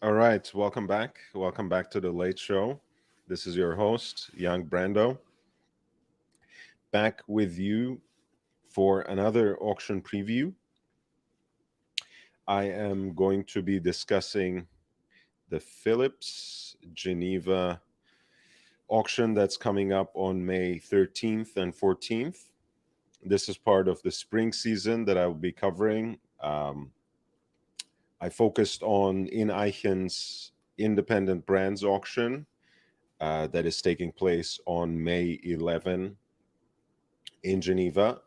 All right, welcome back. Welcome back to the Late Show. This is your host, Young Brando, back with you for another auction preview. I am going to be discussing the Phillips Geneva auction that's coming up on May 13th and 14th. This is part of the spring season that I will be covering. I focused on In Eichen's independent brands auction that is taking place on May 11 in Geneva.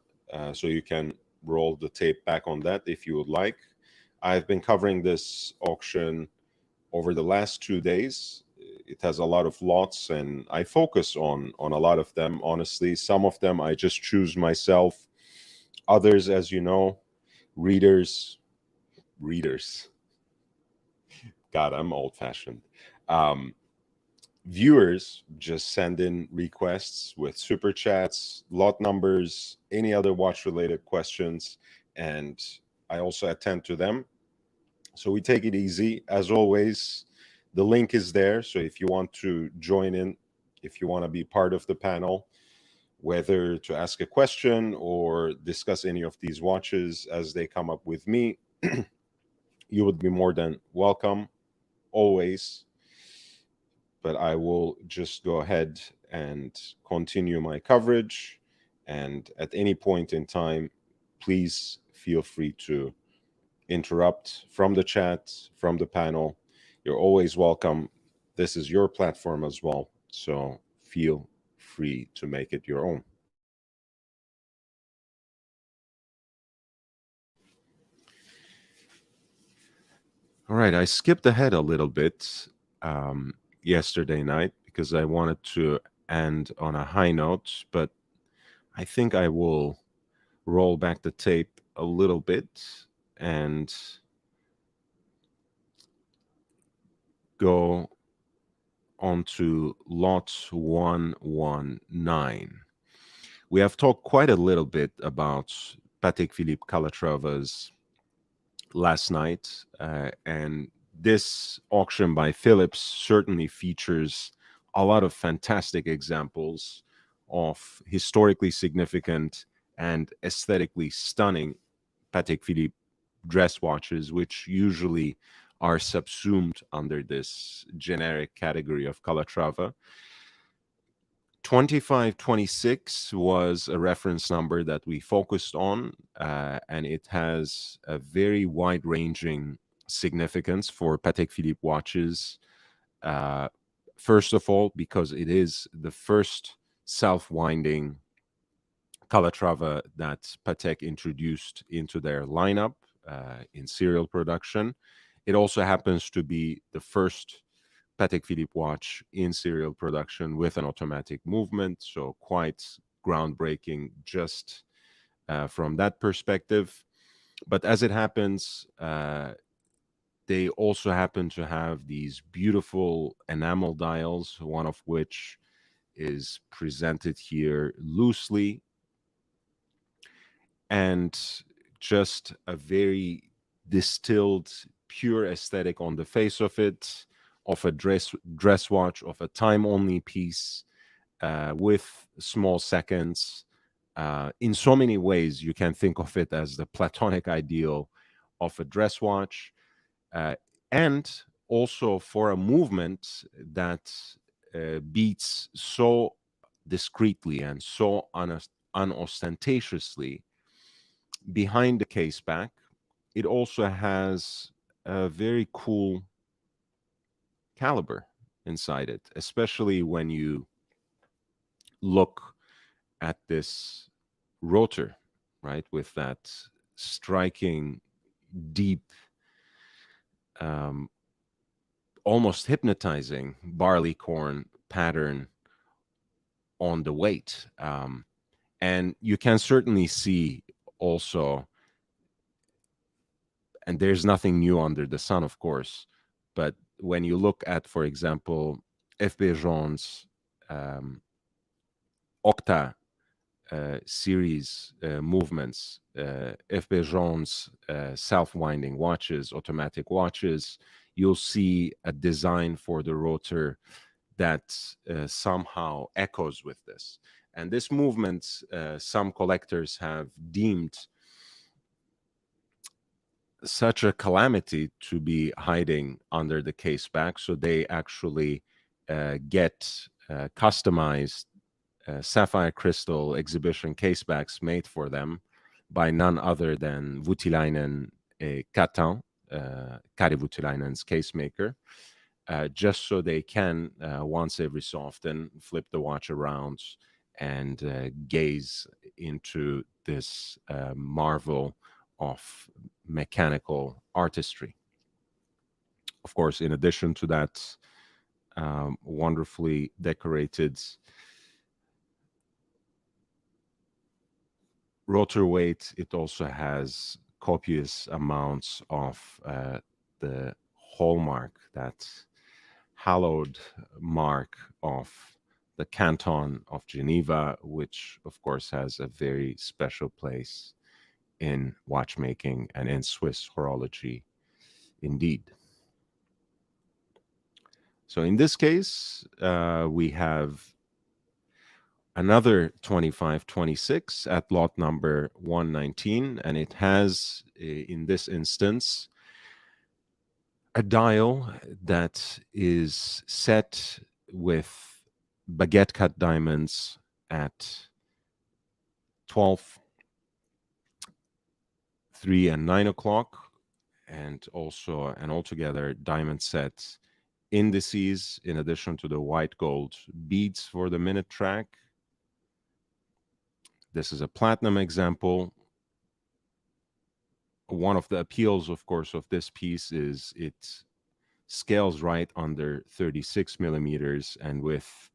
So you can roll the tape back on that if you would like. I've been covering this auction over the last 2 days. It has a lot of lots, and I focus on a lot of them. Honestly, some of them I just choose myself. Others, as you know, readers. God, I'm old fashioned. Um, Viewers just send in requests with super chats, lot numbers, any other watch related questions, and I also attend to them. So we take it easy. As always, the link is there. So if you want to join in, if you want to be part of the panel, whether to ask a question or discuss any of these watches as they come up with me, you would be more than welcome always. But I will just go ahead and continue my coverage. And at any point in time, please feel free to interrupt from the chat, from the panel. You're always welcome. This is your platform as well. So feel free to make it your own. All right, I skipped ahead a little bit yesterday night because I wanted to end on a high note, but I think I will roll back the tape a little bit and go on to lot 119. We have talked quite a little bit about Patek Philippe Calatrava's last night, and this auction by Phillips certainly features a lot of fantastic examples of historically significant and aesthetically stunning Patek Philippe dress watches, which usually are subsumed under this generic category of Calatrava. 2526 was a reference number that we focused on, and it has a very wide ranging significance for Patek Philippe watches. Uh, First of all, because it is the first self winding Calatrava that Patek introduced into their lineup in serial production. It also happens to be the first Patek Philippe watch in serial production with an automatic movement, so quite groundbreaking just from that perspective. But as it happens, they also happen to have these beautiful enamel dials, one of which is presented here loosely, and just a very distilled, pure aesthetic on the face of it, of a dress watch, of a time only piece with small seconds. In so many ways, you can think of it as the platonic ideal of a dress watch, uh, and also for a movement that beats so discreetly and so unostentatiously behind the case back. It also has a very cool caliber inside it, especially when you look at this rotor, right, with that striking, deep, um, almost hypnotizing barleycorn pattern on the weight. And you can certainly see also, and there's nothing new under the sun, of course, but when you look at, for example, F. Bejon's Octa series movements, FB Jones self-winding watches, automatic watches, you'll see a design for the rotor that somehow echoes with this. And this movement, some collectors have deemed such a calamity to be hiding under the case back. So they actually get customized sapphire crystal exhibition casebacks made for them by none other than Voutilainen Catin, Kari Voutilainen's casemaker, just so they can, once every so often, flip the watch around and gaze into this marvel of mechanical artistry. Of course, in addition to that, wonderfully decorated rotor weight, it also has copious amounts of the hallmark, that hallowed mark of the canton of Geneva, which of course has a very special place in watchmaking and in Swiss horology indeed. So in this case, we have another 2526 at lot number 119, and it has, in this instance, a dial that is set with baguette cut diamonds at 12, 3, and 9 o'clock, and also an altogether diamond set indices, in addition to the white gold beads for the minute track. This is a platinum example. One of the appeals, of course, of this piece is it scales right under 36 millimeters, and with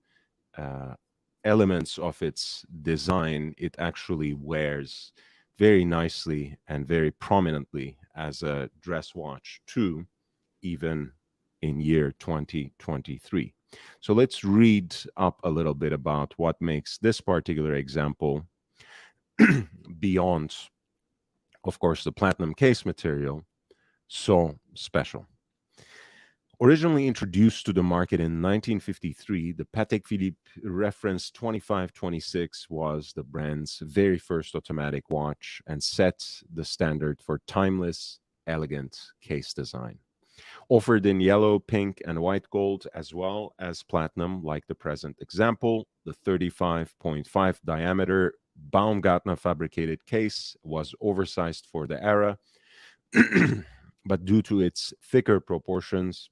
elements of its design, it actually wears very nicely and very prominently as a dress watch too, even in year 2023. So let's read up a little bit about what makes this particular example beyond, of course, the platinum case material so special. Originally introduced to the market in 1953, the Patek Philippe reference 2526 was the brand's very first automatic watch and set the standard for timeless, elegant case design. Offered in yellow, pink, and white gold, as well as platinum, like the present example, the 35.5 diameter Baumgartner fabricated case was oversized for the era, but due to its thicker proportions,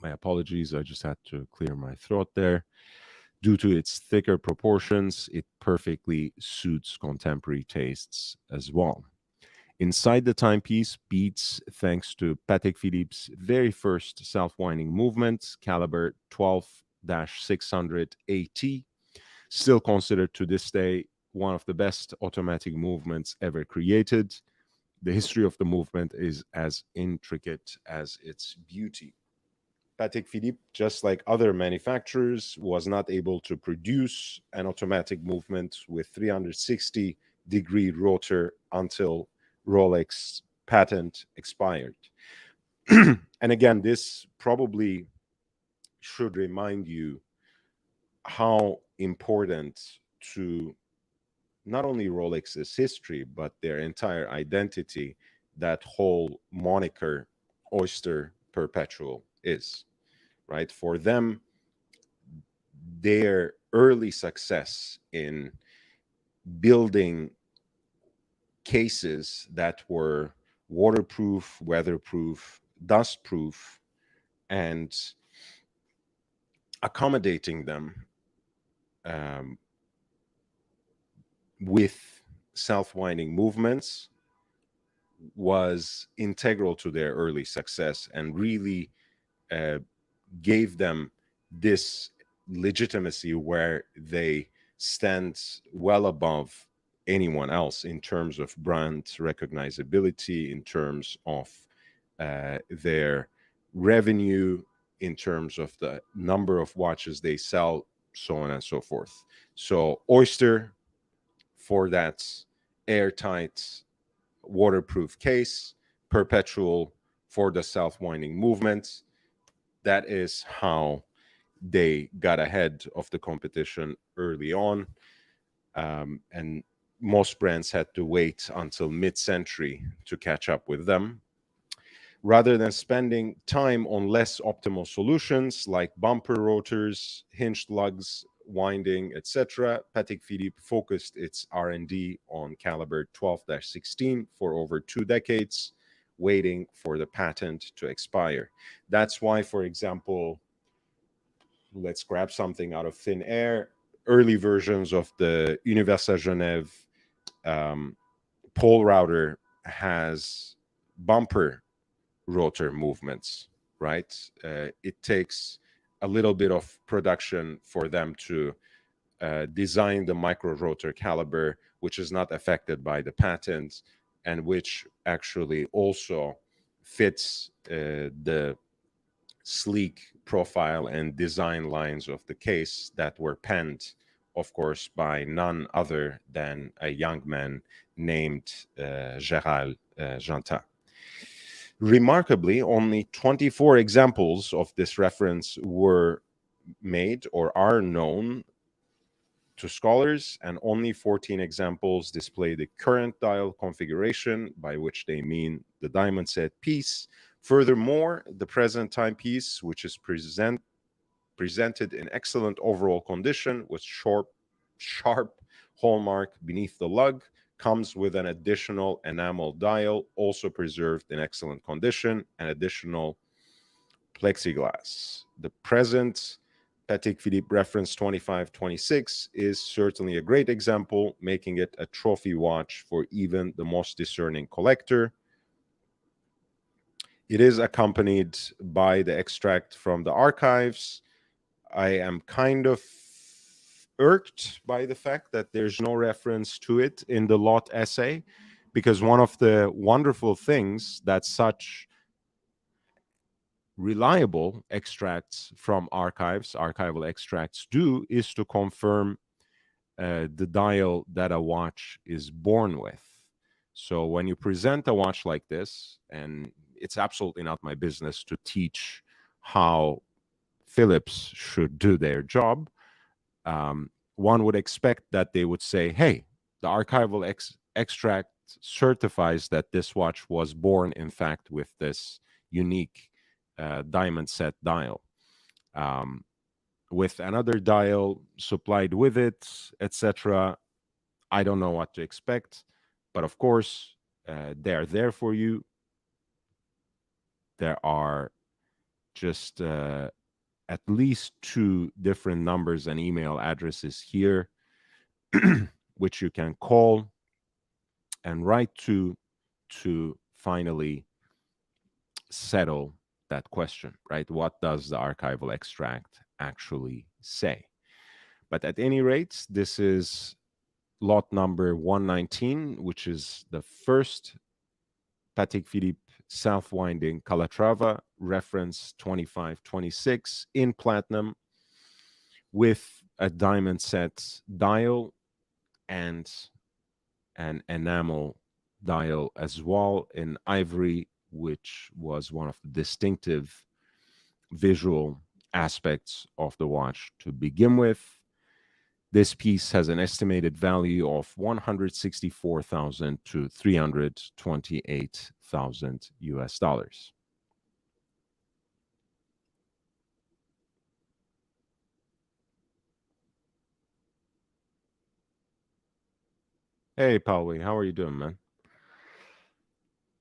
my apologies, I just had to clear my throat there. Due to its thicker proportions, it perfectly suits contemporary tastes as well. Inside the timepiece beats thanks to Patek Philippe's very first self-winding movement, caliber 12-600 AT, still considered to this day one of the best automatic movements ever created. The history of the movement is as intricate as its beauty. Patek Philippe, just like other manufacturers, was not able to produce an automatic movement with 360-degree rotor until Rolex patent expired. And again, this probably should remind you how important to not only Rolex's history, but their entire identity, that whole moniker, Oyster Perpetual, is, right? For them, their early success in building cases that were waterproof, weatherproof, dustproof, and accommodating them with self-winding movements was integral to their early success, and really gave them this legitimacy where they stand well above anyone else in terms of brand recognizability, in terms of their revenue, in terms of the number of watches they sell, so on and so forth. So Oyster for that airtight waterproof case, perpetual for the self-winding movement. That is how they got ahead of the competition early on. And most brands had to wait until mid-century to catch up with them. Rather than spending time on less optimal solutions like bumper rotors, hinged lugs, winding, etc., Patek Philippe focused its R&D on caliber 12-16 for over 2 decades, waiting for the patent to expire. That's why, for example, let's grab something out of thin air, early versions of the Universal Genève pole router has bumper rotor movements, right? It takes a little bit of production for them to design the micro rotor caliber, which is not affected by the patent and which actually also fits the sleek profile and design lines of the case that were penned, of course, by none other than a young man named Gérald Jantin. Remarkably, only 24 examples of this reference were made or are known to scholars, and only 14 examples display the current dial configuration, by which they mean the diamond set piece. Furthermore, the present timepiece, which is presented in excellent overall condition with sharp hallmark beneath the lug, comes with an additional enamel dial, also preserved in excellent condition, and additional plexiglass. The present Patek Philippe reference 2526 is certainly a great example, making it a trophy watch for even the most discerning collector. It is accompanied by the extract from the archives. I am kind of irked by the fact that there's no reference to it in the lot essay, because one of the wonderful things that such reliable extracts from archival extracts do is to confirm the dial that a watch is born with. So when you present a watch like this, and it's absolutely not my business to teach how Phillips should do their job, one would expect that they would say, hey, the archival extract certifies that this watch was born, in fact, with this unique diamond set dial, with another dial supplied with it, etc. I don't know what to expect, but of course, they're there for you. There are just at least 2 different numbers and email addresses here, which you can call and write to finally settle that question, right? What does the archival extract actually say? But at any rate, this is lot number 119, which is the first Patek Philippe self-winding Calatrava reference 2526 in platinum with a diamond set dial and an enamel dial as well in ivory, which was one of the distinctive visual aspects of the watch to begin with. This piece has an estimated value of 164,000 to 328,000 US dollars. Hey, Pauli, how are you doing, man?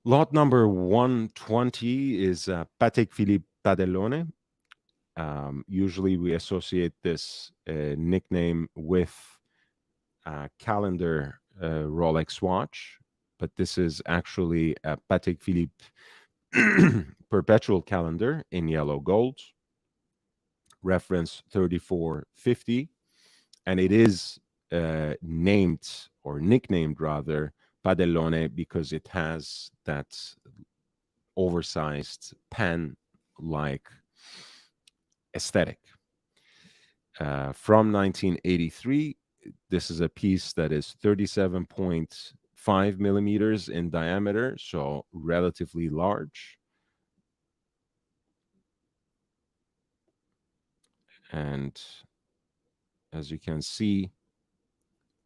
Lot number 120 is Patek Philippe Padellone. Usually we associate this nickname with a calendar Rolex watch, but this is actually a Patek Philippe perpetual calendar in yellow gold, reference 3450, and it is named or nicknamed rather Padellone because it has that oversized pen-like aesthetic. From 1983, This is a piece that is 37.5 millimeters in diameter, so relatively large. And as you can see,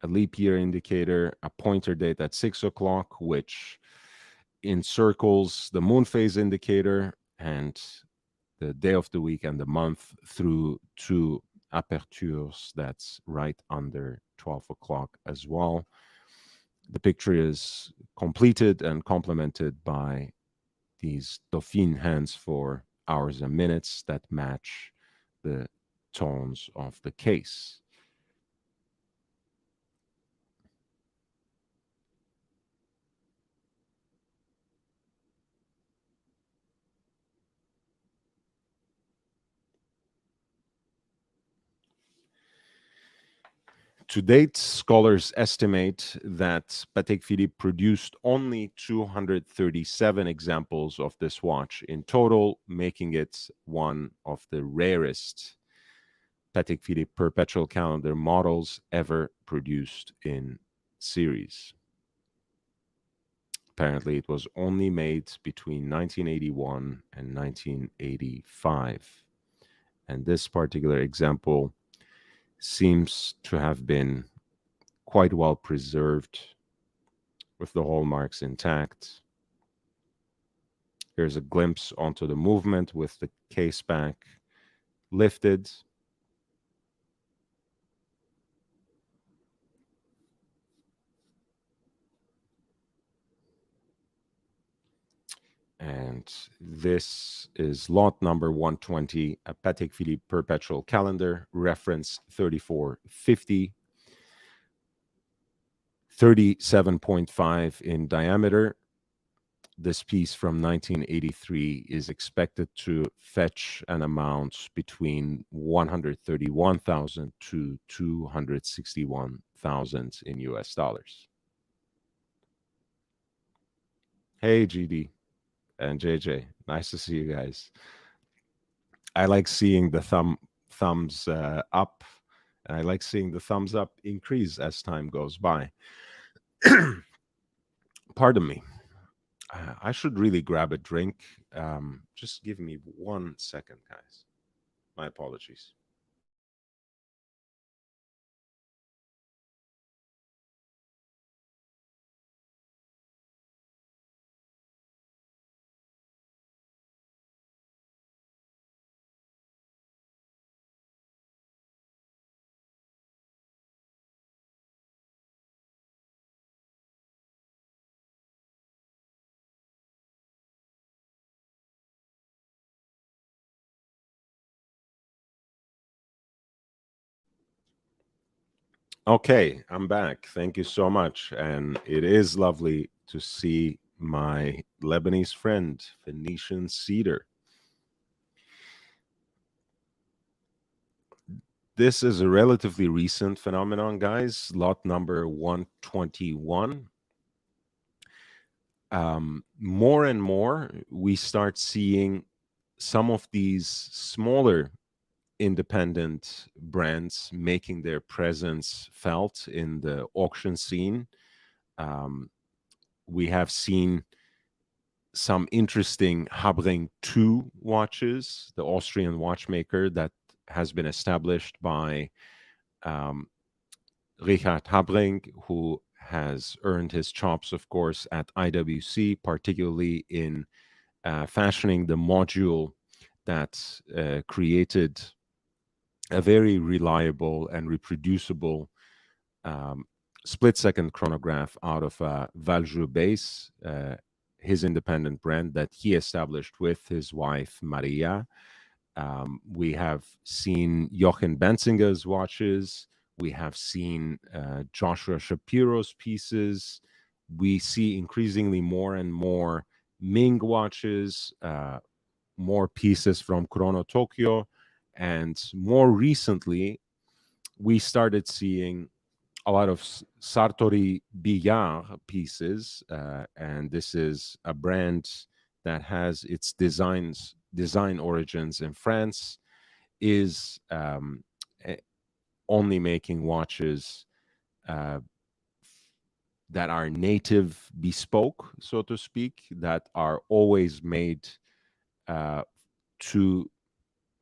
a leap year indicator, a pointer date at 6 o'clock, which encircles the moon phase indicator, and the day of the week and the month through two apertures that's right under 12 o'clock as well. The picture is completed and complemented by these Dauphine hands for hours and minutes that match the tones of the case. To date, scholars estimate that Patek Philippe produced only 237 examples of this watch in total, making it one of the rarest Patek Philippe perpetual calendar models ever produced in series. Apparently, it was only made between 1981 and 1985. And this particular example seems to have been quite well preserved with the hallmarks intact. Here's a glimpse onto the movement with the case back lifted. And this is lot number 120, a Patek Philippe perpetual calendar, reference 3450, 37.5 in diameter. This piece from 1983 is expected to fetch an amount between 131,000 to 261,000 in US dollars. Hey, GD and JJ, nice to see you guys. I like seeing the thumbs up, and I like seeing the thumbs up increase as time goes by. Pardon me. I should really grab a drink. Just give me 1 second, guys. My apologies. Okay, I'm back. Thank you so much. And it is lovely to see my Lebanese friend, Phoenician Cedar. This is a relatively recent phenomenon, guys. Lot number 121. More and more, we start seeing some of these smaller independent brands making their presence felt in the auction scene. We have seen some interesting Habring 2 watches, the Austrian watchmaker that has been established by Richard Habring, who has earned his chops, of course, at IWC, particularly in fashioning the module that created a very reliable and reproducible split-second chronograph out of a Valjoux base, his independent brand that he established with his wife, Maria. We have seen Jochen Benzinger's watches. We have seen Joshua Shapiro's pieces. We see increasingly more and more Ming watches, more pieces from Chrono Tokyo, and more recently, we started seeing a lot of Sartori Billard pieces, and this is a brand that has its design origins in France, is only making watches uh, that are native bespoke, so to speak, that are always made uh, to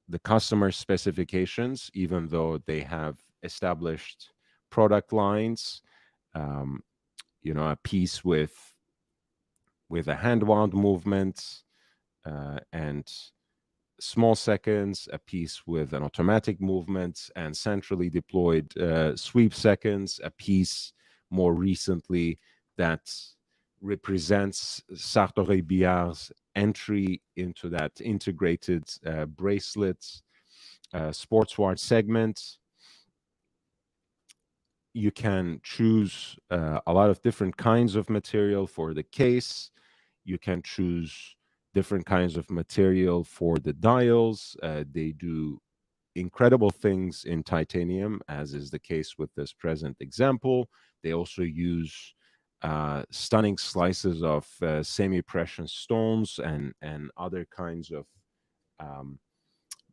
the customer specifications, even though they have established product lines. Um, a piece with a hand wound movement and small seconds, a piece with an automatic movement and centrally deployed sweep seconds, a piece more recently that represents Sartori Biard's entry into that integrated bracelet sports watch segment. You can choose a lot of different kinds of material for the case. You can choose different kinds of material for the dials. They do incredible things in titanium, as is the case with this present example. They also use stunning slices of semi-precious stones and other kinds of um,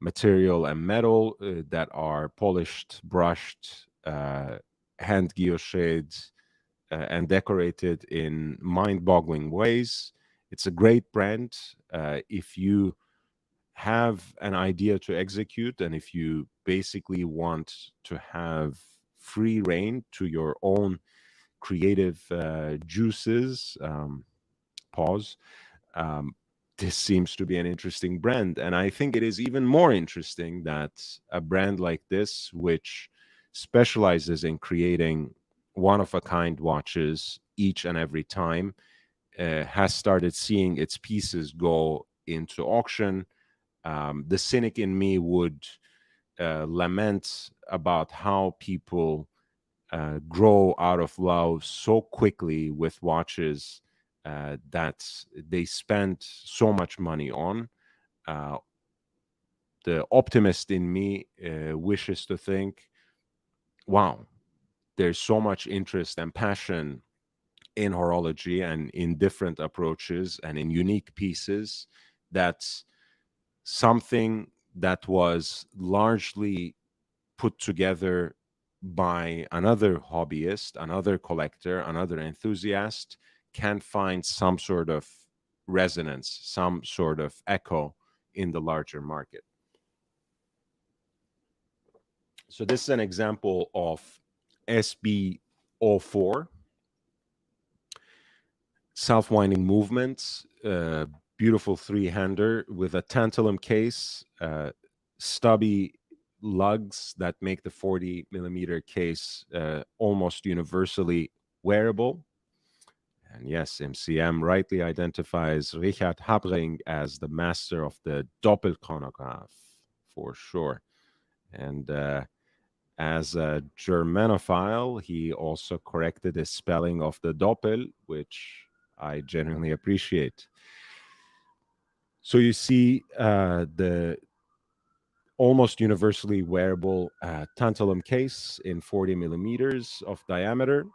material and metal that are polished, brushed, hand guilloched, and decorated in mind-boggling ways. It's a great brand. If you have an idea to execute, and if you basically want to have free reign to your own creative juices, pause, um, this seems to be an interesting brand. And I think it is even more interesting that a brand like this, which specializes in creating one of a kind watches each and every time, has started seeing its pieces go into auction. The cynic in me would lament about how people grow out of love so quickly with watches that they spend so much money on. Uh, the optimist in me wishes to think, wow, there's so much interest and passion in horology and in different approaches and in unique pieces. That's something that was largely put together by another hobbyist, another collector, another enthusiast can find some sort of resonance, some sort of echo in the larger market. So this is an example of SB04, self-winding movements, beautiful three-hander with a tantalum case, stubby lugs that make the 40 millimeter case almost universally wearable. And yes, MCM rightly identifies Richard Habring as the master of the Doppelchronograph, for sure. And as a Germanophile, he also corrected the spelling of the Doppel, which I genuinely appreciate. So you see the almost universally wearable tantalum case in 40 millimeters of diameter,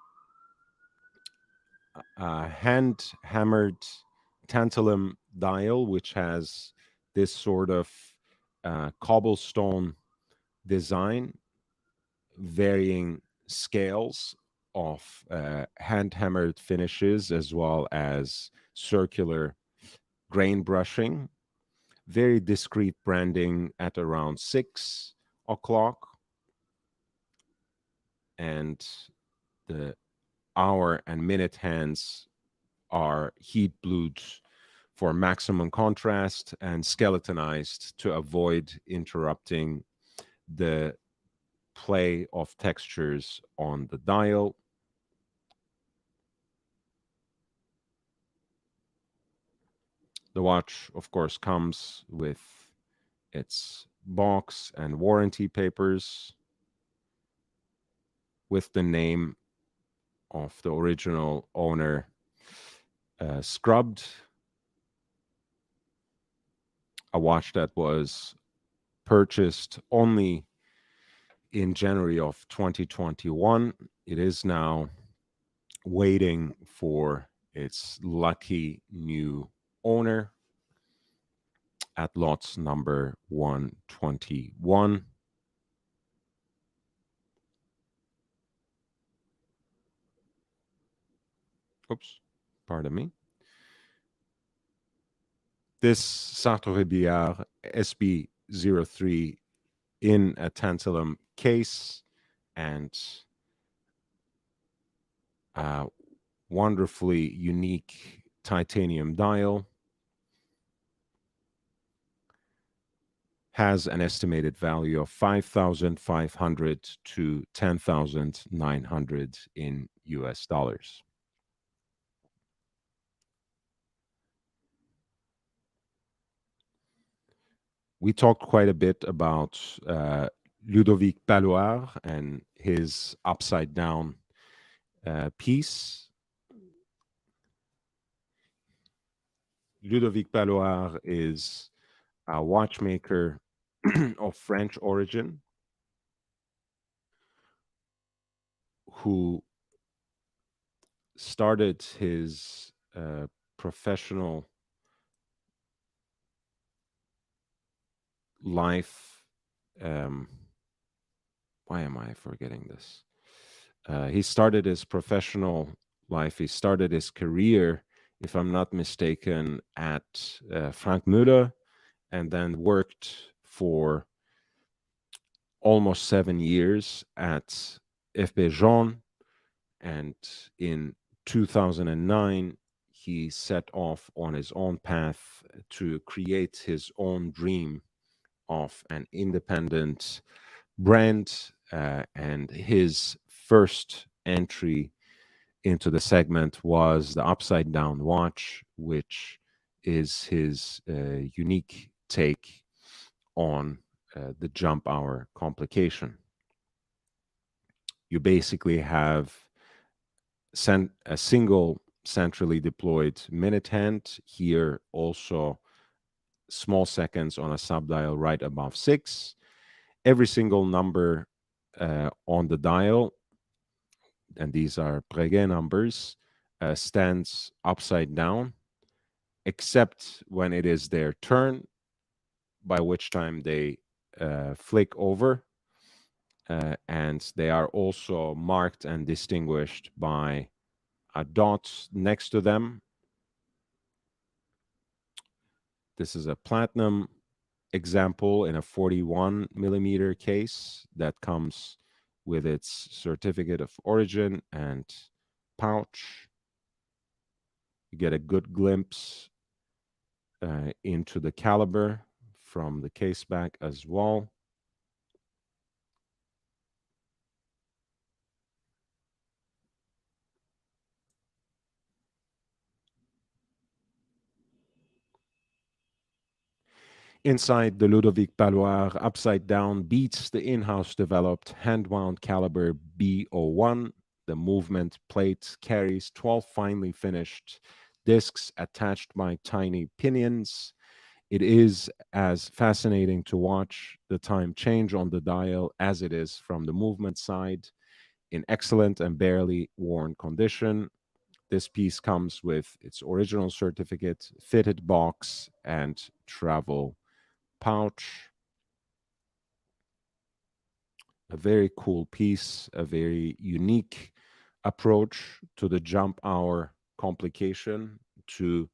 hand hammered tantalum dial, which has this sort of cobblestone design, varying scales of hand hammered finishes, as well as circular grain brushing, very discreet branding at around 6 o'clock, and the hour and minute hands are heat blued for maximum contrast and skeletonized to avoid interrupting the play of textures on the dial. The watch, of course, comes with its box and warranty papers with the name of the original owner scrubbed. A watch that was purchased only in January of 2021. It is now waiting for its lucky new owner at lots number 121. Oops, pardon me. This Sartre Billard SB03 in a tantalum case and a wonderfully unique titanium dial has an estimated value of 5,500 to 10,900 in US dollars. We talked quite a bit about Ludovic Paloire and his upside down piece. Ludovic Paloire is a watchmaker of French origin who started his professional life. Why am I forgetting this? He started his professional life. He started his career, if I'm not mistaken, at Frank Müller, and then worked for almost 7 years at FB Jean. And in 2009, he set off on his own path to create his own dream of an independent brand. And his first entry into the segment was the upside down watch, which is his unique take on the jump hour complication. You basically have a single centrally deployed minute hand, here also small seconds on a subdial right above 6. Every single number on the dial, and these are Breguet numbers, stands upside down, except when it is their turn, by which time they flick over. And they are also marked and distinguished by a dot next to them. This is a platinum example in a 41 millimeter case that comes with its certificate of origin and pouch. You get a good glimpse into the caliber from the case back as well. Inside, the Ludovic Paloire upside down beats the in-house developed hand-wound caliber B01. The movement plate carries 12 finely finished discs attached by tiny pinions. It is as fascinating to watch the time change on the dial as it is from the movement side. In excellent and barely worn condition, this piece comes with its original certificate, fitted box, and travel pouch. A very cool piece, a very unique approach to the jump hour complication, to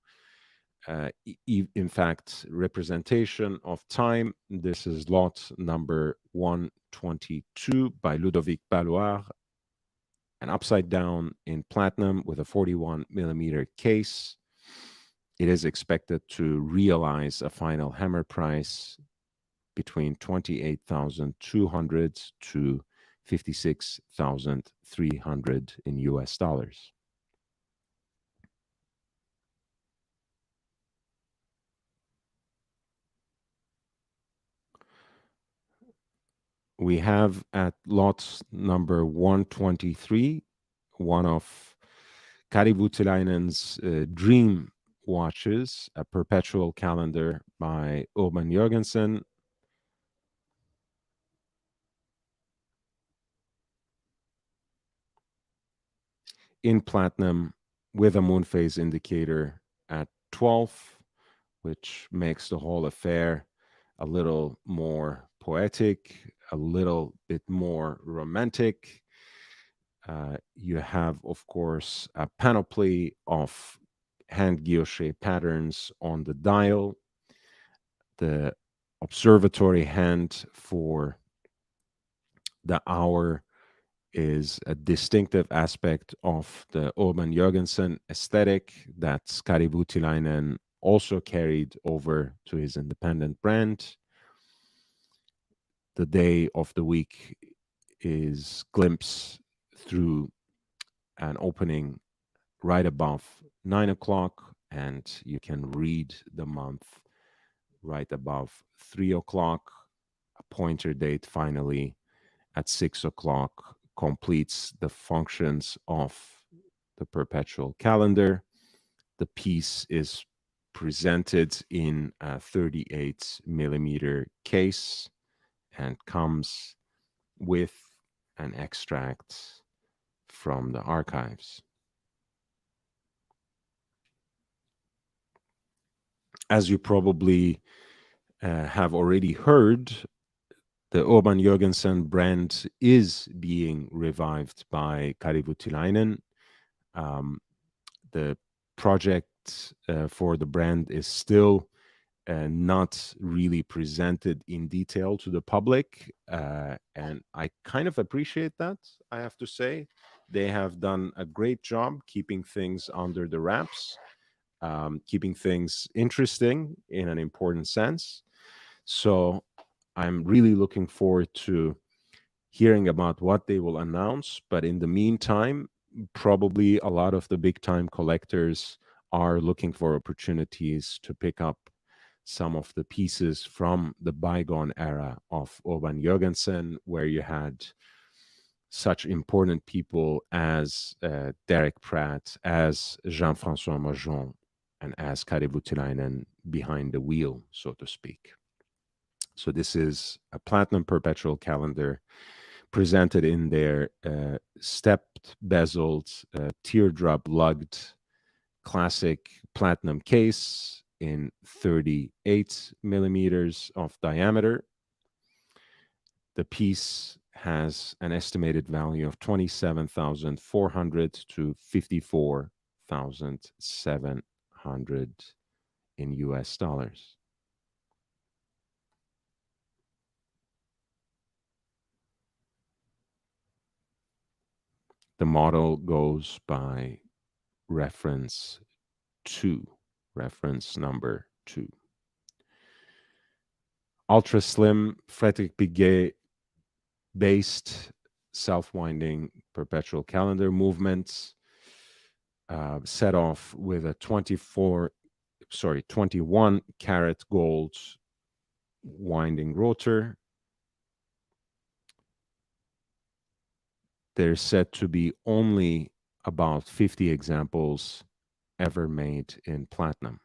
in fact, representation of time. This is lot number 122 by Ludovic Paloire, an upside down in platinum with a 41 millimeter case. It is expected to realize a final hammer price between 28,200 to 56,300 in US dollars. We have at lot number 123 one of Kari Voutilainen's dream watches, a perpetual calendar by Urban Jørgensen. In platinum with a moon phase indicator at 12, which makes the whole affair a little more poetic, a little bit more romantic. You have, of course, a panoply of hand guilloche patterns on the dial, the observatory hand for the hour is a distinctive aspect of the Urban Jürgensen aesthetic that Skari Voutilainen also carried over to his independent brand. The day of the week is glimpsed through an opening right above 9 o'clock, and you can read the month right above 3 o'clock. A pointer date finally at 6 o'clock completes the functions of the perpetual calendar. The piece is presented in a 38 millimeter case and comes with an extract from the archives. As you probably have already heard, the Urban Jürgensen brand is being revived by Kari Voutilainen. The project for the brand is still not really presented in detail to the public. And I kind of appreciate that, I have to say. They have done a great job keeping things under the wraps, keeping things interesting in an important sense. So I'm really looking forward to hearing about what they will announce. But in the meantime, probably a lot of the big time collectors are looking for opportunities to pick up some of the pieces from the bygone era of Urban Jürgensen, where you had such important people as Derek Pratt, as Jean-François Majon, and as Kari Voutilainen behind the wheel, so to speak. So this is a platinum perpetual calendar presented in their stepped, bezeled, teardrop lugged classic platinum case in 38 millimeters of diameter. The piece has an estimated value of 27,400 to 54,700 in US dollars. The model goes by reference 2, reference number 2. Ultra slim Frederic Piguet based self-winding perpetual calendar movements, set off with a 21 karat gold winding rotor. There's said to be only about 50 examples ever made in platinum.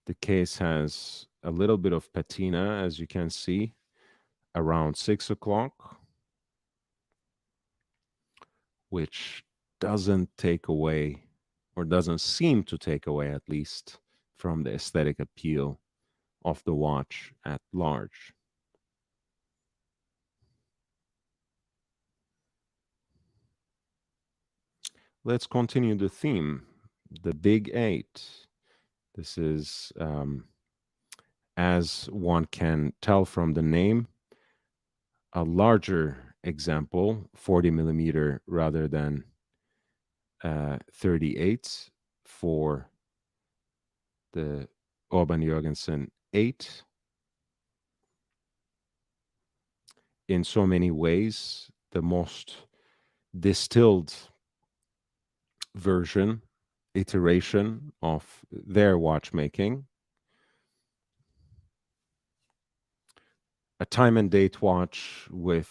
The case has a little bit of patina, as you can see, around 6 o'clock, which doesn't take away, or doesn't seem to take away at least, from the aesthetic appeal of the watch at large. Let's continue the theme, the Big Eight. This is, as one can tell from the name, a larger example, 40 millimeter rather than 38 for the Urban Jürgensen 8. In so many ways, the most distilled version, iteration of their watchmaking. A time and date watch with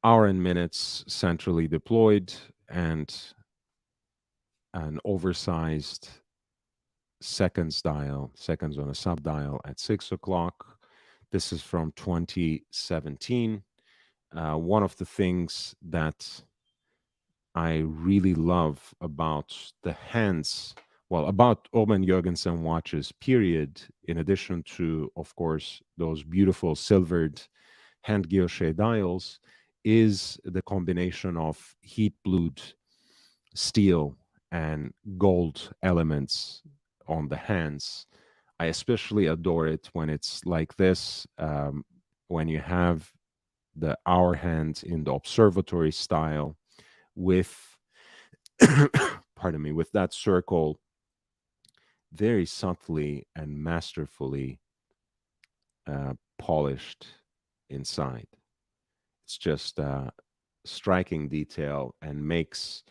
hour and minutes centrally deployed and an oversized seconds dial, seconds on a sub dial at 6 o'clock. This is from 2017. One of the things that I really love about the hands, well, about Orban Jorgensen watches, period, in addition to, of course, those beautiful silvered hand guilloche dials, is the combination of heat blued steel and gold elements on the hands. I especially adore it when it's like this, when you have the hour hand in the observatory style with, pardon me, with that circle very subtly and masterfully polished inside. It's just a striking detail and makes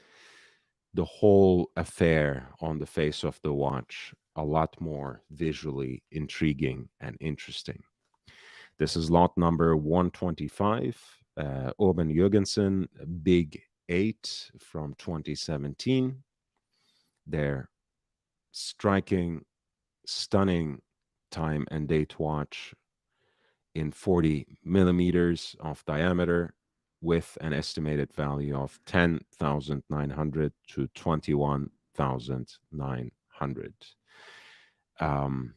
the whole affair on the face of the watch a lot more visually intriguing and interesting. This is lot number 125, Orban Jürgensen Big 8 from 2017. Their striking, stunning time and date watch in 40 millimeters of diameter with an estimated value of 10,900 to 21,900. Um,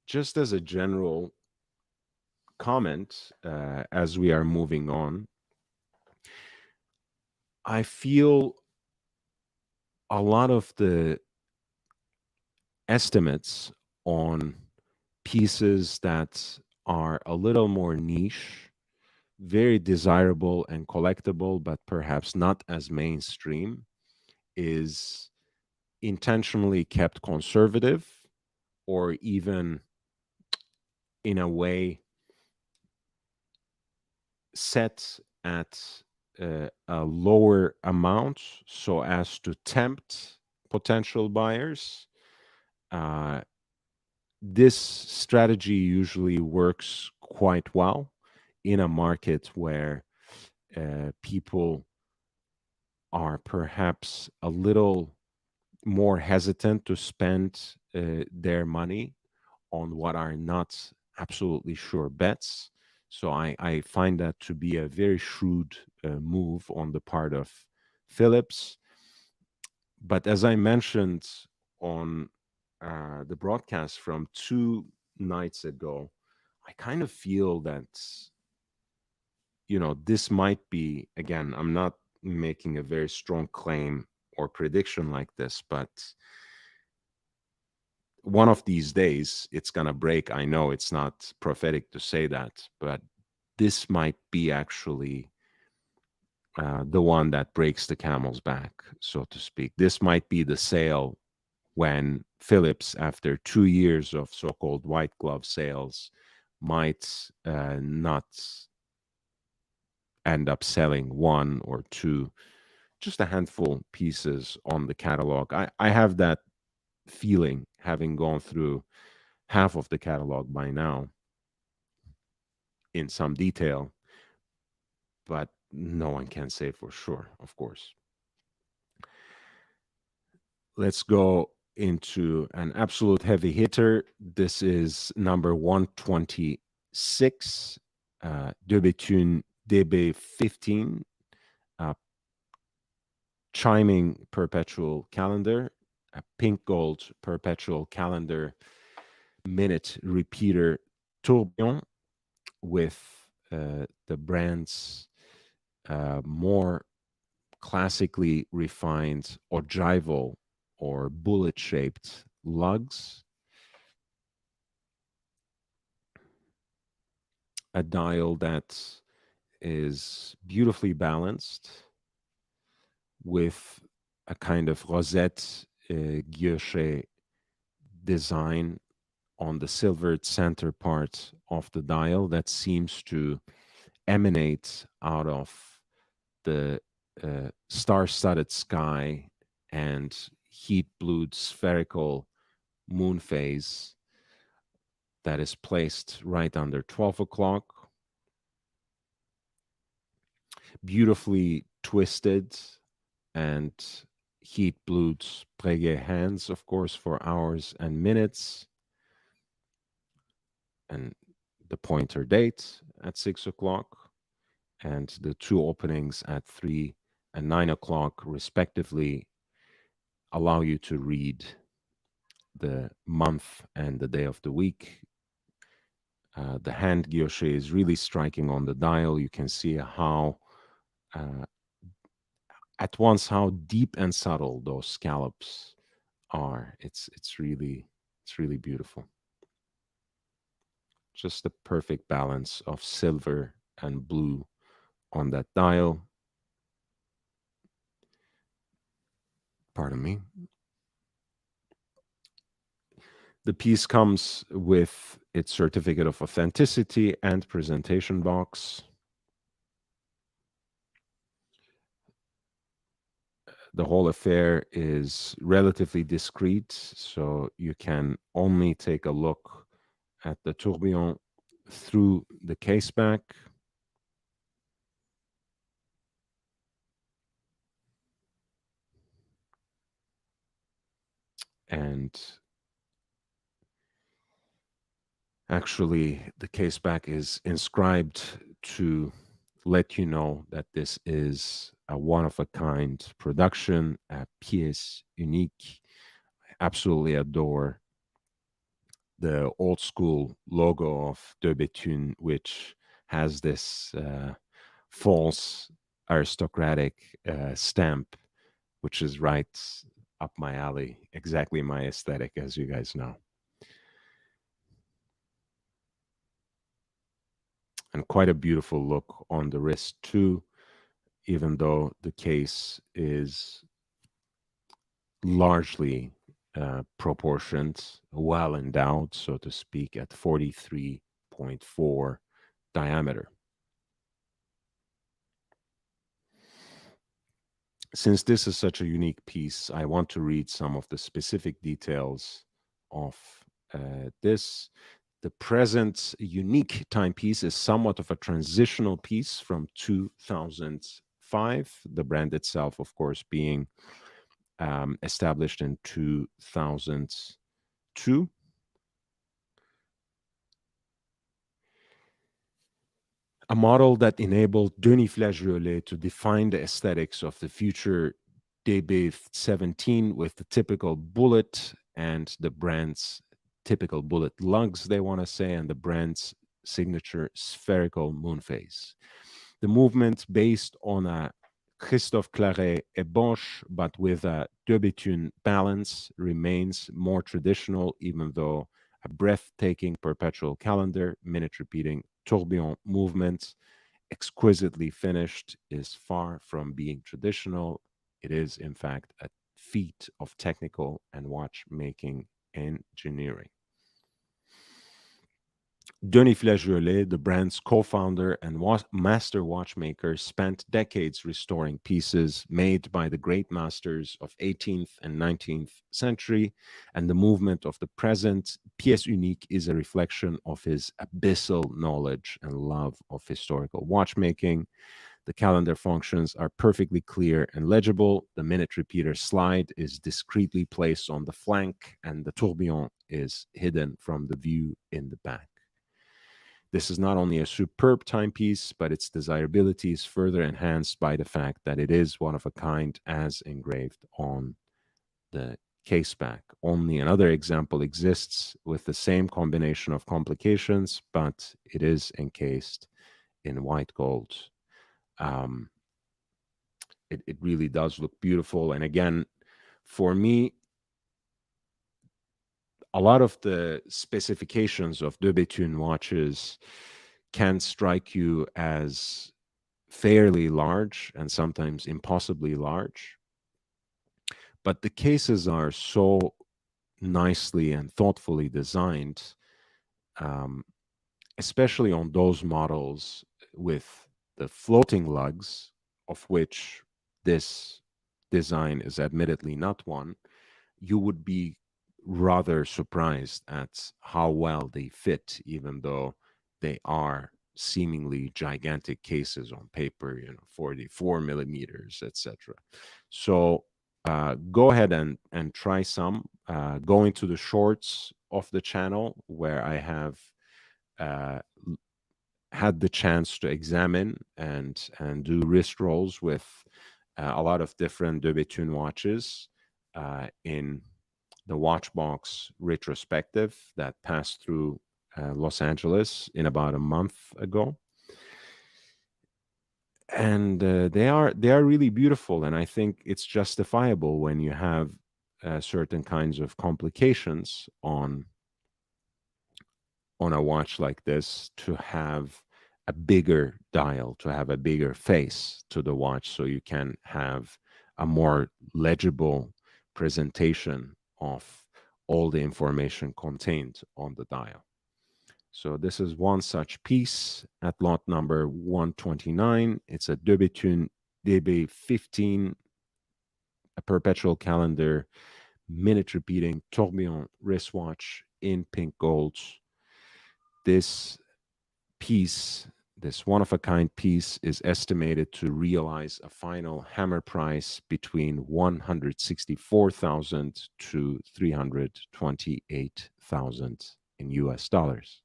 just as a general comment, as we are moving on, I feel a lot of the estimates on pieces that are a little more niche, very desirable and collectible, but perhaps not as mainstream, is intentionally kept conservative or even in a way set at a lower amount so as to tempt potential buyers. Uh, this strategy usually works quite well in a market where people are perhaps a little more hesitant to spend their money on what are not absolutely sure bets. So I find that to be a very shrewd move on the part of Phillips. But as I mentioned on the broadcast from 2 nights ago, I kind of feel that, this might be, again, I'm not making a very strong claim or prediction like this, but one of these days it's going to break. I know it's not prophetic to say that, but this might be actually the one that breaks the camel's back, so to speak. This might be the sale when Phillips, after 2 years of so-called white glove sales, might not end up selling one or two, just a handful pieces on the catalog. I have that feeling, having gone through half of the catalog by now in some detail, but no one can say for sure, of course. Let's go into an absolute heavy hitter. This is number 126, De Bethune DB15, uh, chiming perpetual calendar, a pink gold perpetual calendar minute repeater tourbillon with the brand's more classically refined ogival or bullet shaped lugs, a dial that is beautifully balanced with a kind of rosette guilloche design on the silvered center part of the dial that seems to emanate out of the star-studded sky and heat-blued spherical moon phase that is placed right under 12 o'clock, beautifully twisted and heat-blued Breguet hands, of course, for hours and minutes, and the pointer date at 6 o'clock, and the two openings at 3 and 9 o'clock, respectively, allow you to read the month and the day of the week. The hand guilloche is really striking on the dial. You can see how, uh, at once, how deep and subtle those scallops are. It's really beautiful. Just the perfect balance of silver and blue on that dial. Pardon me. The piece comes with its certificate of authenticity and presentation box. The whole affair is relatively discreet, so you can only take a look at the tourbillon through the case back. And actually, the case back is inscribed to let you know that this is a one-of-a-kind production, a pièce unique. I absolutely adore the old school logo of De Bethune, which has this false aristocratic stamp, which is right up my alley, exactly my aesthetic, as you guys know. And quite a beautiful look on the wrist, too, even though the case is largely proportioned, well endowed, so to speak, at 43.4 diameter. Since this is such a unique piece, I want to read some of the specific details of this. The present unique timepiece is somewhat of a transitional piece from 2005, the brand itself, of course, being established in 2002. A model that enabled Denis Flageolet to define the aesthetics of the future DB17 with the typical bullet and the brand's typical bullet lugs, they want to say, and the brand's signature spherical moon phase. The movement based on a Christophe Claret ébauche, but with a De Bethune balance, remains more traditional, even though a breathtaking perpetual calendar, minute repeating tourbillon movement, exquisitely finished, is far from being traditional. It is, in fact, a feat of technical and watchmaking engineering. Denis Flageolet, the brand's co-founder and master watchmaker, spent decades restoring pieces made by the great masters of 18th and 19th century, and the movement of the present pièce unique is a reflection of his abyssal knowledge and love of historical watchmaking. The calendar functions are perfectly clear and legible. The minute repeater slide is discreetly placed on the flank, and the tourbillon is hidden from the view in the back. This is not only a superb timepiece, but its desirability is further enhanced by the fact that it is one of a kind as engraved on the case back. Only another example exists with the same combination of complications, but it is encased in white gold. It really does look beautiful. And again, for me, a lot of the specifications of De Bethune watches can strike you as fairly large and sometimes impossibly large. But the cases are so nicely and thoughtfully designed, especially on those models with the floating lugs, of which this design is admittedly not one. You would be rather surprised at how well they fit, even though they are seemingly gigantic cases on paper, 44 millimeters, etc. So go ahead and try some. Go into the shorts of the channel where I have uh, had the chance to examine and do wrist rolls with a lot of different De Bethune watches in the Watchbox retrospective that passed through Los Angeles in about a month ago. And they are really beautiful, and I think it's justifiable when you have certain kinds of complications on a watch like this to have a bigger dial, to have a bigger face to the watch, so you can have a more legible presentation of all the information contained on the dial. So this is one such piece at lot number 129. It's a De Bethune DB15, a perpetual calendar, minute repeating tourbillon wristwatch in pink gold. This piece, this one of a kind piece, is estimated to realize a final hammer price between 164,000 to 328,000 in US dollars.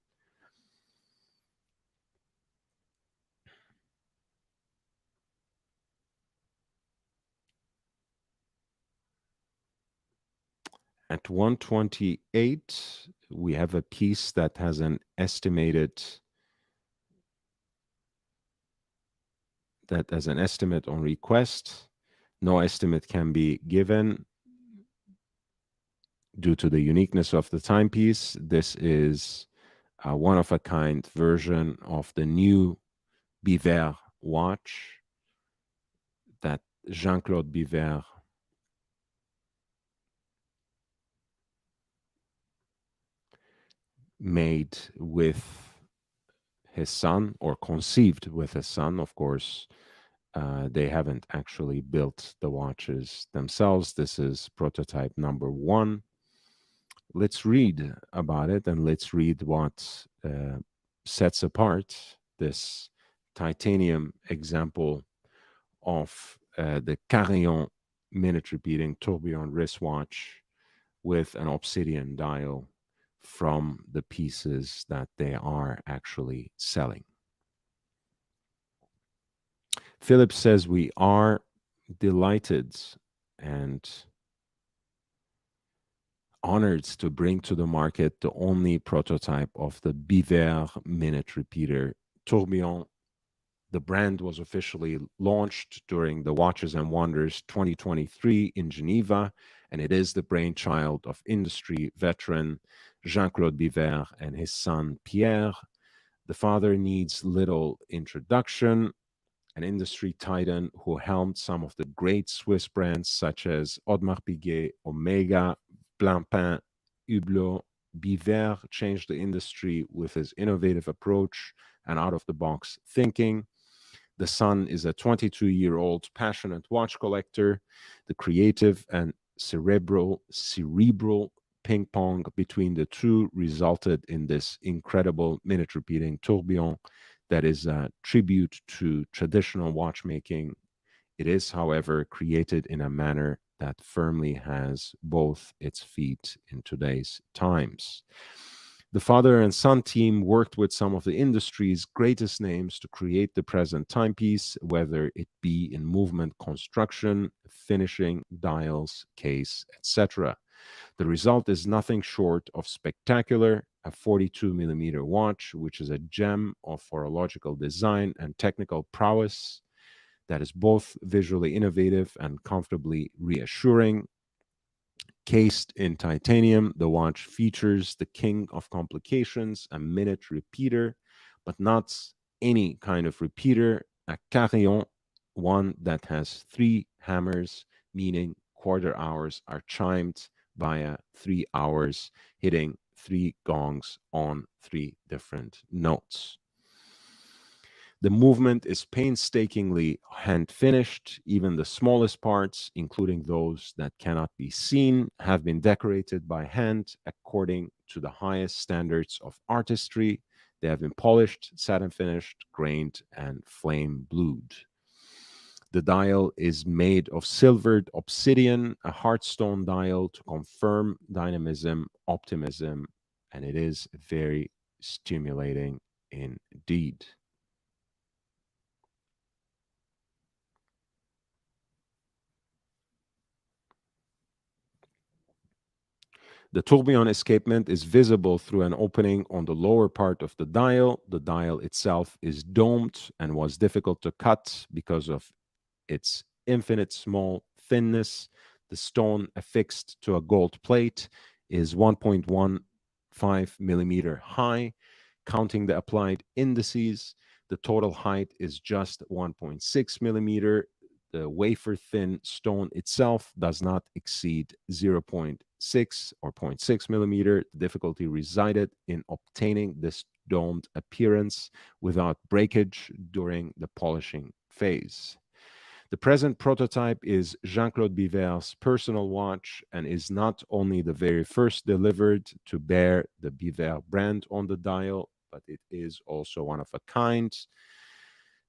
At 128, we have a piece that has an estimate on request. No estimate can be given due to the uniqueness of the timepiece. This is a one-of-a-kind version of the new Biver watch that Jean-Claude Biver made with his son, or conceived with his son. Of course, they haven't actually built the watches themselves. This is prototype number 1. Let's read about it, and let's read what sets apart this titanium example of the Carillon minute repeating tourbillon wristwatch with an obsidian dial from the pieces that they are actually selling. Phillips says, we are delighted and honored to bring to the market the only prototype of the Biver minute repeater tourbillon. The brand was officially launched during the Watches and Wonders 2023 in Geneva, and it is the brainchild of industry veteran Jean-Claude Biver and his son Pierre. The father needs little introduction, an industry titan who helmed some of the great Swiss brands such as Audemars Piguet, Omega, Blancpain, Hublot. Biver changed the industry with his innovative approach and out-of-the-box thinking. The son is a 22-year-old passionate watch collector. The creative and cerebral ping pong between the two resulted in this incredible minute repeating tourbillon that is a tribute to traditional watchmaking. It is, however, created in a manner that firmly has both its feet in today's times. The father and son team worked with some of the industry's greatest names to create the present timepiece, whether it be in movement construction, finishing, dials, case, etc. The result is nothing short of spectacular, a 42mm watch, which is a gem of horological design and technical prowess that is both visually innovative and comfortably reassuring. Cased in titanium, the watch features the king of complications, a minute repeater, but not any kind of repeater, a carillon, one that has 3 hammers, meaning quarter hours are chimed via 3 hours, hitting 3 gongs on 3 different notes. The movement is painstakingly hand finished. Even the smallest parts, including those that cannot be seen, have been decorated by hand according to the highest standards of artistry. They have been polished, satin finished, grained, and flame blued. The dial is made of silvered obsidian, a heartstone dial to confirm dynamism, optimism, and it is very stimulating indeed. The tourbillon escapement is visible through an opening on the lower part of the dial. The dial itself is domed and was difficult to cut because of its infinite small thinness. The stone affixed to a gold plate is 1.15 millimeter high. Counting the applied indices, the total height is just 1.6 millimeter. The wafer thin stone itself does not exceed 0.6 or 0.6 millimeter. The difficulty resided in obtaining this domed appearance without breakage during the polishing phase. The present prototype is Jean-Claude Biver's personal watch and is not only the very first delivered to bear the Biver brand on the dial, but it is also one of a kind.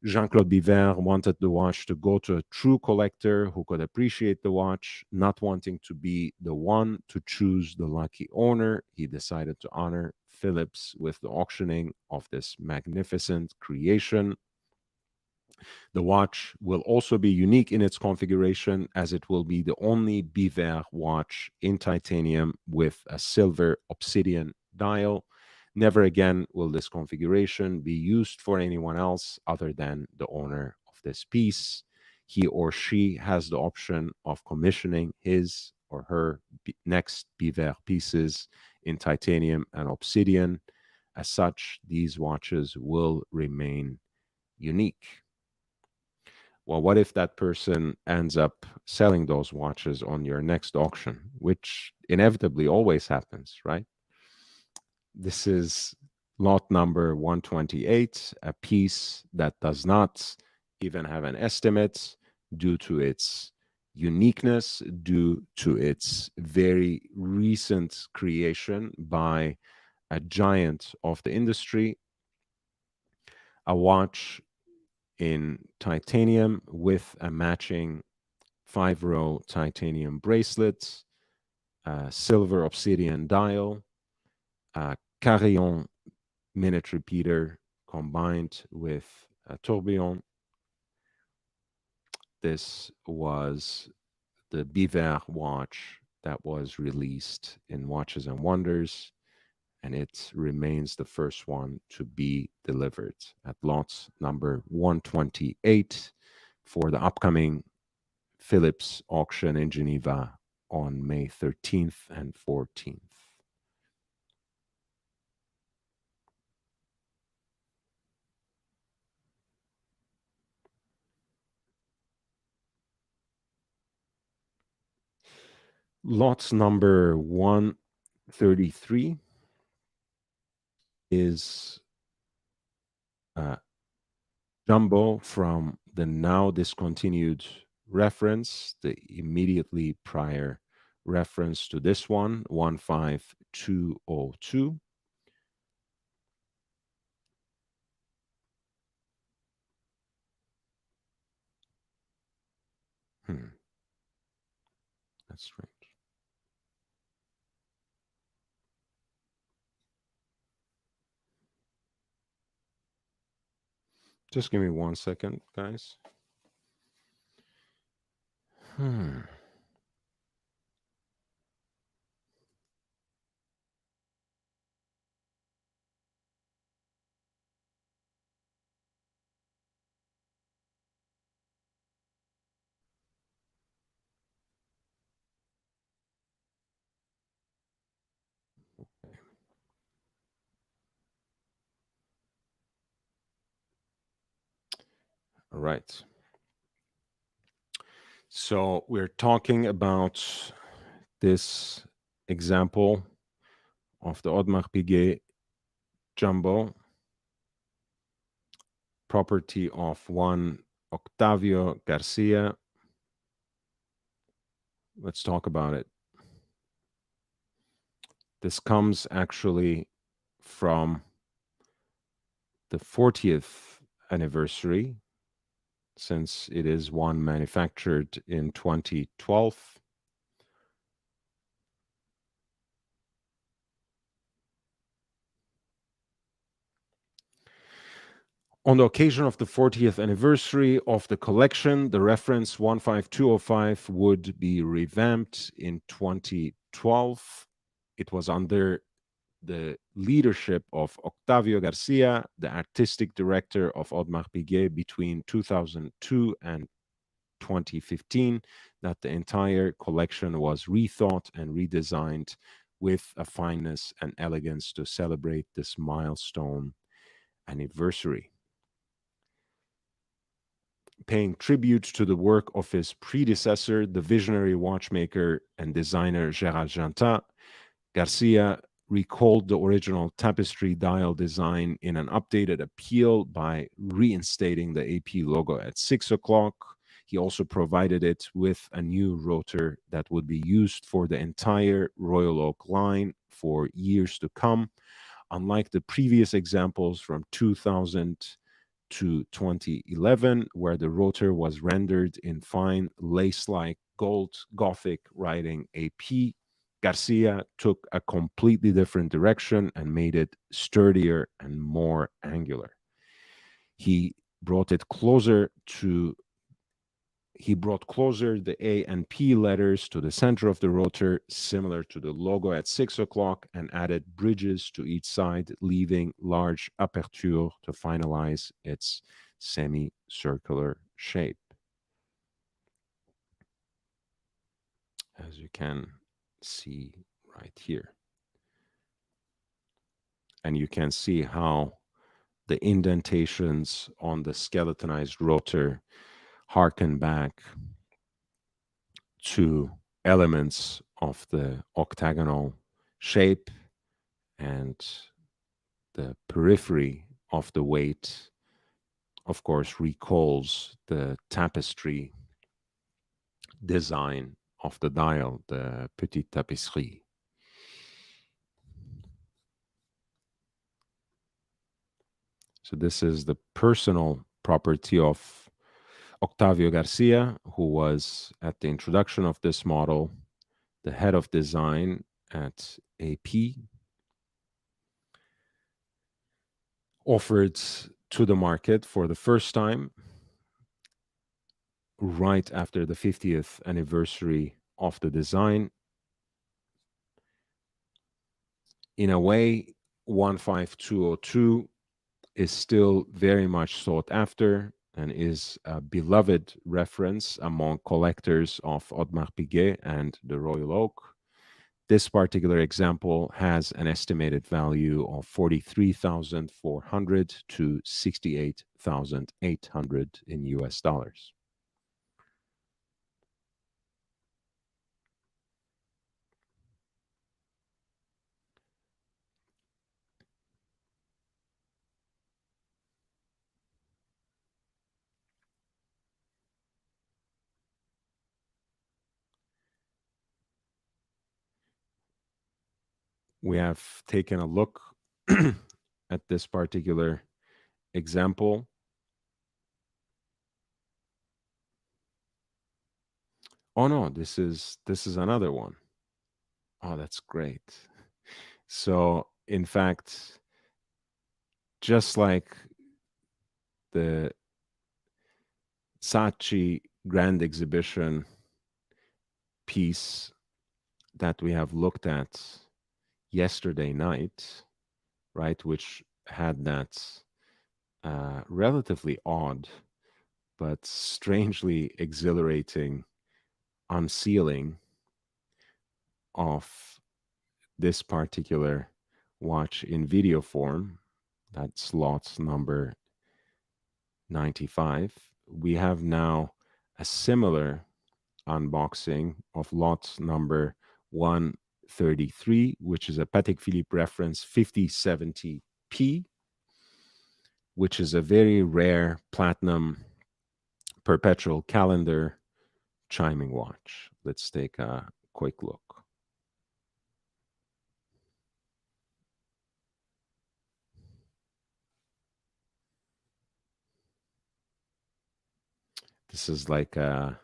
Jean-Claude Biver wanted the watch to go to a true collector who could appreciate the watch, not wanting to be the one to choose the lucky owner. He decided to honor Phillips with the auctioning of this magnificent creation. The watch will also be unique in its configuration, as it will be the only Biver watch in titanium with a silver obsidian dial. Never again will this configuration be used for anyone else other than the owner of this piece. He or she has the option of commissioning his or her next Biver pieces in titanium and obsidian. As such, these watches will remain unique. Well, what if that person ends up selling those watches on your next auction, which inevitably always happens, right? This is lot number 128, a piece that does not even have an estimate due to its uniqueness, due to its very recent creation by a giant of the industry, a watch in titanium with a matching 5-row titanium bracelet, a silver obsidian dial, a carillon minute repeater combined with a tourbillon. This was the Biver watch that was released in Watches and Wonders, and it remains the first one to be delivered at lot number 128 for the upcoming Phillips auction in Geneva on May 13th and 14th. Lot number 133 is jumbo from the now discontinued reference, the immediately prior reference to this one, 15202. That's strange. Just give me 1 second, guys. All right. So we're talking about this example of the Audemars Piguet Jumbo, property of one Octavio Garcia. Let's talk about it. This comes actually from the 40th anniversary, since it is one manufactured in 2012. On the occasion of the 40th anniversary of the collection, the reference 15205 would be revamped in 2012 it was under the leadership of Octavio Garcia, the artistic director of Audemars Piguet between 2002 and 2015, that the entire collection was rethought and redesigned with a fineness and elegance to celebrate this milestone anniversary. Paying tribute to the work of his predecessor, the visionary watchmaker and designer Gérard Jantin, Garcia recalled the original tapestry dial design in an updated appeal by reinstating the AP logo at 6 o'clock. He also provided it with a new rotor that would be used for the entire Royal Oak line for years to come. Unlike the previous examples from 2000 to 2011, where the rotor was rendered in fine lace-like gold Gothic writing AP, Garcia took a completely different direction and made it sturdier and more angular. He brought closer the A and P letters to the center of the rotor, similar to the logo at 6 o'clock, and added bridges to each side, leaving large apertures to finalize its semicircular shape. As you can see right here. And you can see how the indentations on the skeletonized rotor harken back to elements of the octagonal shape, and the periphery of the weight, of course, recalls the tapestry design of the dial, the petite tapisserie. So this is the personal property of Octavio Garcia, who was at the introduction of this model, the head of design at AP, offered to the market for the first time right after the 50th anniversary of the design. In a way, 15202 is still very much sought after and is a beloved reference among collectors of Audemars Piguet and the Royal Oak. This particular example has an estimated value of 43,400 to 68,800 in US dollars. We have taken a look at this particular example. Oh no, this is another one. Oh, that's great. So, in fact, just like the Saatchi Grand Exhibition piece that we have looked at yesterday night, right, which had that relatively odd but strangely exhilarating unsealing of this particular watch in video form, that's lot number 95. We have now a similar unboxing of lot number 133, which is a Patek Philippe reference 5070P, which is a very rare platinum perpetual calendar chiming watch. Let's take a quick look. This is like a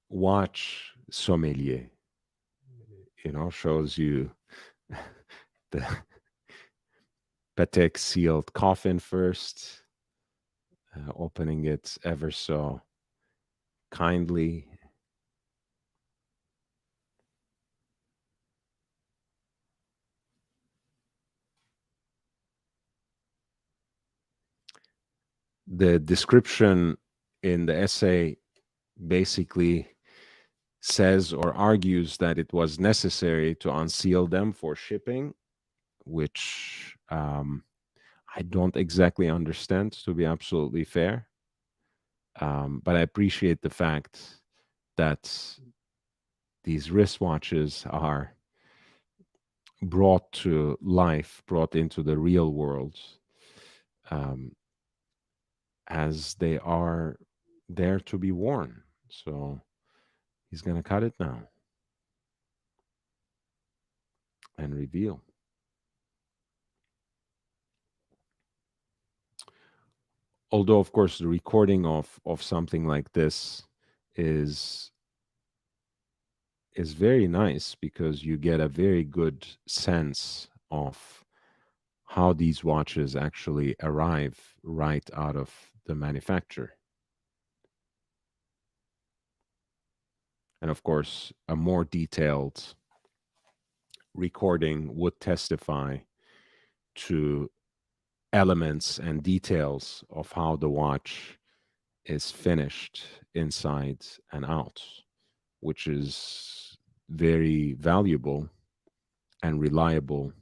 watch sommelier, shows you the Patek sealed coffin first, opening it ever so kindly. The description in the essay basically says or argues that it was necessary to unseal them for shipping, which I don't exactly understand, to be absolutely fair. But I appreciate the fact that these wristwatches are brought to life, brought into the real world, um, as they are there to be worn. So he's going to cut it now and reveal. Although, of course, the recording of something like this is is very nice because you get a very good sense of how these watches actually arrive right out of the manufacturer. And of course, a more detailed recording would testify to elements and details of how the watch is finished inside and out, which is very valuable and reliable,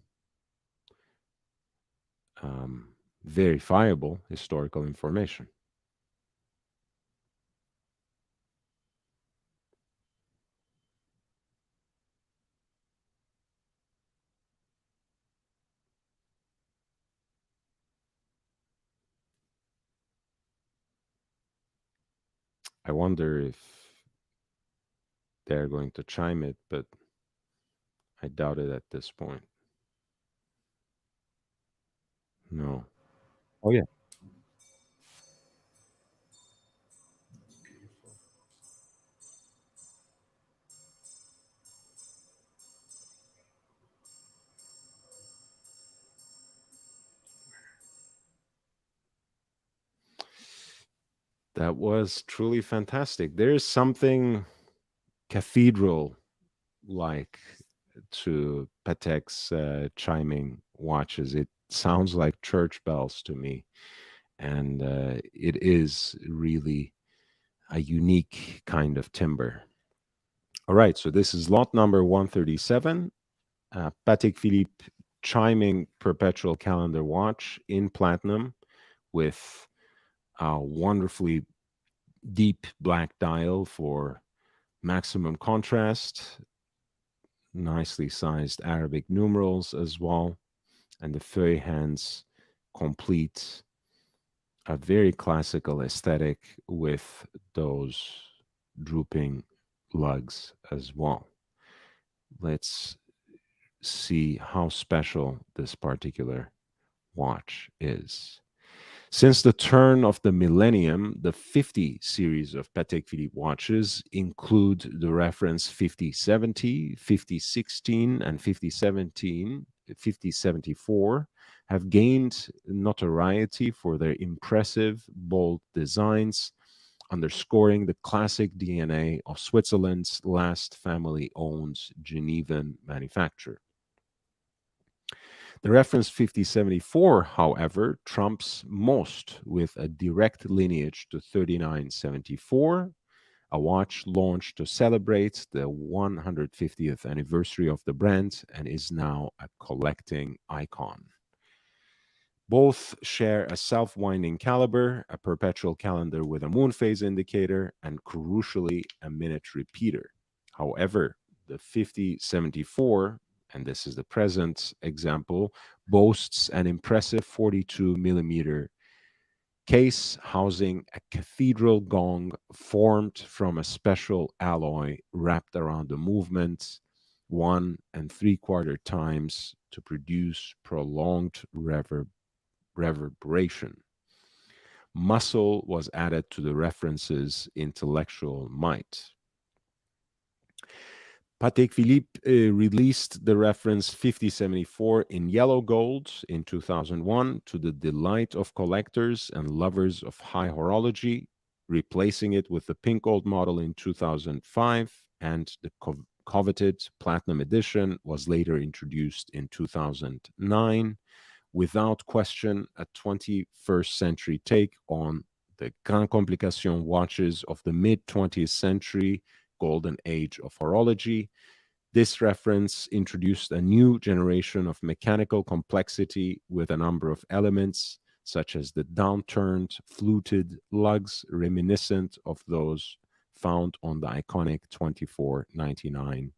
um, verifiable historical information. I wonder if they're going to chime it, but I doubt it at this point. No. Oh, yeah. That was truly fantastic. There is something cathedral like to Patek's chiming watches. It sounds like church bells to me. And it is really a unique kind of timber. All right, so this is lot number 137, Patek Philippe chiming perpetual calendar watch in platinum with a wonderfully deep black dial for maximum contrast, nicely sized Arabic numerals as well, and the feuille hands complete a very classical aesthetic with those drooping lugs as well. Let's see how special this particular watch is. Since the turn of the millennium, the 50 series of Patek Philippe watches include the reference 5070, 5016, and 5017, 5074, have gained notoriety for their impressive, bold designs, underscoring the classic DNA of Switzerland's last family owned Genevan manufacturer. The reference 5074, however, trumps most with a direct lineage to 3974, a watch launched to celebrate the 150th anniversary of the brand and is now a collecting icon. Both share a self winding caliber, a perpetual calendar with a moon phase indicator, and crucially, a minute repeater. However, the 5074, and this is the present example, boasts an impressive 42 millimeter case housing a cathedral gong formed from a special alloy wrapped around the movement 1 3/4 times to produce prolonged reverberation. Muscle was added to the reference's intellectual might. Patek Philippe released the reference 5074 in yellow gold in 2001 to the delight of collectors and lovers of high horology, replacing it with the pink gold model in 2005, and the coveted platinum edition was later introduced in 2009 without question a 21st century take on the Grand Complication watches of the mid 20th century, golden age of horology. This reference introduced a new generation of mechanical complexity with a number of elements, such as the downturned, fluted lugs reminiscent of those found on the iconic 2499,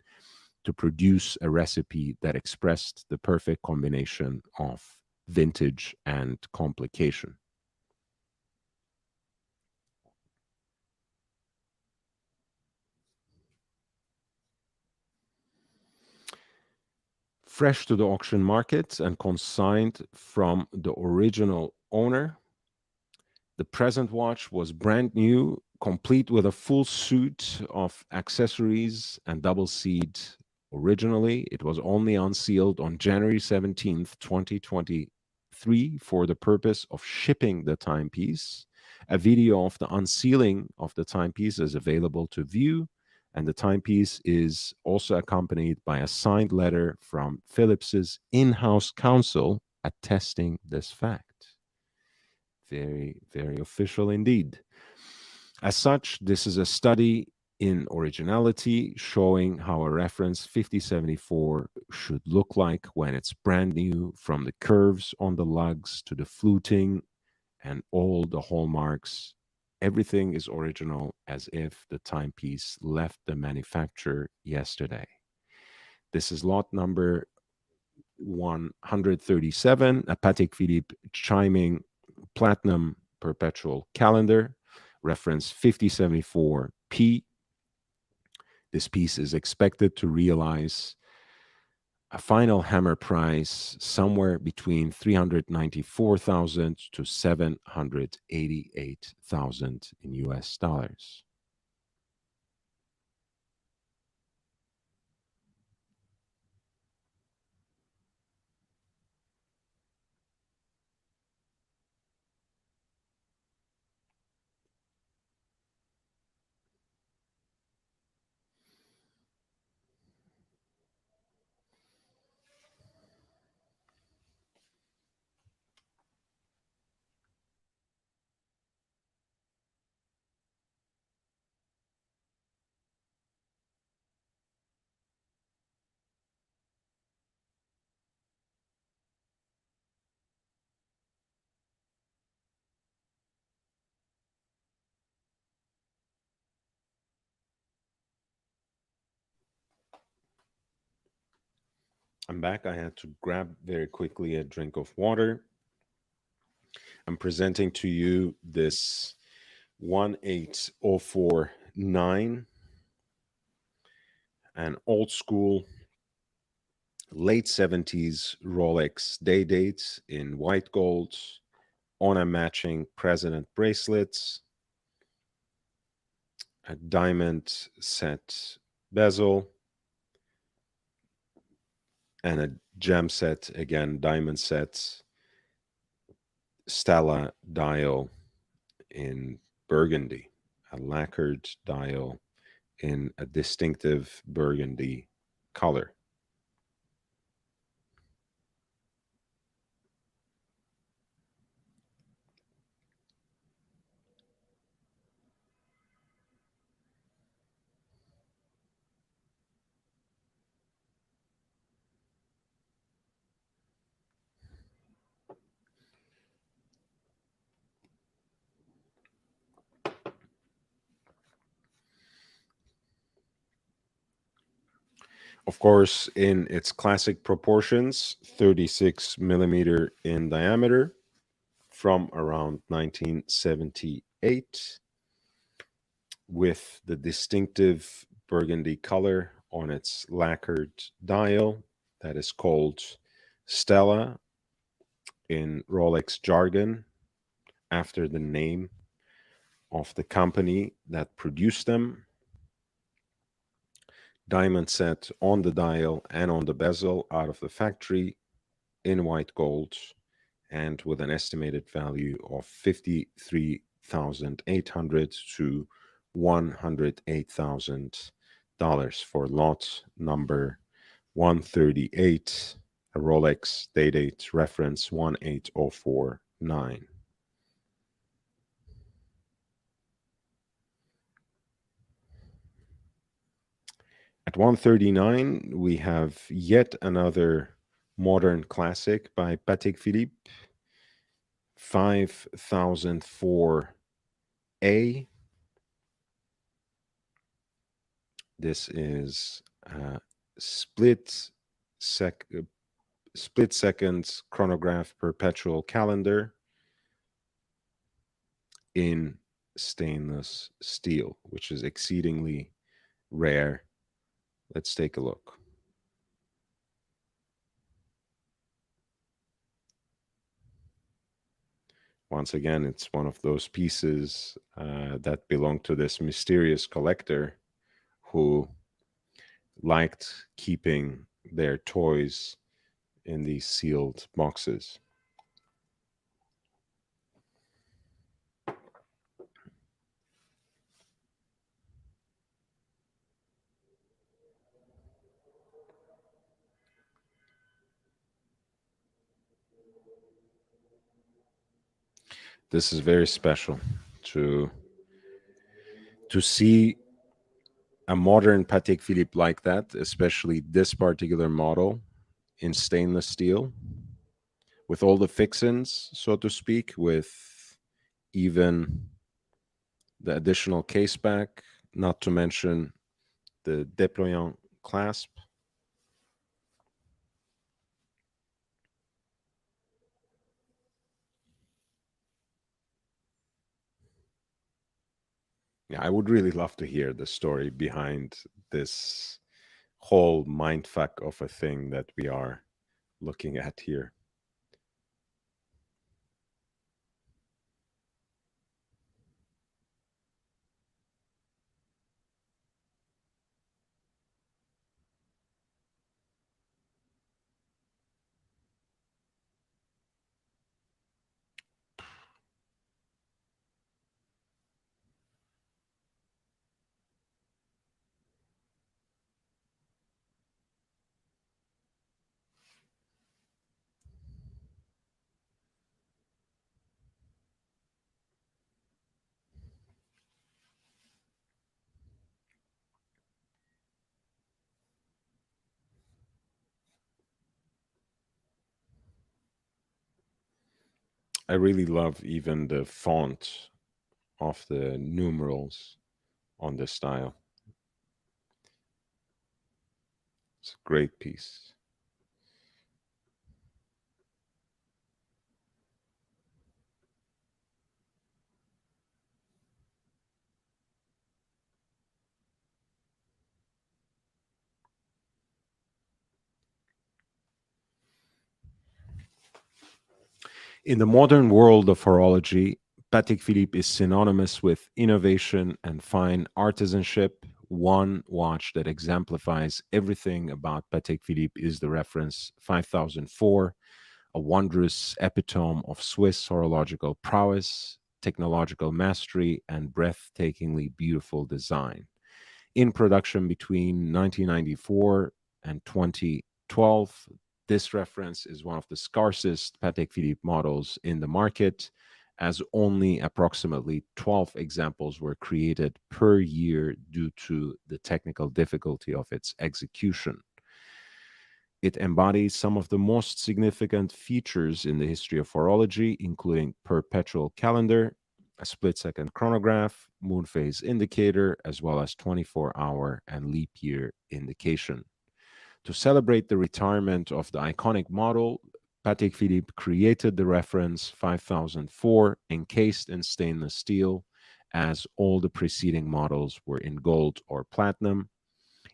to produce a recipe that expressed the perfect combination of vintage and complication. Fresh to the auction market and consigned from the original owner, the present watch was brand new, complete with a full suit of accessories and double seat. Originally, it was only unsealed on January 17th, 2023, for the purpose of shipping the timepiece. A video of the unsealing of the timepiece is available to view, and the timepiece is also accompanied by a signed letter from Phillips's in-house counsel attesting this fact. Very, very official indeed. As such, this is a study in originality, showing how a reference 5074 should look like when it's brand new, from the curves on the lugs to the fluting and all the hallmarks. Everything is original, as if the timepiece left the manufacturer yesterday. This is lot number 137, a Patek Philippe chiming platinum perpetual calendar, reference 5074P. This piece is expected to realize a final hammer price somewhere between 394,000 to 788,000 in US dollars. I'm back. I had to grab very quickly a drink of water. I'm presenting to you this 18049, an old school late 70s Rolex day dates in white gold on a matching president bracelets, a diamond set bezel, and a gem set, again, diamond set, Stella dial in burgundy, a lacquered dial in a distinctive burgundy color. Of course, in its classic proportions, 36 millimeter in diameter, from around 1978, with the distinctive burgundy color on its lacquered dial that is called Stella in Rolex jargon, after the name of the company that produced them. Diamond set on the dial and on the bezel out of the factory in white gold, and with an estimated value of $53,800 to $108,000 for lot number 138, a Rolex day-date reference 18049. At 139, we have yet another modern classic by Patek Philippe, 5004A. This is a split sec split second chronograph perpetual calendar in stainless steel, which is exceedingly rare. Let's take a look. Once again, it's one of those pieces that belong to this mysterious collector who liked keeping their toys in these sealed boxes. This is very special to see a modern Patek Philippe like that, especially this particular model in stainless steel, with all the fixins, so to speak, with even the additional case back, not to mention the déployant clasp. Yeah, I would really love to hear the story behind this whole mindfuck of a thing that we are looking at here. I really love even the font of the numerals on this style. It's a great piece. In the modern world of horology, Patek Philippe is synonymous with innovation and fine artisanship. One watch that exemplifies everything about Patek Philippe is the reference 5004, a wondrous epitome of Swiss horological prowess, technological mastery, and breathtakingly beautiful design. In production between 1994 and 2012, this reference is one of the scarcest Patek Philippe models in the market, as only approximately 12 examples were created per year due to the technical difficulty of its execution. It embodies some of the most significant features in the history of horology, including perpetual calendar, a split-second chronograph, moon phase indicator, as well as 24-hour and leap year indication. To celebrate the retirement of the iconic model, Patek Philippe created the reference 5004 encased in stainless steel, as all the preceding models were in gold or platinum.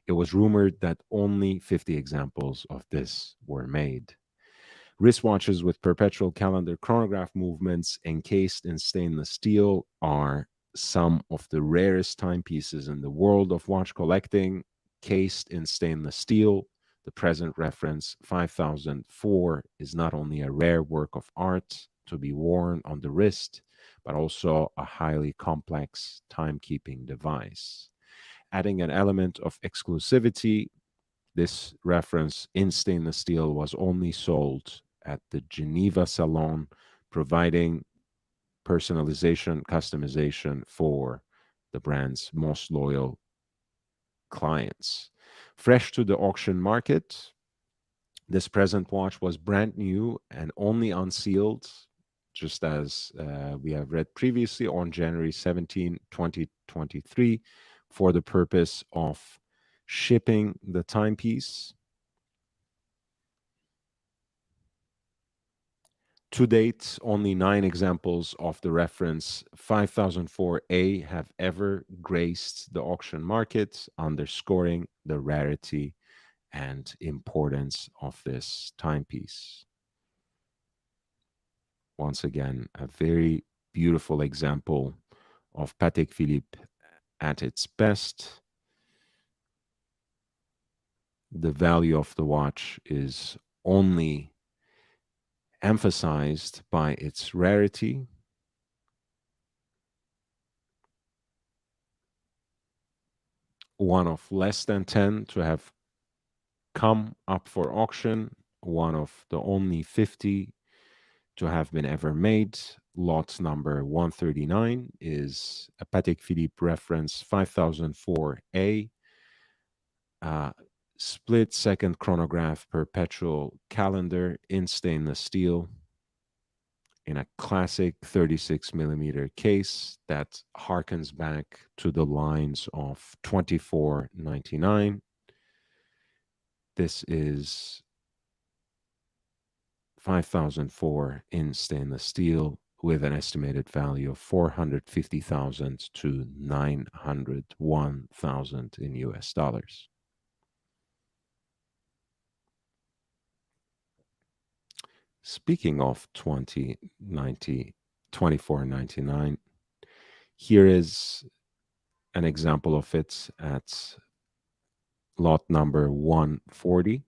It was rumored that only 50 examples of this were made. Wristwatches with perpetual calendar chronograph movements encased in stainless steel are some of the rarest timepieces in the world of watch collecting. Cased in stainless steel, the present reference 5004 is not only a rare work of art to be worn on the wrist, but also a highly complex timekeeping device. Adding an element of exclusivity, This reference in stainless steel was only sold at the Geneva Salon, providing personalization, customization for the brand's most loyal clients. Fresh to the auction market, this present watch was brand new and only unsealed, just as we have read previously, on January 17, 2023, for the purpose of shipping the timepiece. To date, only 9 examples of the reference 5004A have ever graced the auction market, underscoring the rarity and importance of this timepiece. Once again, a very beautiful example of Patek Philippe at its best. The value of the watch is only emphasized by its rarity. One of less than 10 to have come up for auction, one of the only 50 to have been ever made. Lot number 139 is a Patek Philippe reference 5004A, split second chronograph perpetual calendar in stainless steel in a classic 36 millimeter case that harkens back to the lines of 2499. This is 5004 in stainless steel with an estimated value of 450,000 to 901,000 in US dollars. Speaking of 2499, here is an example of it at lot number 140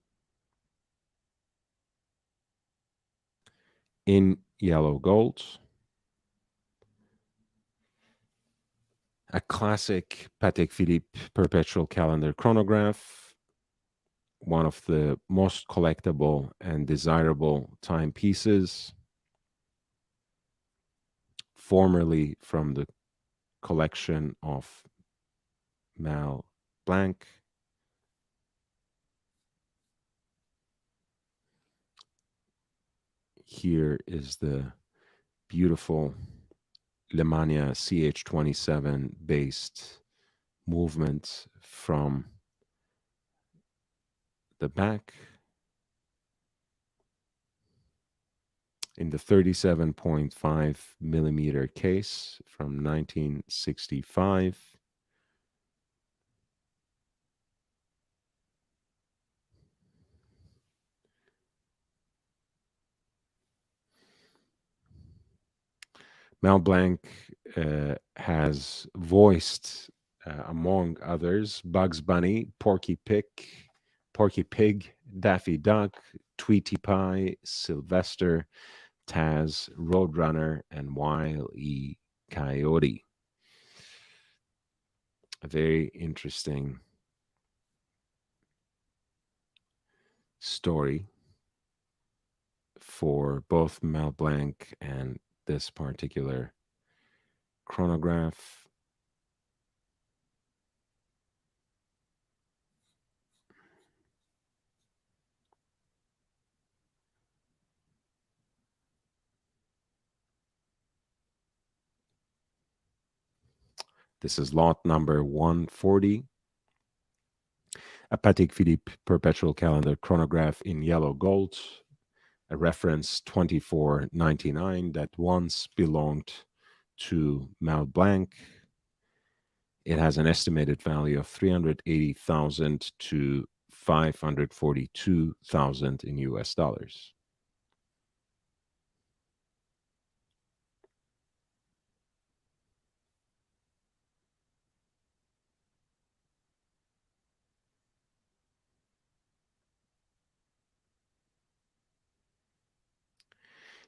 in yellow gold. A classic Patek Philippe perpetual calendar chronograph, one of the most collectible and desirable timepieces, formerly from the collection of Mal Blanc. Here is the beautiful Lemania CH27 based movement from the back in the 37.5 millimeter case from 1965. Mal Blanc has voiced, among others, Bugs Bunny, Porky Pig, Daffy Duck, Tweety Pie, Sylvester, Taz, Roadrunner, and Wile E. Coyote. A very interesting story for both Mal Blanc and this particular chronograph. This is lot number 140. A Patek Philippe perpetual calendar chronograph in yellow gold, a reference 2499 that once belonged to Mal Blanc. It has an estimated value of 380,000 to 542,000 in US dollars.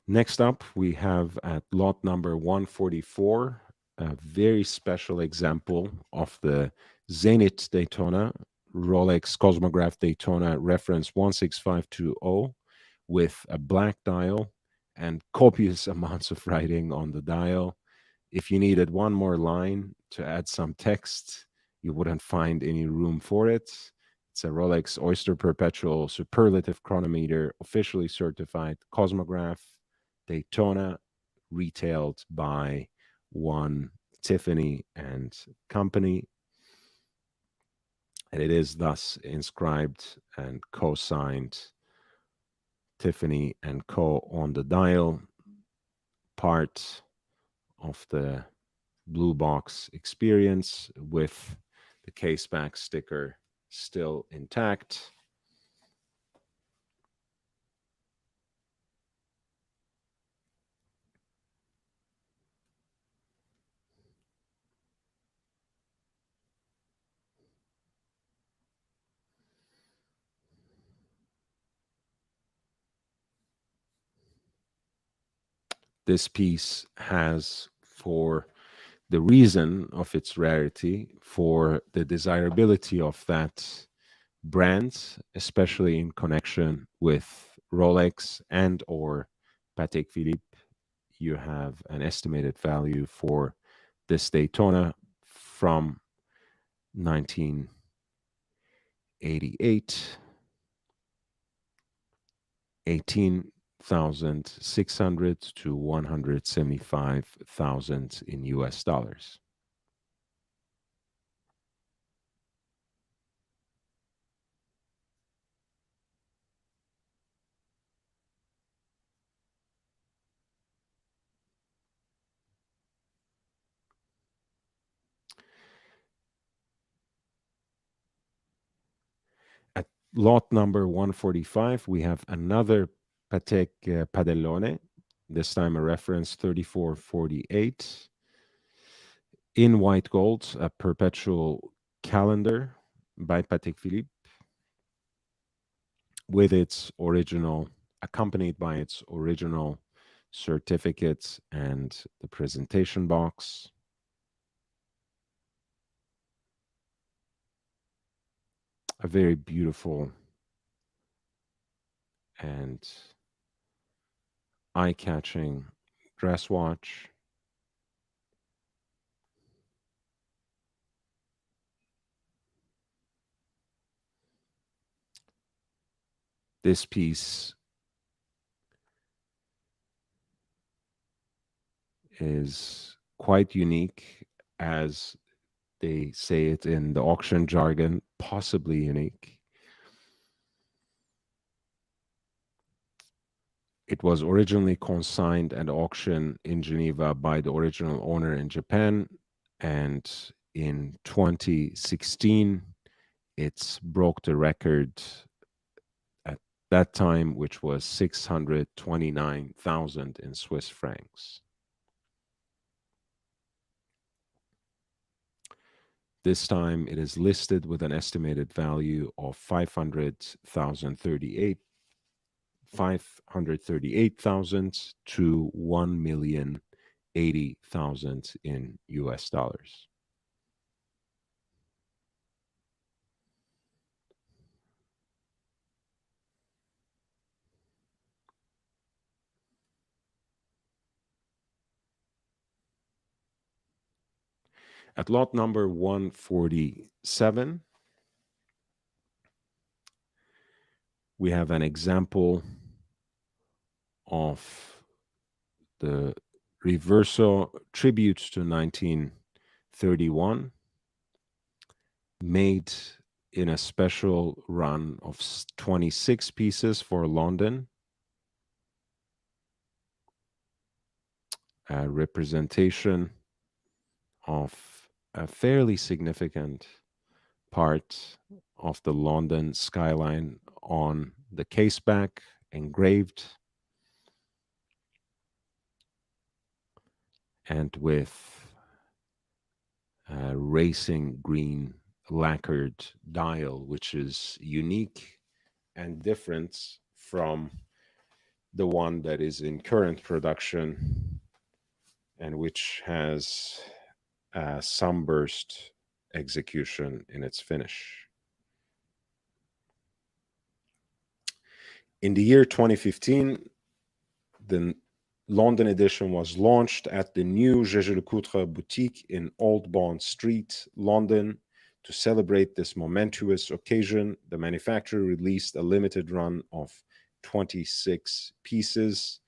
Next up, we have at lot number 144, a very special example of the Zenith Daytona Rolex Cosmograph Daytona reference 16520 with a black dial and copious amounts of writing on the dial. If you needed one more line to add some text, you wouldn't find any room for it. It's a Rolex Oyster Perpetual Superlative Chronometer, officially certified Cosmograph Daytona, retailed by one Tiffany and Company. And it is thus inscribed and co-signed Tiffany and Co. on the dial, part of the blue box experience with the case back sticker still intact. This piece has, for the reason of its rarity, for the desirability of that brand, especially in connection with Rolex and or Patek Philippe, you have an estimated value for this Daytona from 1988, 18,600 to 175,000 in US dollars. At lot number 145, we have another Patek Padellone, this time a reference 3448, in white gold, a perpetual calendar by Patek Philippe, with its original, accompanied by its original certificates and the presentation box. A very beautiful and eye-catching dress watch. This piece is quite unique, as they say it in the auction jargon, possibly unique. It was originally consigned and auctioned in Geneva by the original owner in Japan, and in 2016, it broke the record at that time, which was 629,000 in Swiss francs. This time it is listed with an estimated value of 538,000 to 1,080,000 in US dollars. At lot number 147, we have an example of the Reverso tribute to 1931, made in a special run of 26 pieces for London. A representation of a fairly significant part of the London skyline on the caseback, engraved, and with a racing green lacquered dial, which is unique and different from the one that is in current production and which has a sunburst execution in its finish. In the year 2015, the London edition was launched at the new Jaeger-LeCoultre boutique in Old Bond Street, London. To celebrate this momentous occasion, the manufacturer released a limited run of 26 pieces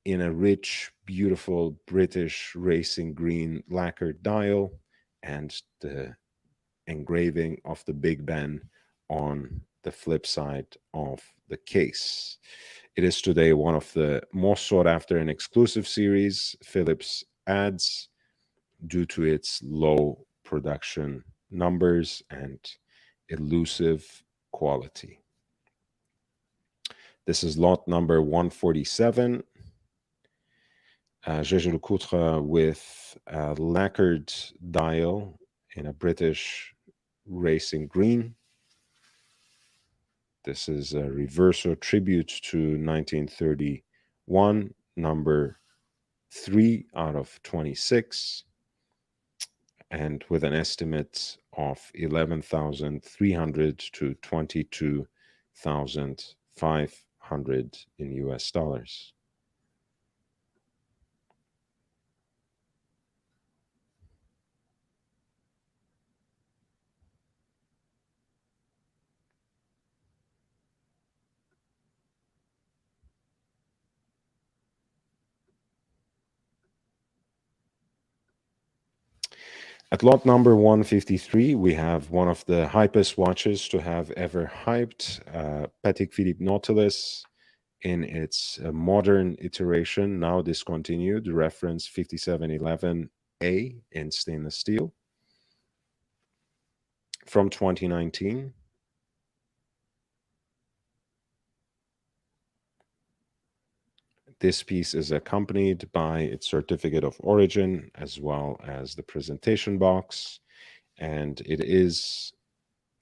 in a rich, beautiful British racing green lacquered dial and the engraving of the Big Ben on the flip side of the case. It is today one of the most sought after and exclusive series Phillips adds due to its low production numbers and elusive quality. This is lot number 147. Jaeger-LeCoultre with a lacquered dial in a British racing green. This is a reverso tribute to 1931, number 3 out of 26, and with an estimate of 11,300 to 22,500 in US dollars. At lot number 153, we have one of the hypest watches to have ever hyped, Patek Philippe Nautilus in its modern iteration, now discontinued, reference 5711A in stainless steel from 2019. This piece is accompanied by its certificate of origin as well as the presentation box, and it is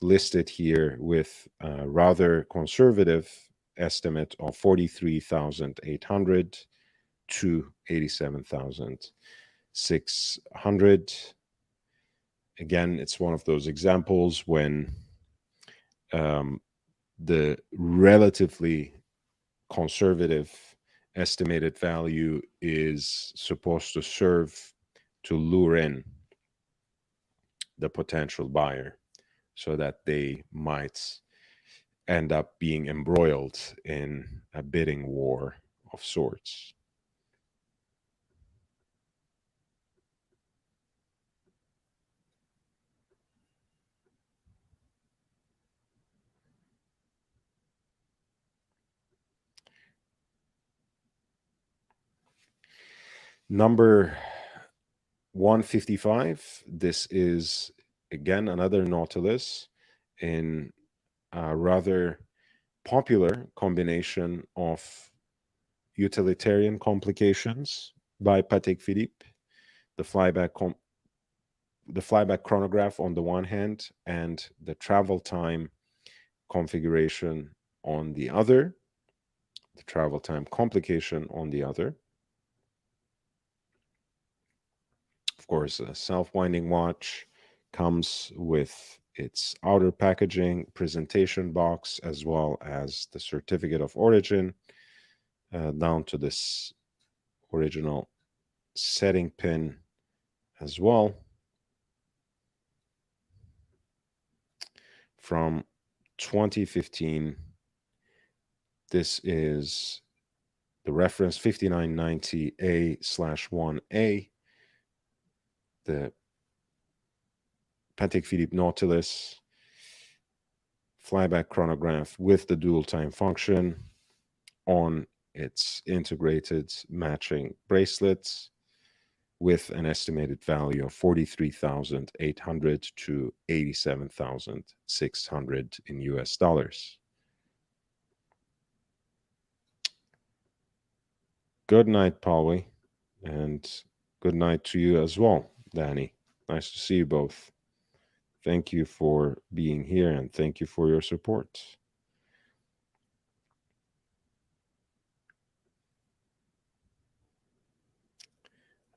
listed here with a rather conservative estimate of 43,800 to 87,600. Again, it's one of those examples when the relatively conservative estimated value is supposed to serve to lure in the potential buyer so that they might end up being embroiled in a bidding war of sorts. Number 155, this is again another Nautilus in a rather popular combination of utilitarian complications by Patek Philippe, the flyback chronograph on the one hand and the travel time configuration on the other, the travel time complication on the other. Of course, a self-winding watch comes with its outer packaging, presentation box, as well as the certificate of origin, down to this original setting pin as well. From 2015, this is the reference 5990A/1A, the Patek Philippe Nautilus flyback chronograph with the dual time function on its integrated matching bracelets with an estimated value of 43,800 to 87,600 in US dollars. Good night, Polly, and good night to you as well, Danny. Nice to see you both. Thank you for being here and thank you for your support.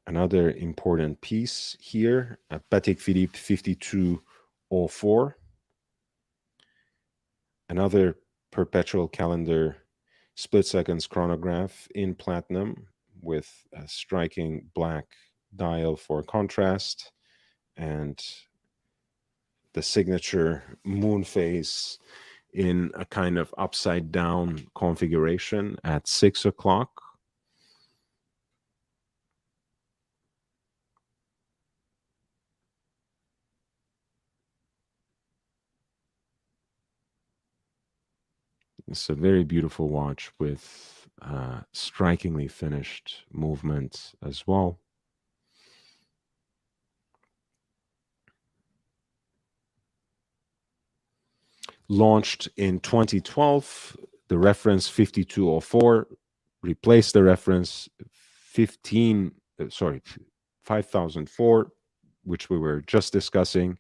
Another important piece here, a Patek Philippe 5204. Another perpetual calendar split seconds chronograph in platinum with a striking black dial for contrast, and the signature moon phase in a kind of upside down configuration at 6 o'clock. It's a very beautiful watch with strikingly finished movement as well. Launched in 2012, the reference 5204 replaced the reference 5004, which we were just discussing,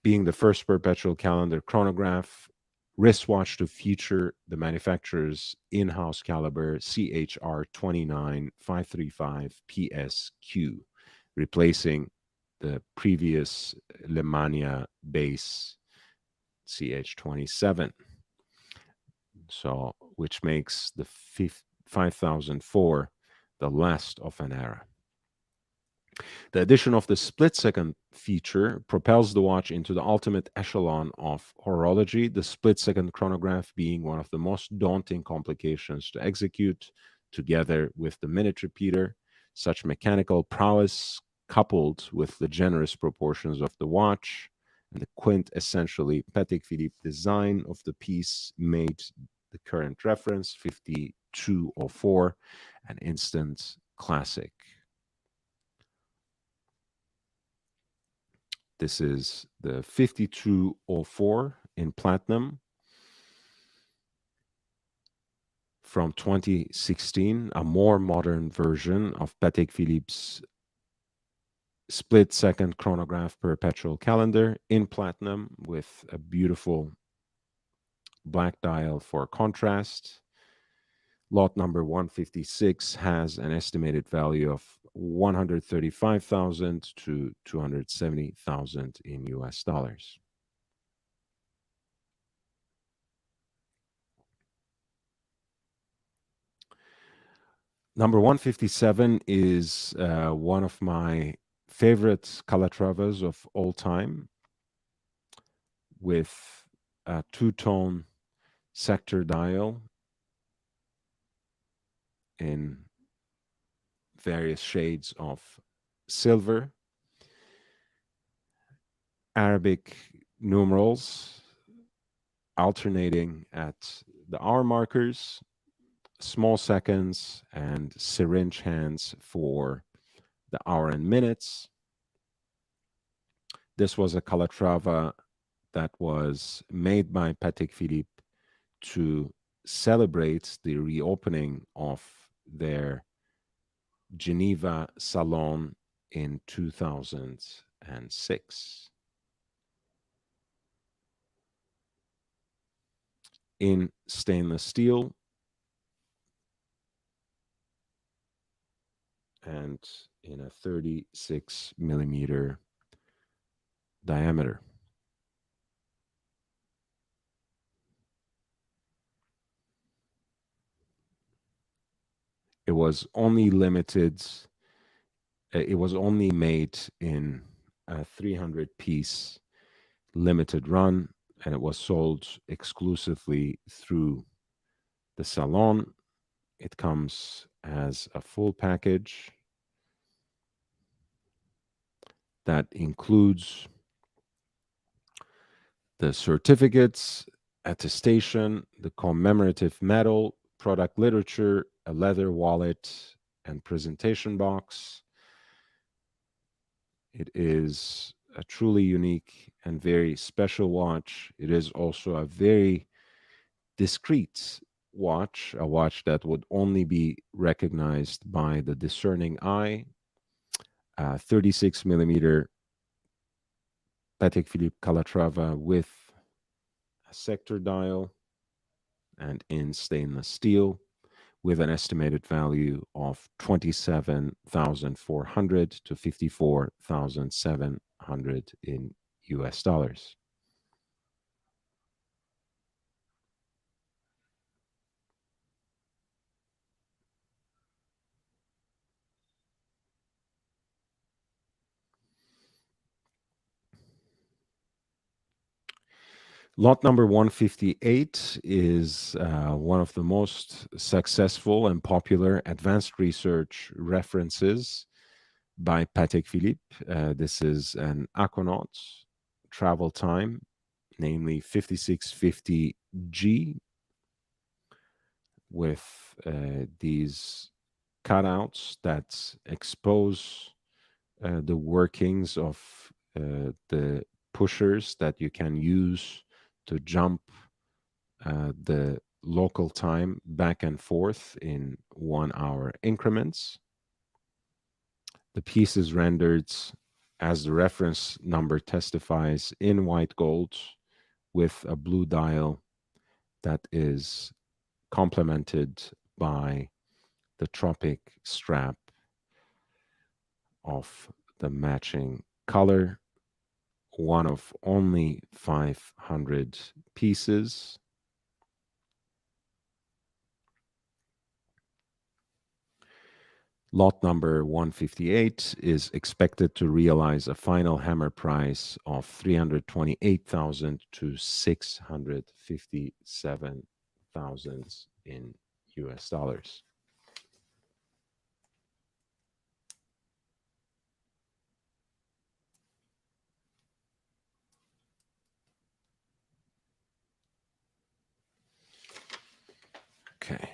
being the first perpetual calendar chronograph wristwatch to feature the manufacturer's in-house caliber CHR 29535 PSQ, replacing the previous Lemania base CH27. So, which makes the 5004 the last of an era. The addition of the split second feature propels the watch into the ultimate echelon of horology, the split second chronograph being one of the most daunting complications to execute, together with the minute repeater. Such mechanical prowess, coupled with the generous proportions of the watch and the quintessentially Patek Philippe design of the piece, made the current reference 5204 an instant classic. This is the 5204 in platinum from 2016, a more modern version of Patek Philippe's split second chronograph perpetual calendar in platinum with a beautiful black dial for contrast. Lot number 156 has an estimated value of 135,000 to 270,000 in US dollars. Number 157 is one of my favorite Calatravas of all time, with a two-tone sector dial in various shades of silver, Arabic numerals alternating at the hour markers, small seconds, and syringe hands for the hour and minutes. This was a Calatrava that was made by Patek Philippe to celebrate the reopening of their Geneva salon in 2006. In stainless steel and in a 36 millimeter diameter. It was only made in a 300-piece limited run, and it was sold exclusively through the salon. It comes as a full package that includes the certificates, attestation, the commemorative medal, product literature, a leather wallet, and presentation box. It is a truly unique and very special watch. It is also a very discreet watch, a watch that would only be recognized by the discerning eye. 36 millimeter Patek Philippe Calatrava with a sector dial and in stainless steel, with an estimated value of 27,400 to 54,700 in US dollars. Lot number 158 is one of the most successful and popular advanced research references by Patek Philippe. This is an Aquanaut travel time, namely 5650G, with these cutouts that expose the workings of the pushers that you can use to jump the local time back and forth in 1 hour increments. The piece is rendered, as the reference number testifies, in white gold with a blue dial that is complemented by the tropic strap of the matching color, one of only 500 pieces. Lot number 158 is expected to realize a final hammer price of 328,000 to 657,000 in US dollars. Okay.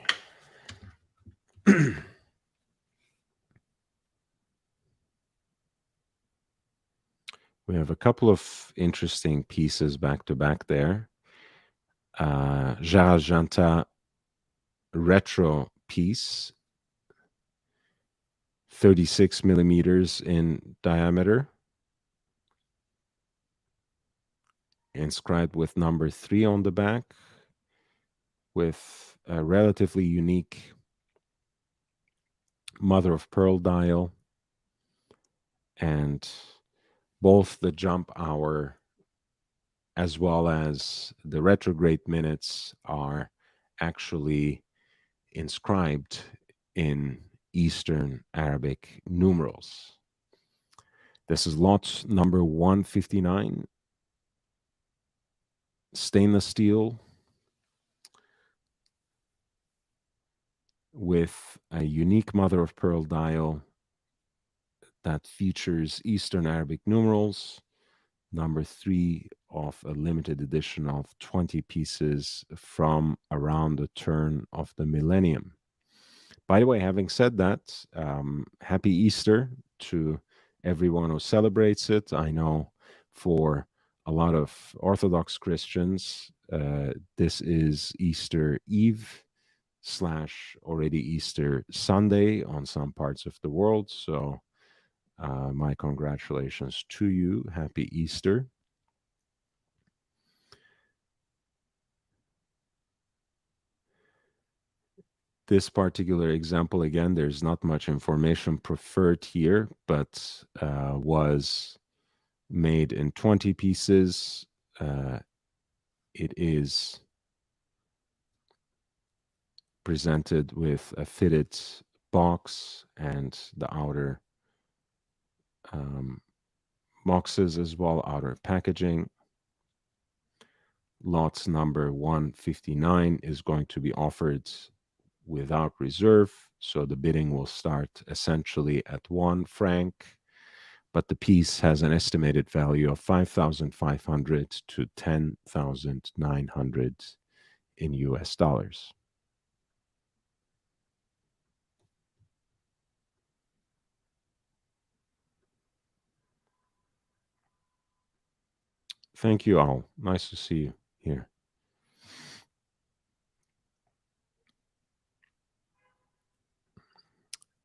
We have a couple of interesting pieces back to back there. Jarajanta retro piece, 36 millimeters in diameter, inscribed with number 3 on the back, with a relatively unique mother of pearl dial, and both the jump hour as well as the retrograde minutes are actually inscribed in Eastern Arabic numerals. This is lot number 159, stainless steel with a unique mother of pearl dial that features Eastern Arabic numerals, number 3 of a limited edition of 20 pieces from around the turn of the millennium. By the way, having said that, happy Easter to everyone who celebrates it. I know for a lot of Orthodox Christians, this is Easter Eve / already Easter Sunday on some parts of the world. So my congratulations to you. Happy Easter. This particular example, again, there's not much information preferred here, but was made in 20 pieces. It is presented with a fitted box and the outer boxes as well, outer packaging. Lots number 159 is going to be offered without reserve, so the bidding will start essentially at 1 franc, but the piece has an estimated value of 5,500 to 10,900 in US dollars. Thank you all. Nice to see you here.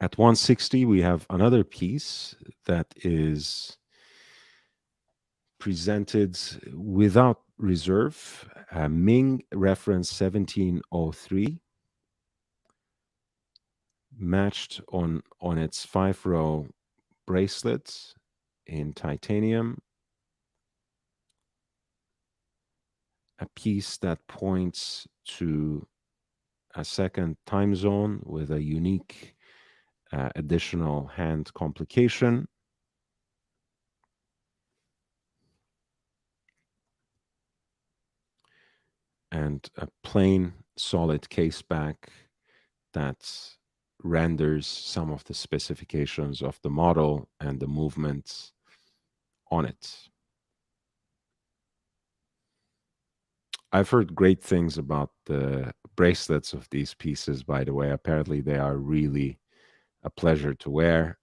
At 160, we have another piece that is presented without reserve, Ming reference 1703, matched on its 5-row bracelet in titanium, a piece that points to a second time zone with a unique additional hand complication. and a plain solid case back that renders some of the specifications of the model and the movements on it. I've heard great things about the bracelets of these pieces, by the way. Apparently, they are really a pleasure to wear.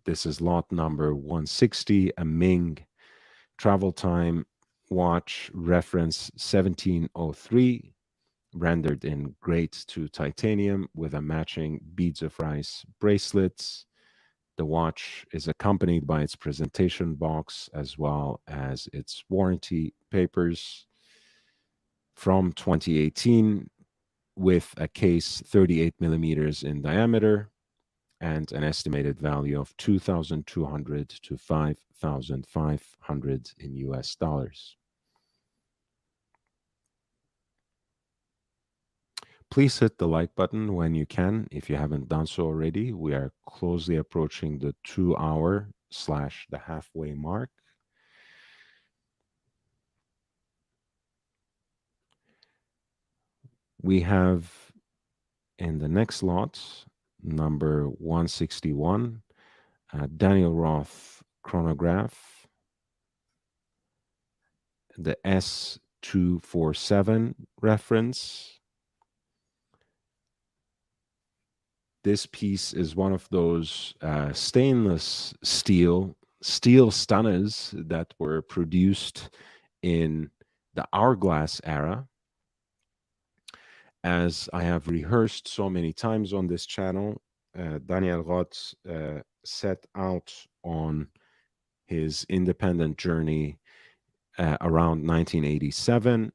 This is lot number 160, a Ming travel time watch, reference 1703, rendered in grade 2 titanium with a matching beads of rice bracelets. The watch is accompanied by its presentation box as well as its warranty papers from 2018, with a case 38 millimeters in diameter and an estimated value of 2,200 to 5,500 in US dollars. Please hit the like button when you can if you haven't done so already. We are closely approaching the 2 hour / the halfway mark. We have in the next lot, number 161, Daniel Roth chronograph, the S247 reference. This piece is one of those stainless steel stunners that were produced in the hourglass era. As I have rehearsed so many times on this channel, Daniel Roth set out on his independent journey around 1987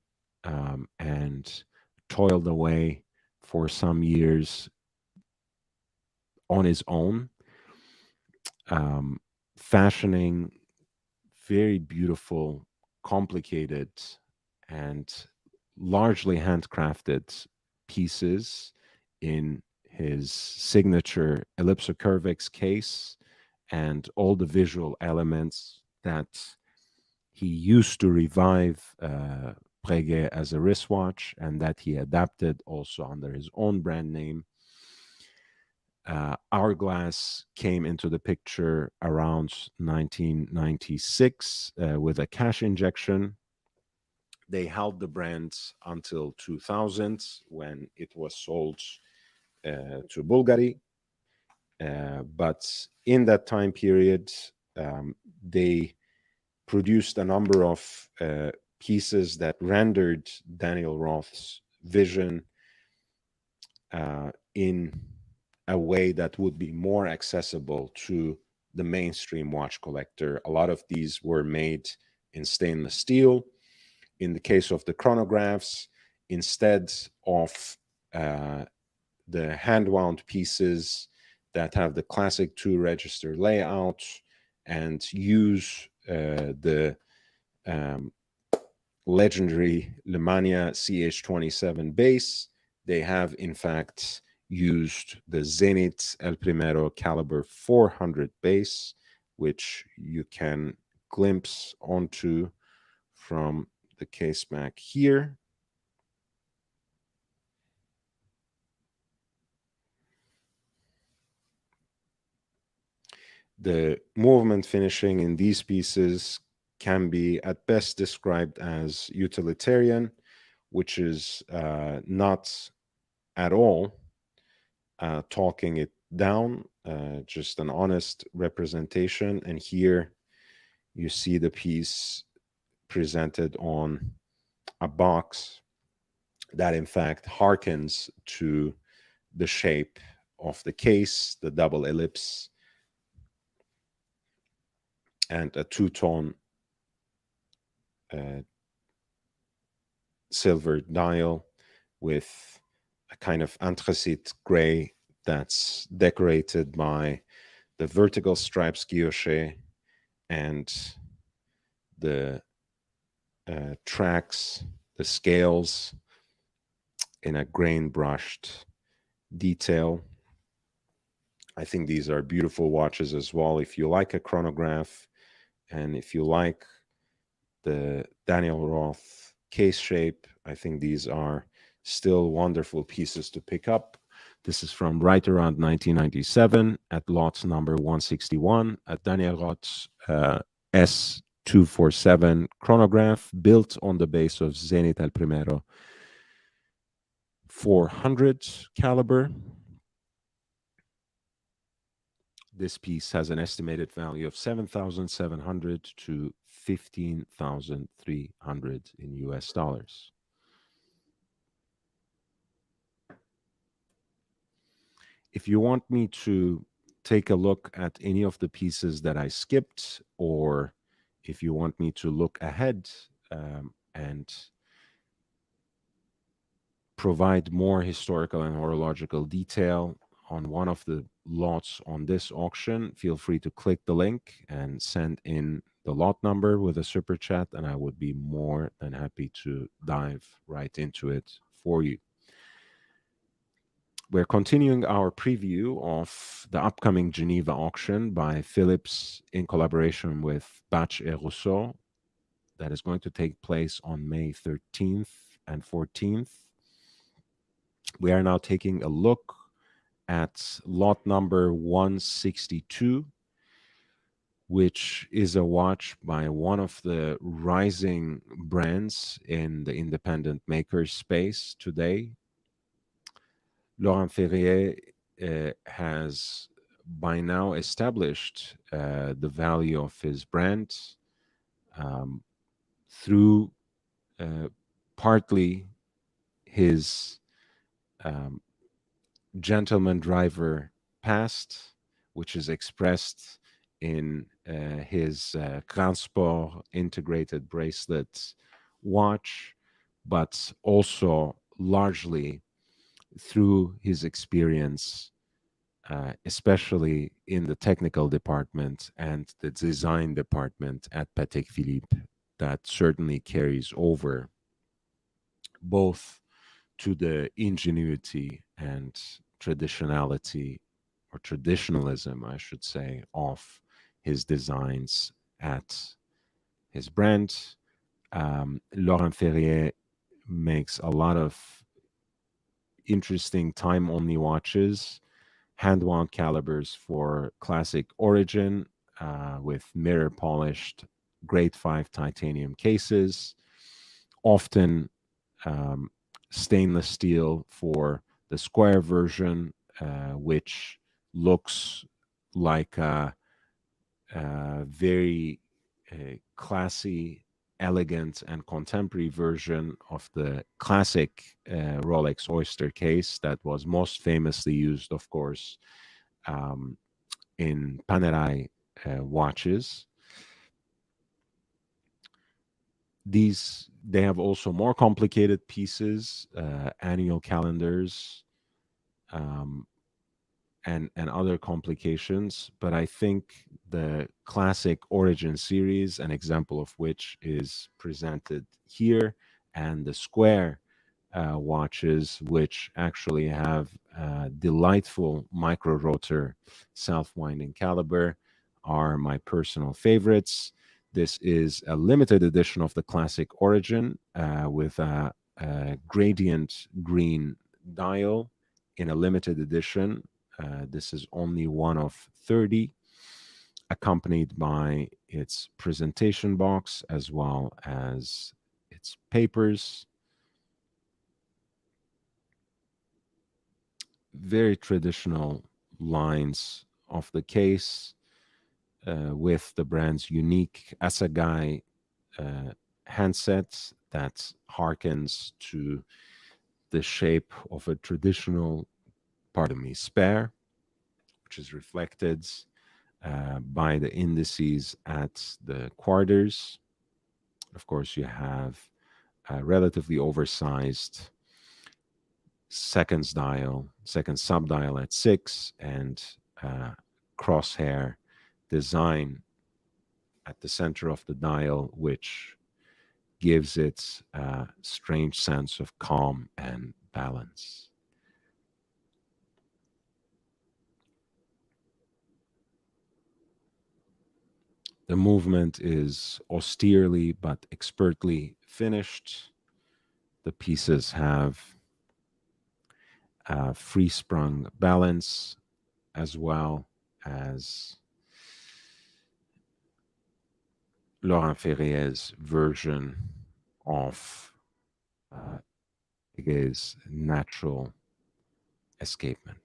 and toiled away for some years on his own, fashioning very beautiful, complicated, and largely handcrafted pieces in his signature Ellipsocurvex case and all the visual elements that he used to revive Breguet as a wristwatch and that he adapted also under his own brand name. Hourglass came into the picture around 1996 with a cash injection. They held the brand until 2000 when it was sold to Bulgari. But in that time period, they produced a number of pieces that rendered Daniel Roth's vision in a way that would be more accessible to the mainstream watch collector. A lot of these were made in stainless steel. In the case of the chronographs, instead of the hand-wound pieces that have the classic 2-register layout and use the legendary Lemania CH27 base, they have in fact used the Zenit El Primero caliber 400 base, which you can glimpse onto from the case back here. The movement finishing in these pieces can be at best described as utilitarian, which is not at all talking it down, just an honest representation. And here you see the piece presented on a box that in fact harkens to the shape of the case, the double ellipse, and a two-tone silver dial with a kind of anthracite gray that's decorated by the vertical stripes guilloche and the tracks, the scales in a grain brushed detail. I think these are beautiful watches as well. If you like a chronograph and if you like the Daniel Roth case shape. I think these are still wonderful pieces to pick up. This is from right around 1997 at lot number 161 at Daniel Roth's S247 chronograph, built on the base of Zenit El Primero 400 caliber. This piece has an estimated value of 7,700 to 15,300 in US dollars. If you want me to take a look at any of the pieces that I skipped, or if you want me to look ahead and provide more historical and horological detail on one of the lots on this auction, feel free to click the link and send in the lot number with a super chat, and I would be more than happy to dive right into it for you. We're continuing our preview of the upcoming Geneva auction by Phillips in collaboration with Bach et Rousseau that is going to take place on May 13th and 14th. We are now taking a look at lot number 162, which is a watch by one of the rising brands in the independent maker space today. Laurent Ferrier has by now established the value of his brand through partly his gentleman driver past, which is expressed in his Transport integrated bracelet watch, but also largely through his experience, especially in the technical department and the design department at Patek Philippe, that certainly carries over both to the ingenuity and traditionality, or traditionalism, I should say, of his designs at his brand. Laurent Ferrier makes a lot of interesting time-only watches, hand-wound calibers for classic origin with mirror-polished grade 5 titanium cases, often stainless steel for the square version, which looks like a very classy, elegant, and contemporary version of the classic Rolex Oyster case that was most famously used, of course, in Panerai watches. They have also more complicated pieces, annual calendars, and other complications. But I think the classic Origin series, an example of which is presented here, and the square watches, which actually have delightful micro rotor self-winding caliber, are my personal favorites. This is a limited edition of the classic Origin with a gradient green dial in a limited edition. This is only one of 30, accompanied by its presentation box as well as its papers. Very traditional lines of the case with the brand's unique assegai handset that harkens to the shape of a traditional, pardon me, spare, which is reflected by the indices at the quarters. Of course, you have a relatively oversized second sub-dial at 6, and crosshair design at the center of the dial, which gives it a strange sense of calm and balance. The movement is austerely but expertly finished, The pieces have free sprung balance as well as Laurent Ferrier's version of Piguet's natural escapement.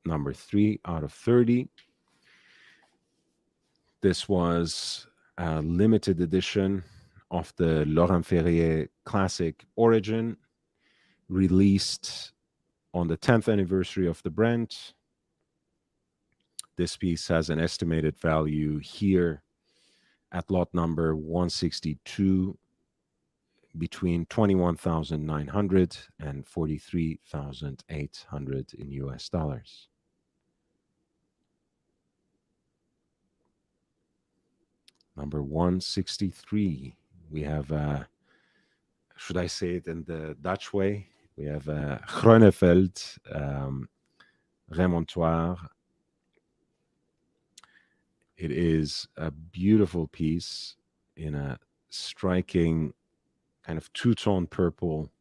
Number 3 out of 30. This was a limited edition of the Laurent Ferrier Classic Origin, released on the 10th anniversary of the brand. This piece has an estimated value here at lot number 162 between 21,900 and 43,800 in US dollars. Number 163, we have, should I say it in the Dutch way? We have Groeneveld Remontoire. It is a beautiful piece in a striking kind of two-tone purple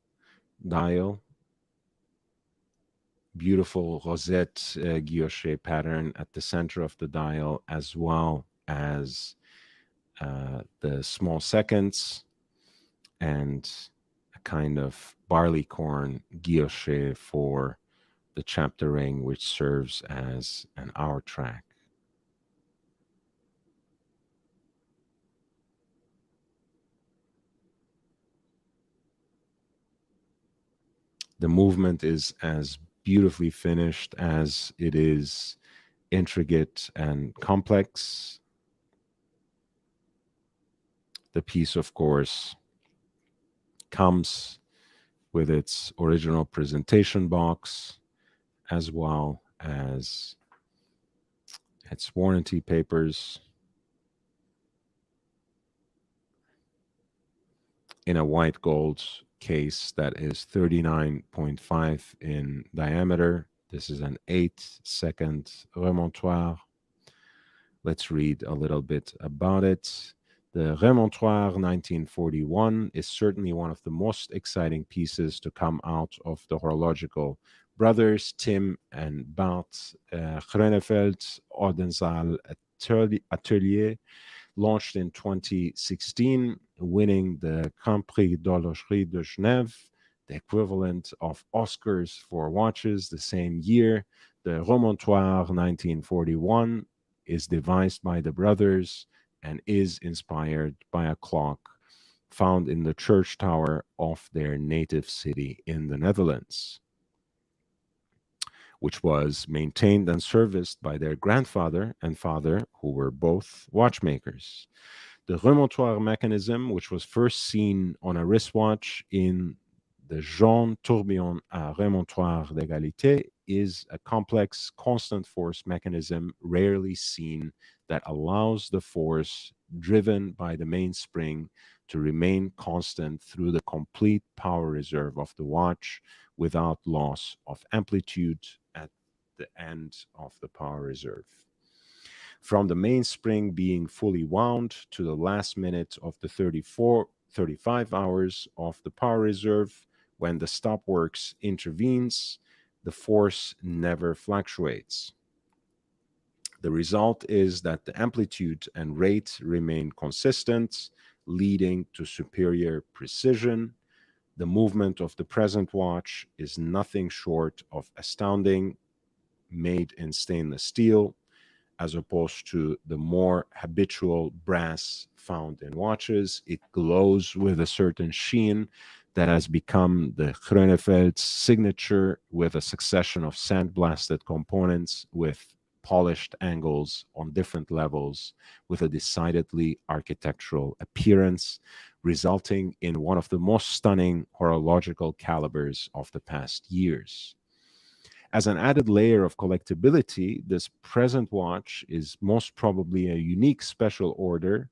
dial. Beautiful rosette guilloche pattern at the center of the dial, as well as the small seconds and a kind of barleycorn guilloche for the chapter ring, which serves as an hour track. The movement is as beautifully finished as it is intricate and complex. The piece, of course, comes with its original presentation box, as well as its warranty papers, in a white gold case that is 39.5 in diameter. This is an 8-second remontoire. Let's read a little bit about it. The Remontoire 1941 is certainly one of the most exciting pieces to come out of the horological brothers, Tim and Bart Groeneveld Ordenszaal Atelier, launched in 2016, winning the Grand Prix d'Horlogerie de Genève, the equivalent of Oscars for watches the same year. The Remontoire 1941 is devised by the brothers and is inspired by a clock found in the church tower of their native city in the Netherlands, which was maintained and serviced by their grandfather and father, who were both watchmakers. The remontoire mechanism, which was first seen on a wristwatch in the Jean Tourbillon à remontoire d'égalité, is a complex constant force mechanism rarely seen that allows the force driven by the mainspring to remain constant through the complete power reserve of the watch without loss of amplitude at the end of the power reserve. From the mainspring being fully wound to the last minute of the 35 hours of the power reserve, when the stopworks intervenes, the force never fluctuates. The result is that the amplitude and rate remain consistent, leading to superior precision. The movement of the present watch is nothing short of astounding, made in stainless steel, as opposed to the more habitual brass found in watches. It glows with a certain sheen that has become the Groeneveld's signature, with a succession of sandblasted components with polished angles on different levels, with a decidedly architectural appearance, resulting in one of the most stunning horological calibers of the past years. As an added layer of collectability, this present watch is most probably a unique special order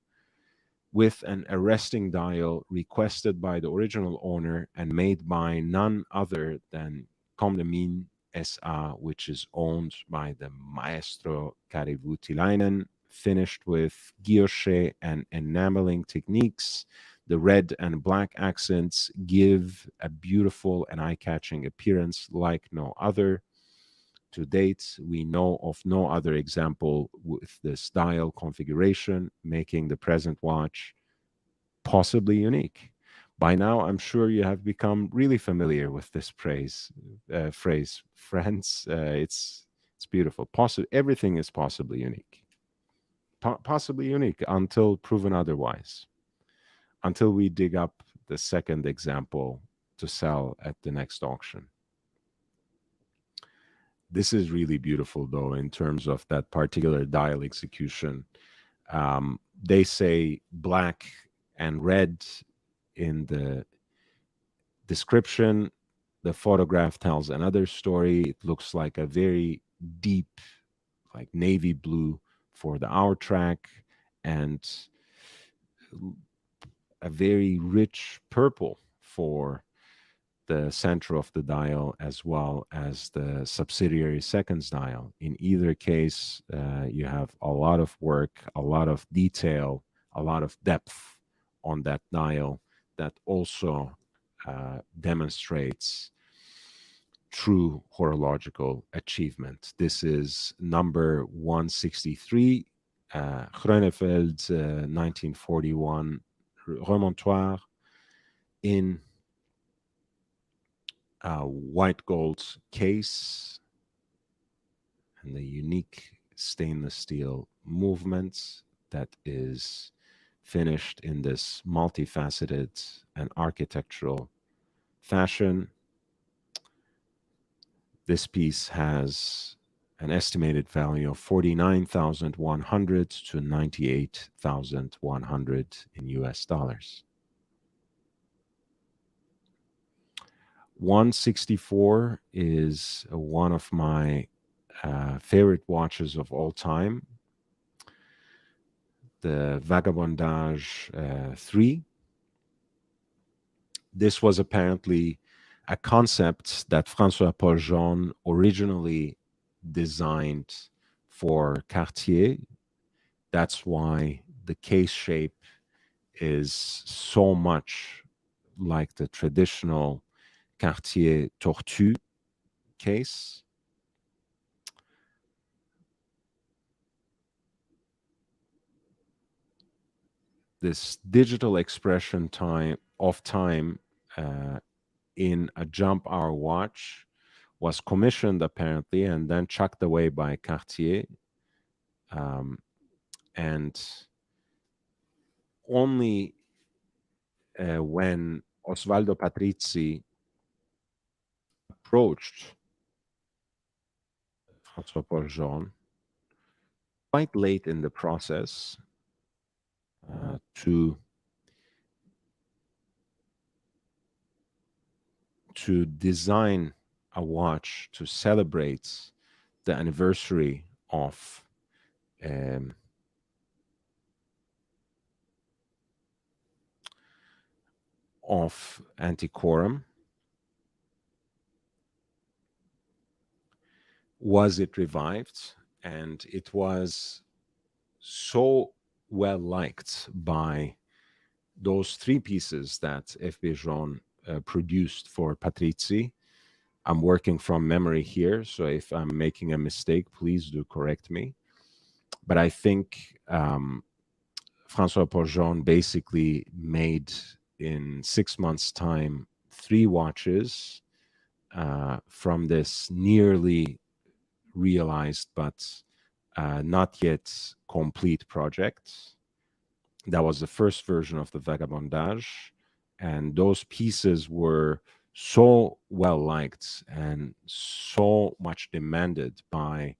with an arresting dial requested by the original owner and made by none other than Comme de Mines SA, which is owned by the Maestro Karivutilainen, finished with guilloche and enameling techniques. The red and black accents give a beautiful and eye-catching appearance like no other. To date, we know of no other example with this dial configuration, making the present watch possibly unique. By now, I'm sure you have become really familiar with this phrase, friends. It's beautiful. Everything is possibly unique. Possibly unique until proven otherwise. Until we dig up the second example to sell at the next auction. This is really beautiful, though, in terms of that particular dial execution. They say black and red in the description. The photograph tells another story. It looks like a very deep, like navy blue for the hour track, and a very rich purple for the center of the dial, as well as the subsidiary seconds dial. In either case, you have a lot of work, a lot of detail, a lot of depth on that dial that also demonstrates true horological achievement. This is number 163, Groeneveld 1941 Remontoir in white gold case and the unique stainless steel movement that is finished in this multifaceted and architectural fashion. This piece has an estimated value of 49,100 to 98,100 in US dollars. 164 is one of my favorite watches of all time. The Vagabondage 3. This was apparently a concept that François Paul Jean originally designed for Cartier. That's why the case shape is so much like the traditional Cartier Tortue case. This digital expression of time in a jump hour watch was commissioned apparently and then chucked away by Cartier. And only when Osvaldo Patrizzi approached François Paul Jean quite late in the process to design a watch to celebrate the anniversary of Antiquorum. Was it revived? And it was so well liked by those three pieces that F.B. Jean produced for Patrizzi. I'm working from memory here, so if I'm making a mistake, please do correct me. But I think François Paul Jean basically made in 6 months' time 3 watches from this nearly realized but not yet complete project. That was the first version of the Vagabondage, and those pieces were so well liked and so much demanded by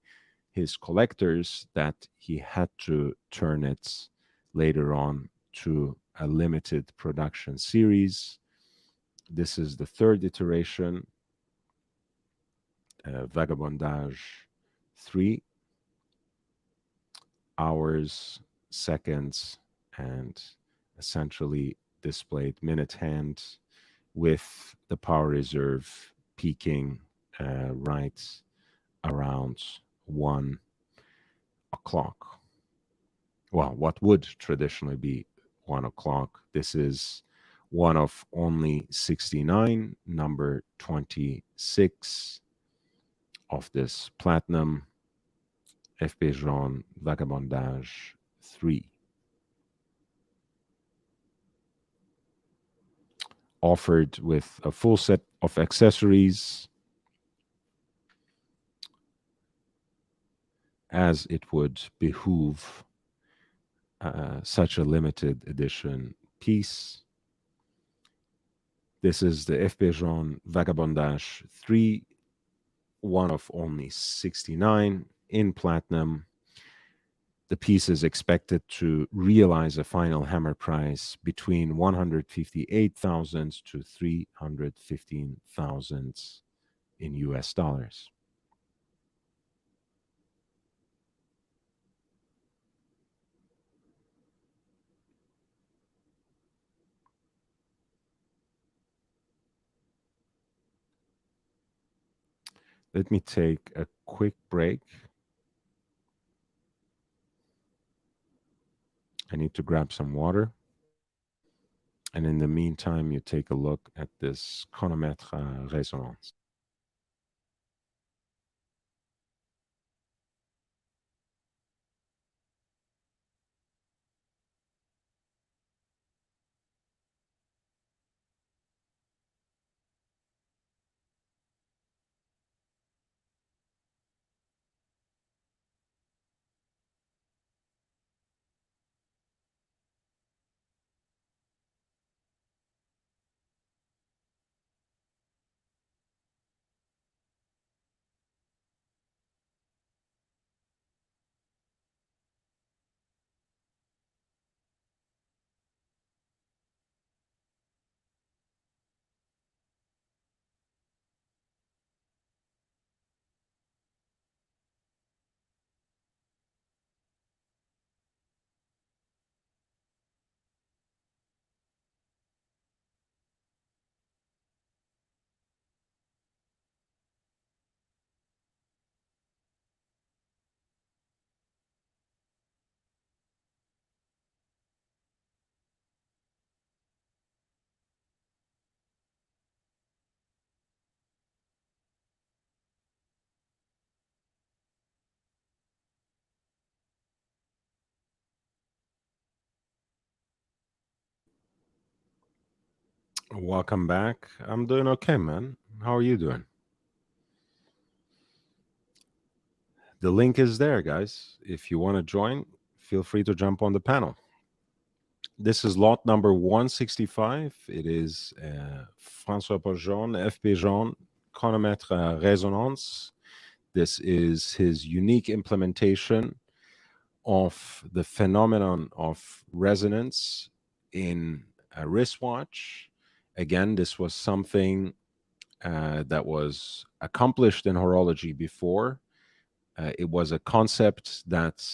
his collectors that he had to turn it later on to a limited production series. This is the third iteration, Vagabondage 3, hours, seconds, and essentially displayed minute hand with the power reserve peaking right around 1 o'clock. Well, what would traditionally be 1 o'clock. This is one of only 69, number 26 of this platinum FP Jaune Vagabondage 3. Offered with a full set of accessories, as it would behoove such a limited edition piece. This is the FP Jaune Vagabondage 3, one of only 69 in platinum. The piece is expected to realize a final hammer price between 158,000 to 315,000 in US dollars. Let me take a quick break. I need to grab some water. And in the meantime, you take a look at this chronomètre résonance. Welcome back. I'm doing okay, man. How are you doing? The link is there, guys. If you want to join, feel free to jump on the panel. This is lot number 165. It is François Pajon, FP Jaune, chronomètre résonance. This is his unique implementation of the phenomenon of resonance in a wristwatch. Again, this was something that was accomplished in horology before. It was a concept that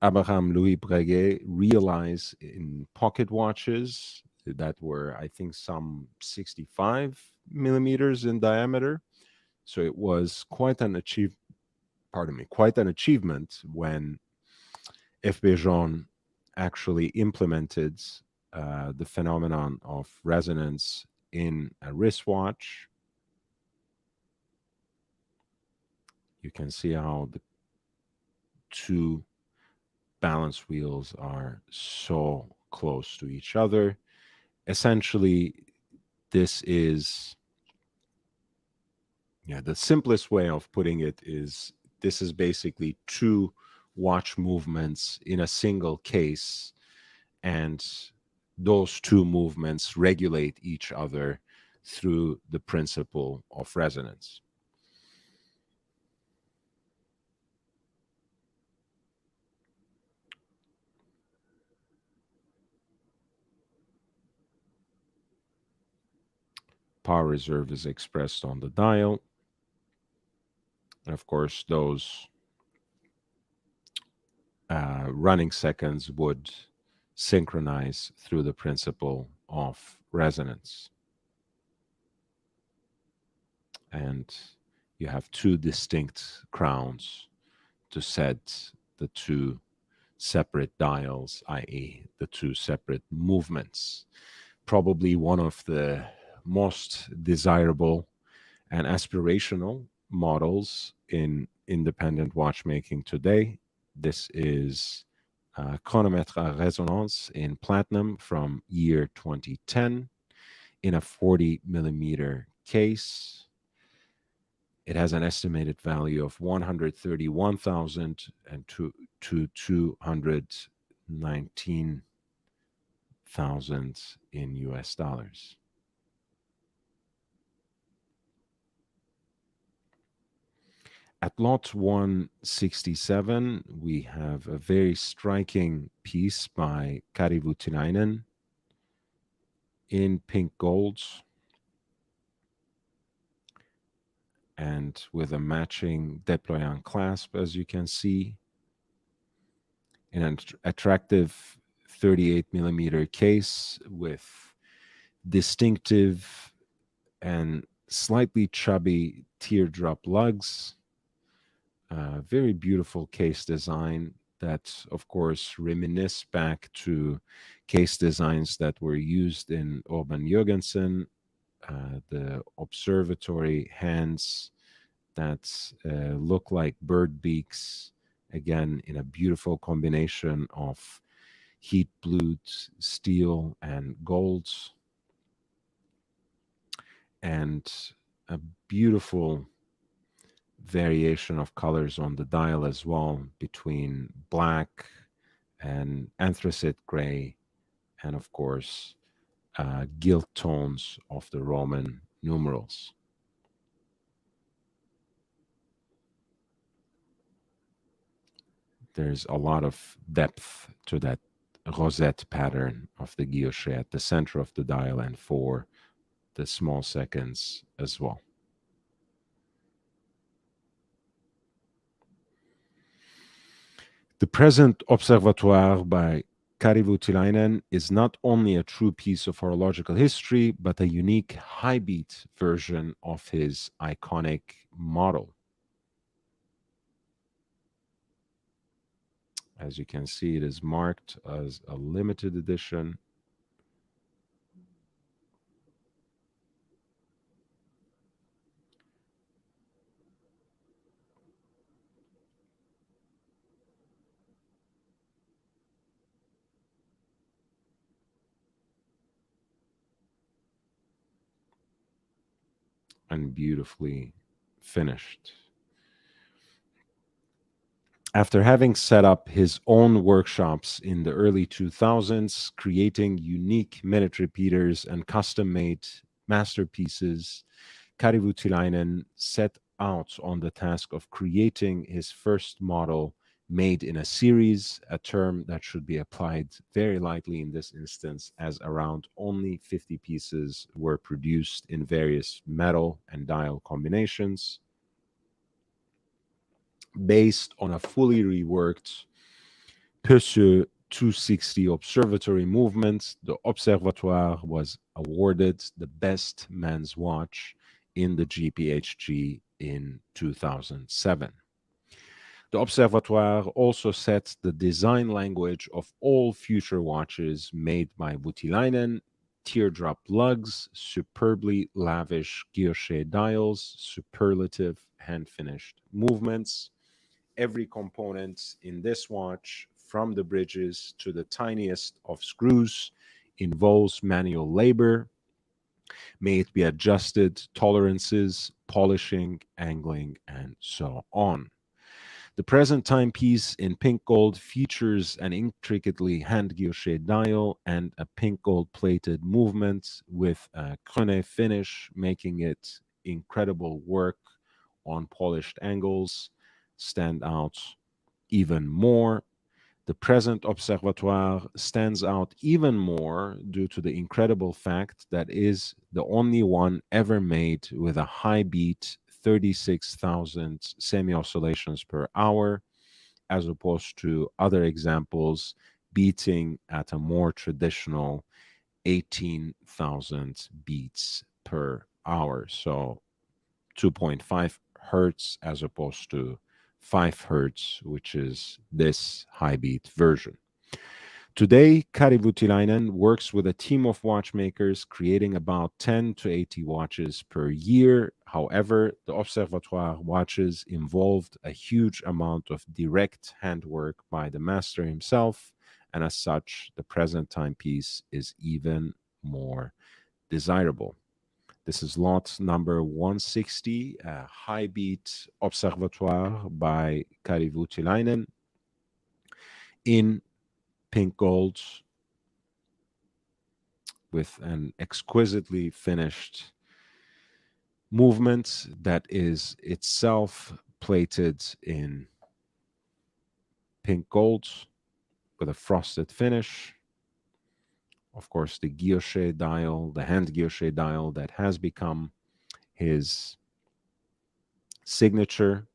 Abraham Louis Breguet realized in pocket watches that were, I think, some 65 millimeters in diameter. So it was quite an quite an achievement when F.B. Jaune actually implemented the phenomenon of resonance in a wristwatch. You can see how the two balance wheels are so close to each other. Essentially, this is, the simplest way of putting it is this is basically two watch movements in a single case, and those two movements regulate each other through the principle of resonance. Power reserve is expressed on the dial. And of course, those running seconds would synchronize through the principle of resonance. And you have two distinct crowns to set the two separate dials, i.e., the two separate movements. Probably one of the most desirable and aspirational models in independent watchmaking today. This is chronomètre à résonance in platinum from year 2010 in a 40 millimeter case. It has an estimated value of 131,000 to 219,000 in US dollars. At lot 167, we have a very striking piece by Kari Voutilainen in pink golds and with a matching déployant clasp, as you can see, in an attractive 38 millimeter case with distinctive and slightly chubby teardrop lugs. Very beautiful case design that, of course, reminisce back to case designs that were used in Urban Jürgensen, the observatory hands that look like bird beaks, again, in a beautiful combination of heat blued steel and golds, and a beautiful variation of colors on the dial as well, between black and anthracite gray, and of course, gilt tones of the Roman numerals. There's a lot of depth to that rosette pattern of the guilloche at the center of the dial and for the small seconds as well. The present Observatoire by Kari Voutilainen is not only a true piece of horological history, but a unique high beat version of his iconic model. As you can see, it is marked as a limited edition. And beautifully finished. After having set up his own workshops in the early 2000s, creating unique minute repeaters and custom-made masterpieces, Kari Voutilainen set out on the task of creating his first model made in a series, a term that should be applied very lightly in this instance, as around only 50 pieces were produced in various metal and dial combinations. Based on a fully reworked Peugeot 260 observatory movement, the Observatoire was awarded the best men's watch in the GPHG in 2007. The Observatoire also sets the design language of all future watches made by Voutilainen: teardrop lugs, superbly lavish guilloche dials, superlative hand-finished movements. Every component in this watch, from the bridges to the tiniest of screws, involves manual labor. May it be adjusted, tolerances, polishing, angling, and so on. The present timepiece in pink gold features an intricately hand guilloche dial and a pink gold plated movement with a crene finish, making it incredible work on polished angles stand out even more. The present Observatoire stands out even more due to the incredible fact that is the only one ever made with a high beat 36,000 semi-oscillations per hour, as opposed to other examples beating at a more traditional 18,000 beats per hour. So 2.5 hertz as opposed to 5 hertz, which is this high beat version. Today, Kari Voutilainen works with a team of watchmakers creating about 10 to 80 watches per year. However, the Observatoire watches involved a huge amount of direct handwork by the master himself, and as such, the present timepiece is even more desirable. This is lot number 160, a high beat Observatoire by Kari Voutilainen in pink gold with an exquisitely finished movement that is itself plated in pink gold with a frosted finish. Of course, the guilloche dial, the hand guilloche dial that has become his signature.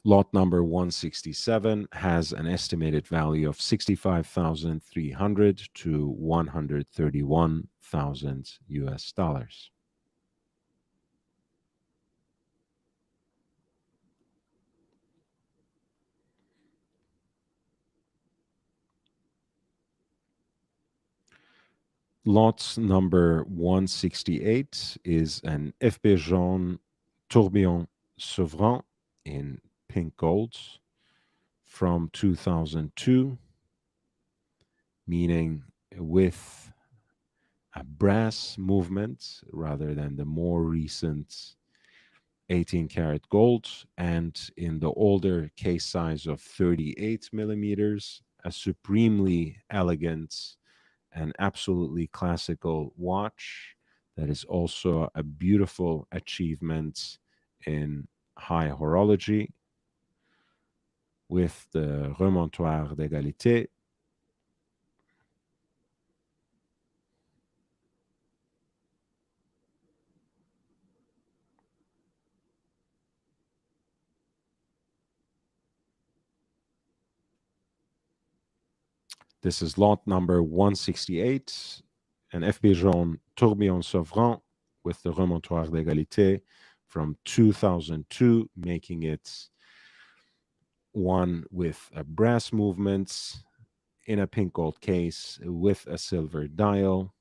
Lot number 167 has an estimated value of 65,300 to 131,000 US dollars. Lot number 168 is an FP Jaune Tourbillon Souverain in pink gold from 2002, meaning with a brass movement rather than the more recent 18 karat gold, and in the older case size of 38 millimeters, a supremely elegant and absolutely classical watch that is also a beautiful achievement in high horology with the remontoir d'égalité. This is lot number 168, an FP Jaune Tourbillon Souverain with the remontoir d'égalité from 2002, making it one with a brass movement in a pink gold case with a silver dial,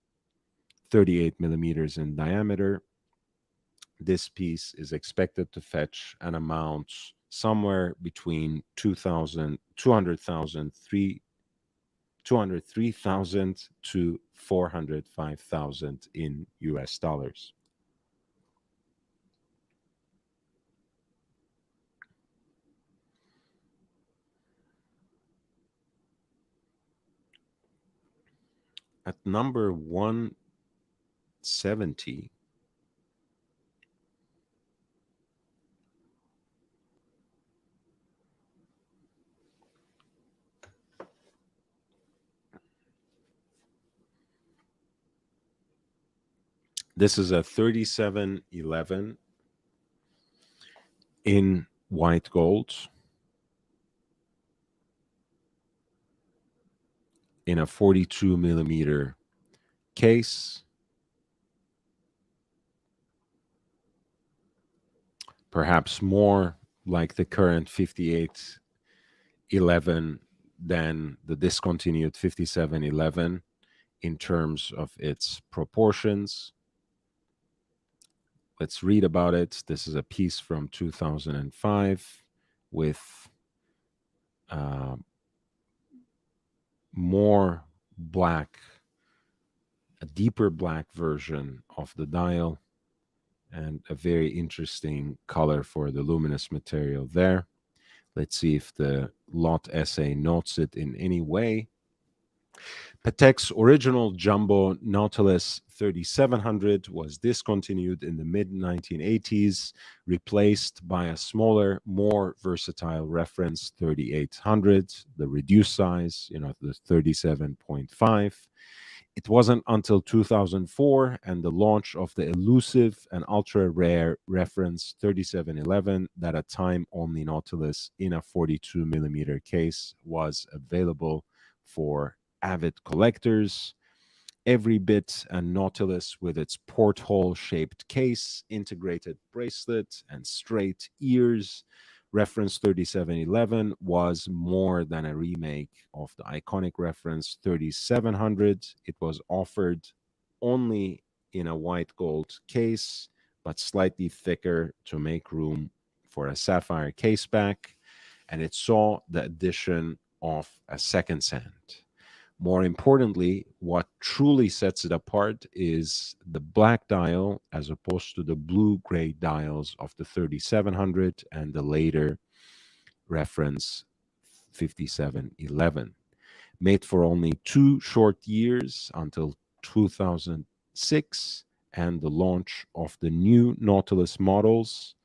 38 millimeters in diameter. This piece is expected to fetch an amount somewhere between 203,000 to 405,000 in US dollars. At number 170, this is a 3711 in white gold in a 42 millimeter case. Perhaps more like the current 5811 than the discontinued 5711 in terms of its proportions. Let's read about it. This is a piece from 2005 with more black, a deeper black version of the dial, and a very interesting color for the luminous material there. Let's see if the lot essay notes it in any way. Patek's original jumbo Nautilus 3700 was discontinued in the mid-1980s, replaced by a smaller, more versatile reference 3800, the reduced size, the 37.5. It wasn't until 2004 and the launch of the elusive and ultra-rare reference 3711 that a time-only Nautilus in a 42 millimeter case was available for avid collectors. Every bit a Nautilus with its porthole shaped case, integrated bracelet, and straight ears. Reference 3711 was more than a remake of the iconic reference 3700. It was offered only in a white gold case, but slightly thicker to make room for a sapphire case back, and it saw the addition of a second sand. More importantly, what truly sets it apart is the black dial as opposed to the blue-gray dials of the 3700 and the later reference 5711. Made for only 2 short years until 2006 and the launch of the new Nautilus models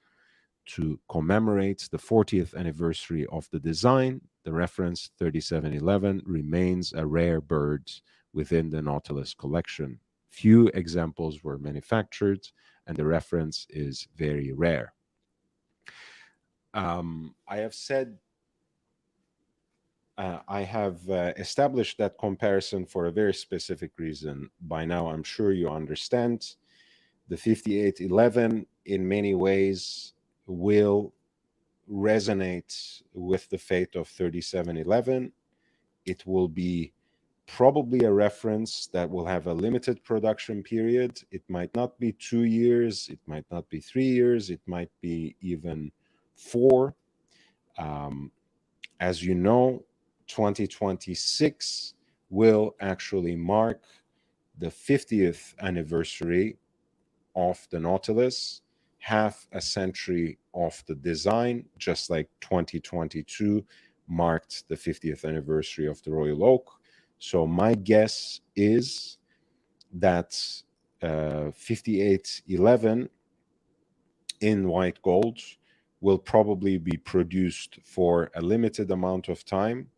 to commemorate the 40th anniversary of the design. The reference 3711 remains a rare bird within the Nautilus collection. Few examples were manufactured, and the reference is very rare. I have said, I have established that comparison for a very specific reason. By now, I'm sure you understand. The 5811 in many ways will resonate with the fate of 3711. It will be probably a reference that will have a limited production period. It might not be 2 years, it might not be 3 years, it might be even 4. As you know, 2026 will actually mark the 50th anniversary of the Nautilus, half a century of the design, just like 2022 marked the 50th anniversary of the Royal Oak. So my guess is that 5811 in white gold will probably be produced for a limited amount of time,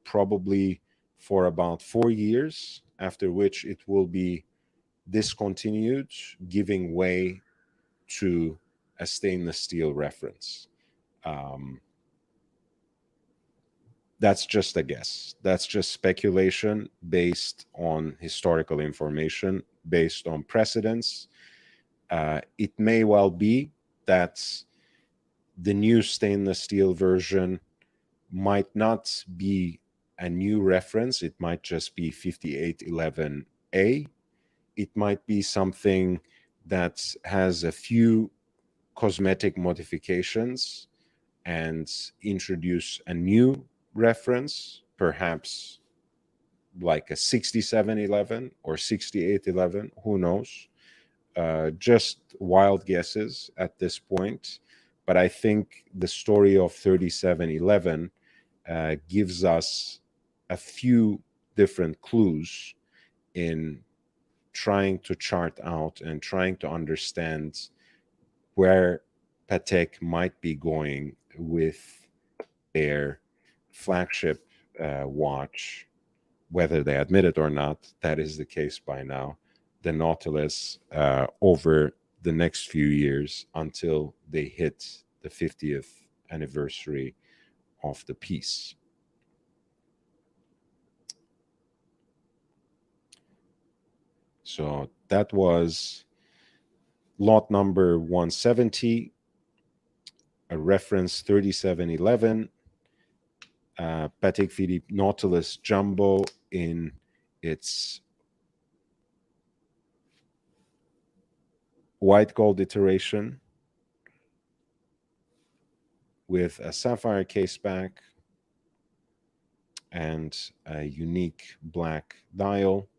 probably for about 4 years, after which it will be discontinued, giving way to a stainless steel reference. That's just a guess. That's just speculation based on historical information, based on precedents. It may well be that the new stainless steel version might not be a new reference. It might just be 5811A. It might be something that has a few cosmetic modifications and introduce a new reference, perhaps like a 6711 or 6811, who knows? Just wild guesses at this point. But I think the story of 3711 gives us a few different clues in trying to chart out and trying to understand where Patek might be going with their flagship watch, whether they admit it or not. That is the case by now. The Nautilus over the next few years until they hit the 50th anniversary of the piece. So that was lot number 170, a reference 3711, Patek Philippe Nautilus Jumbo in its white gold iteration with a sapphire case back and a unique black dial.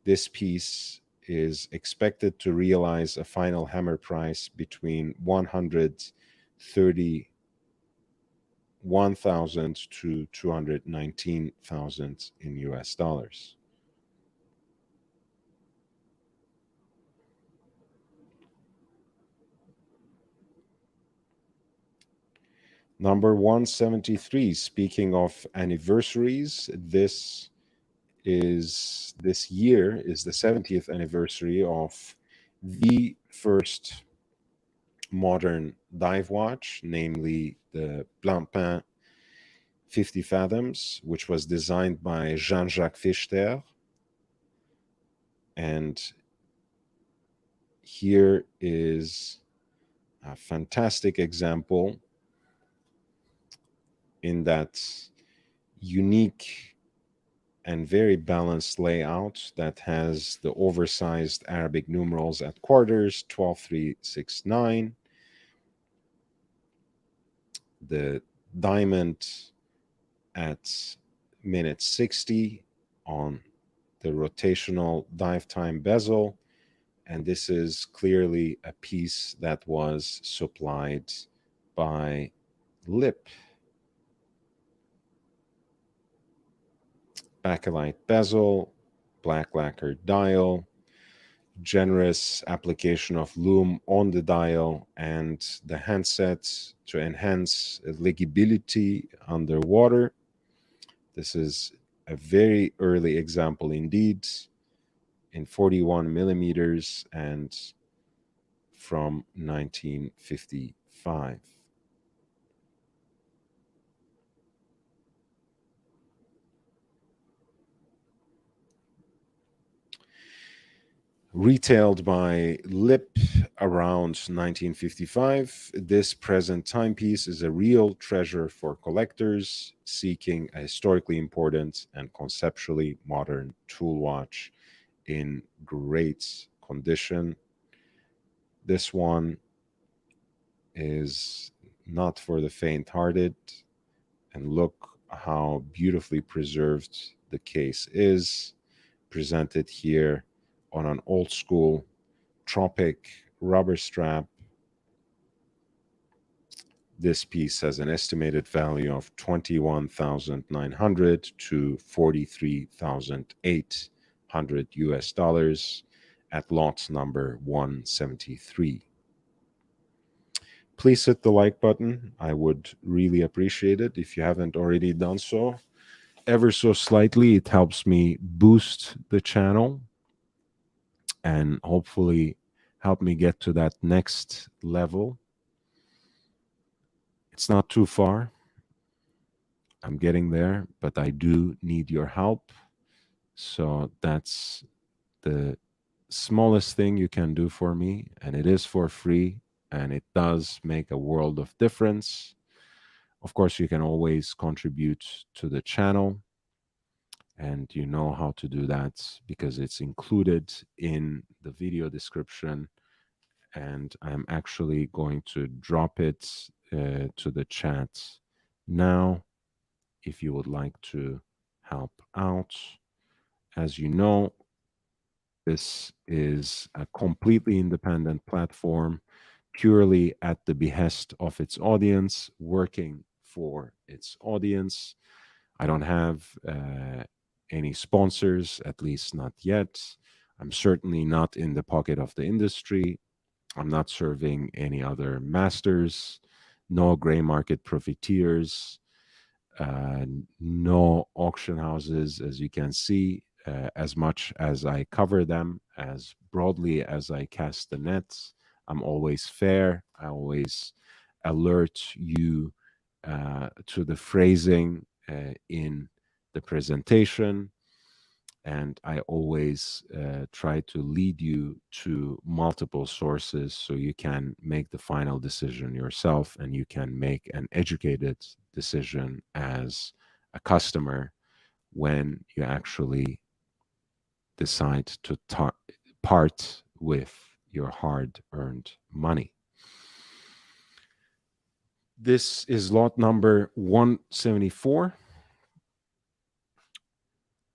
This piece is expected to realize a final hammer price between 131,000 to 219,000 in US dollars. Number 173, speaking of anniversaries, this year is the 70th anniversary of the first modern dive watch, namely the Blancpain 50 fathoms, which was designed by Jean-Jacques Fichter. And here is a fantastic example in that unique and very balanced layout that has the oversized Arabic numerals at quarters, 12369, the diamond at minute 60 on the rotational dive time bezel. And this is clearly a piece that was supplied by Lip. Bakelite bezel, black lacquer dial, generous application of loom on the dial, and the handset to enhance legibility underwater. This is a very early example indeed, in 41 millimeters and from 1955. Retailed by Lip around 1955, this present timepiece is a real treasure for collectors seeking a historically important and conceptually modern tool watch in great condition. This one is not for the faint-hearted, and look how beautifully preserved the case is, presented here on an old school Tropic rubber strap. This piece has an estimated value of 21,900 to 43,800 US dollars at lot number 173. Please hit the like button. I would really appreciate it if you haven't already done so. Ever so slightly, it helps me boost the channel and hopefully help me get to that next level. It's not too far. I'm getting there, but I do need your help. So that's the smallest thing you can do for me, and it is for free, and it does make a world of difference. Of course, you can always contribute to the channel, and you know how to do that because it's included in the video description, and I'm actually going to drop it to the chat now if you would like to help out. As you know, this is a completely independent platform, purely at the behest of its audience, working for its audience. I don't have any sponsors, at least not yet. I'm certainly not in the pocket of the industry. I'm not serving any other masters, no gray market profiteers, no auction houses, as you can see. As much as I cover them, as broadly as I cast the nets, I'm always fair. I always alert you to the phrasing in the presentation, and I always try to lead you to multiple sources so you can make the final decision yourself and you can make an educated decision as a customer when you actually decide to part with your hard-earned money. This is lot number 174.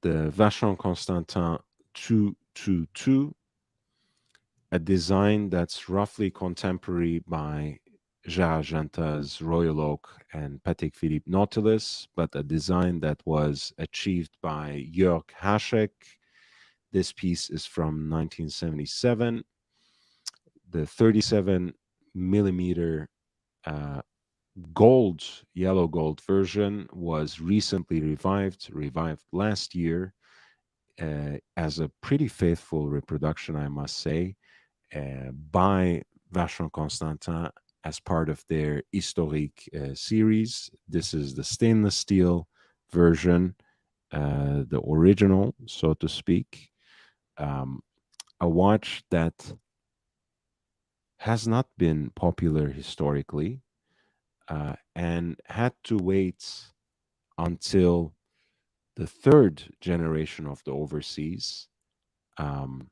The Vacheron Constantin 222, a design that's roughly contemporary by Gérard Genta's Royal Oak and Patek Philippe Nautilus, but a design that was achieved by Jörg Haschek. This piece is from 1977. The 37 millimeter yellow gold version was recently revived last year as a pretty faithful reproduction, I must say, by Vacheron Constantin as part of their Historique series. This is the stainless steel version, the original, so to speak. Um, a watch that has not been popular historically and had to wait until the third generation of the overseas, um,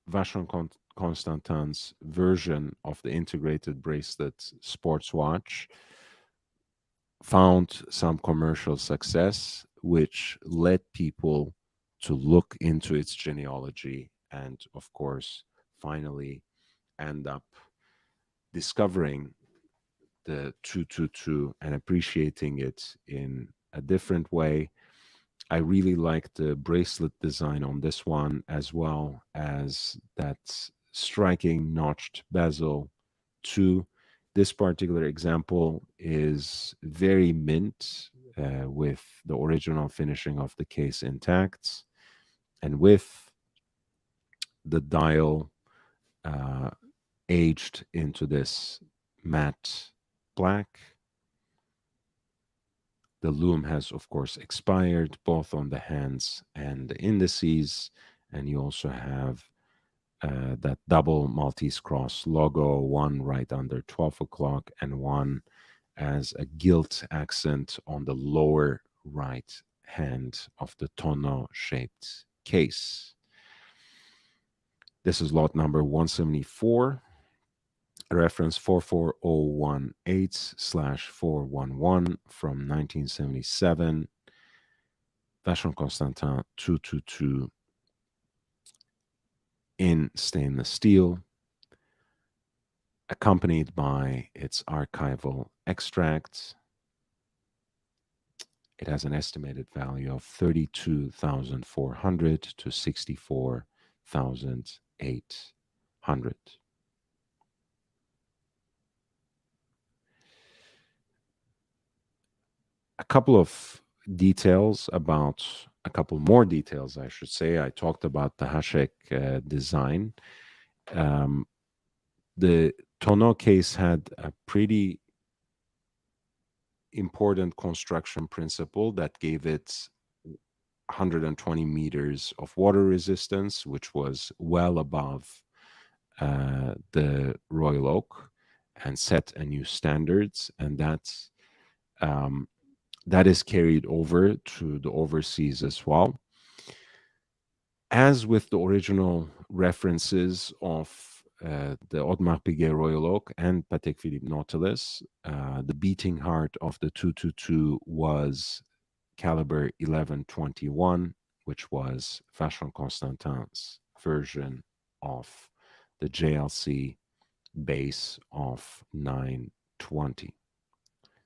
Vacheron Constantin's version of the integrated bracelet sports watch found some commercial success, which led people to look into its genealogy and, of course, finally end up discovering the 222 and appreciating it in a different way. I really like the bracelet design on this one, as well as that striking notched bezel too. This particular example is very mint, with the original finishing of the case intact, and with the dial uh, aged into this matte black. The loom has, of course, expired both on the hands and the indices, and you also have that double Maltese cross logo, one right under 12 o'clock and one as a gilt accent on the lower right hand of the tonneau shaped case. This is lot number 174, reference 44018/411 from 1977. Vacheron Constantin 222 in stainless steel, accompanied by its archival extracts. It has an estimated value of 32,400 to 64,800. A couple of details about, a couple more details, I should say. I talked about the Hashek design. The tonneau case had a pretty important construction principle that gave it 120 meters of water resistance, which was well above the Royal Oak, and set a new standards. And that is carried over to the overseas as well. As with the original references of the Audemars Piguet Royal Oak and Patek Philippe Nautilus, the beating heart of the 222 was caliber 1121, which was Vacheron Constantin's version of the JLC base of 920.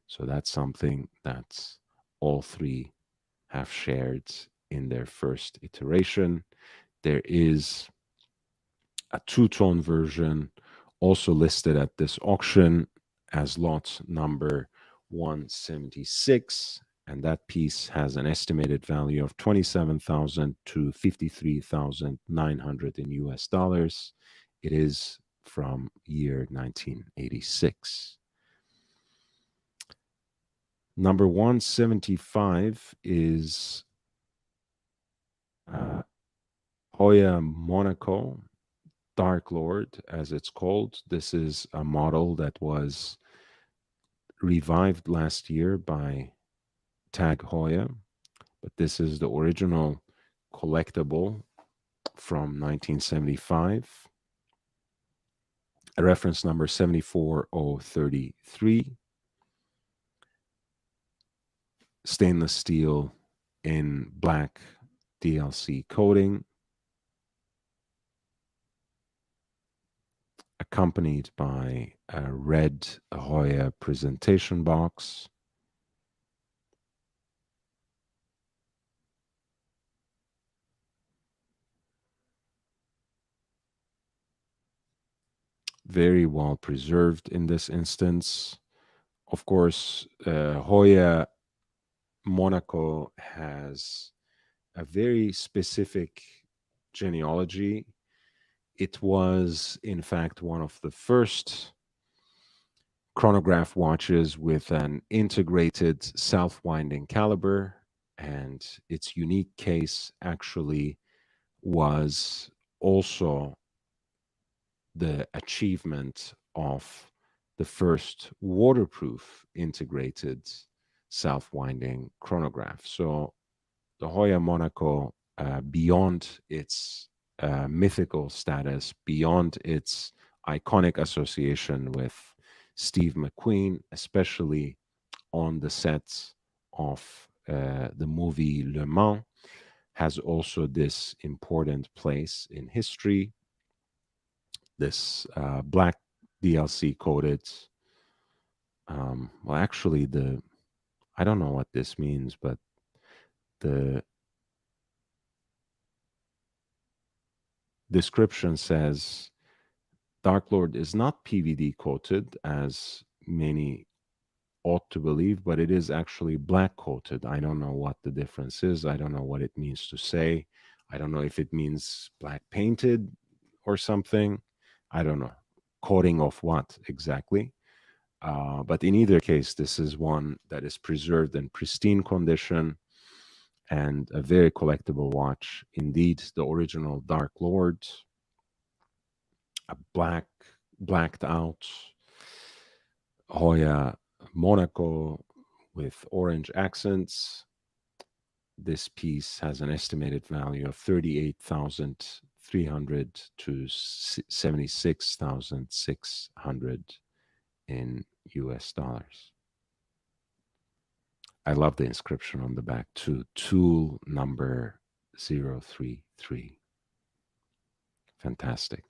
So that's something that all three have shared in their first iteration. There is a two-tone version also listed at this auction as lot number 176, and that piece has an estimated value of 27,000 to 53,900 in US dollars. It is from year 1986. Number 175 is Hoya Monaco Dark Lord, as it's called. This is a model that was revived last year by Tag Heuer, but this is the original collectible from 1975. A reference number 74033. Stainless steel in black DLC coating, accompanied by a red Hoya presentation box. Very well preserved in this instance. Of course, Hoya Monaco has a very specific genealogy. It was, in fact, one of the first chronograph watches with an integrated self-winding caliber, and its unique case actually was also the achievement of the first waterproof integrated self-winding chronograph. So the Hoya Monaco, beyond its mythical status, beyond its iconic association with Steve McQueen, especially on the sets of the movie Le Mans, has also this important place in history. This black DLC coated, well, actually, I don't know what this means, but the description says Dark Lord is not PVD coated, as many ought to believe, but it is actually black coated. I don't know what the difference is. I don't know what it means to say. I don't know if it means black painted or something. I don't know. Coating of what exactly? But in either case, this is one that is preserved in pristine condition and a very collectible watch. Indeed, the original Dark Lord, a blacked out Hoya Monaco with orange accents. This piece has an estimated value of 38,300 to 76,600 in US dollars. I love the inscription on the back too. Tool number 033. Fantastic.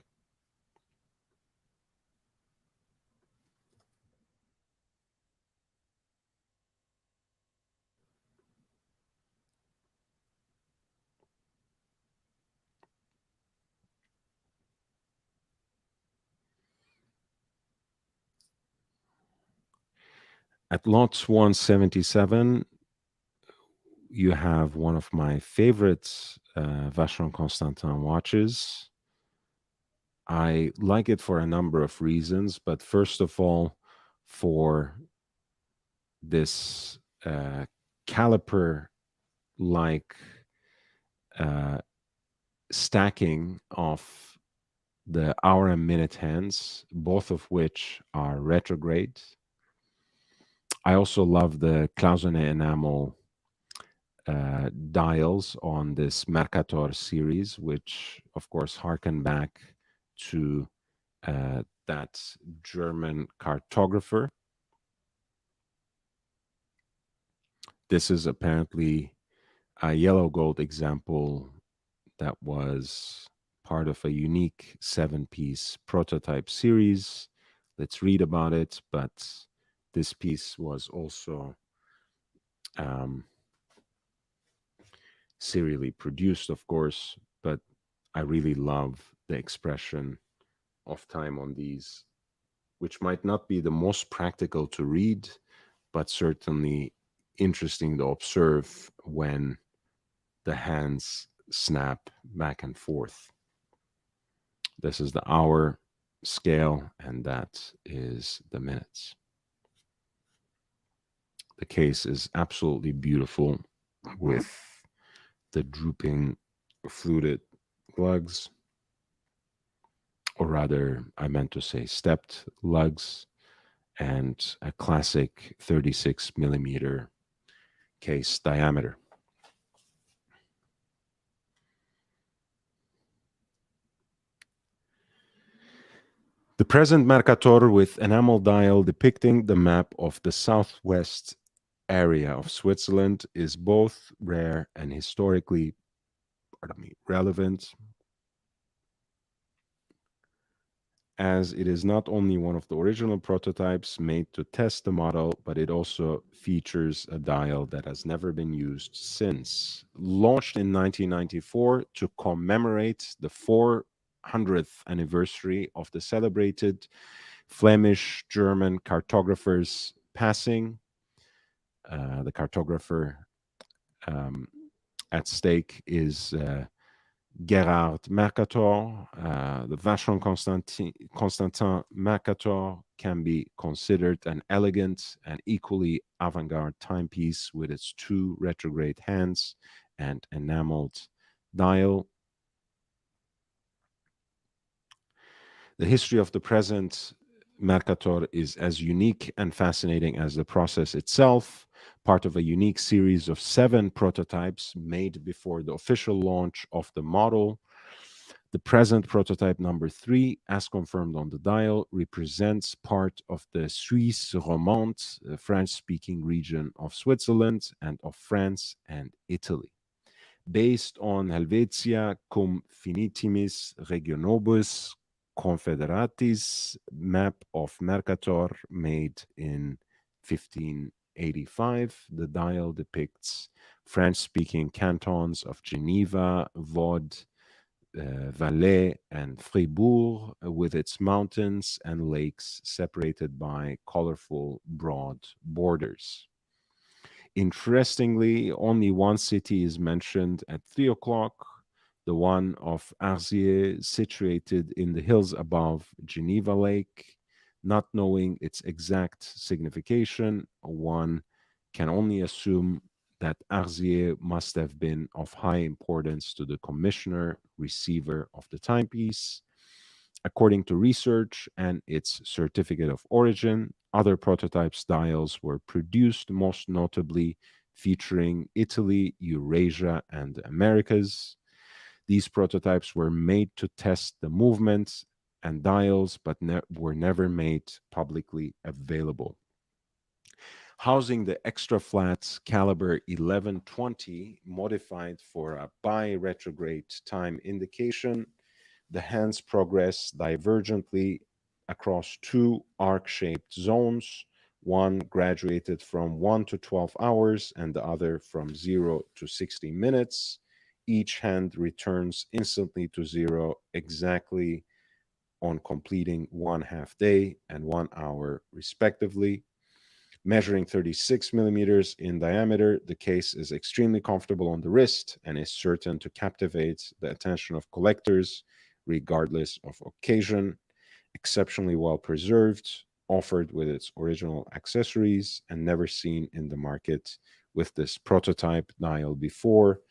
At lot 177, you have one of my favorite Vacheron Constantin watches. I like it for a number of reasons, but first of all, for this caliper like stacking of the hour and minute hands, both of which are retrograde. I also love the Clausenet enamel dials on this Mercator series, which of course harken back to that German cartographer. This is apparently a yellow gold example that was part of a unique 7-piece prototype series. Let's read about it, but this piece was also serially produced, of course, but I really love the expression of time on these, which might not be the most practical to read, but certainly interesting to observe when the hands snap back and forth. This is the hour scale, and that is the minutes. The case is absolutely beautiful with the drooping fluted lugs, or rather, I meant to say stepped lugs, and a classic 36 millimeter case diameter. The present Mercator with enamel dial depicting the map of the southwest area of Switzerland is both rare and historically, relevant, as it is not only one of the original prototypes made to test the model, but it also features a dial that has never been used since. Launched in 1994 to commemorate the 400th anniversary of the celebrated Flemish-German cartographer's passing. The cartographer at stake is Gerhard Mercator, the Vacheron Constantin Mercator can be considered an elegant and equally avant-garde timepiece with its two retrograde hands and enameled dial. The history of the present Mercator is as unique and fascinating as the process itself, part of a unique series of 7 prototypes made before the official launch of the model. The present prototype number 3, as confirmed on the dial, represents part of the Suisse Romande, the French-speaking region of Switzerland and of France and Italy. Based on Helvetia cum finitimis regionobus confederatis map of Mercator made in 1585, the dial depicts French-speaking cantons of Geneva, Vaud, Valais, and Fribourg, with its mountains and lakes separated by colorful, broad borders. Interestingly, only one city is mentioned at 3 o'clock, the one of Arzier, situated in the hills above Geneva Lake. Not knowing its exact signification, one can only assume that Arzier must have been of high importance to the commissioner, receiver of the timepiece. According to research and its certificate of origin, other prototype dials were produced, most notably featuring Italy, Eurasia, and the Americas. These prototypes were made to test the movements and dials, but were never made publicly available. Housing the extra flat caliber 1120, modified for a bi-retrograde time indication, the hands progress divergently across 2 arc-shaped zones, one graduated from 1 to 12 hours and the other from 0 to 60 minutes. Each hand returns instantly to 0 exactly on completing 1/2 day and 1 hour, respectively. Measuring 36 millimeters in diameter, the case is extremely comfortable on the wrist and is certain to captivate the attention of collectors regardless of occasion. Exceptionally well preserved, offered with its original accessories, and never seen in the market with this prototype dial before.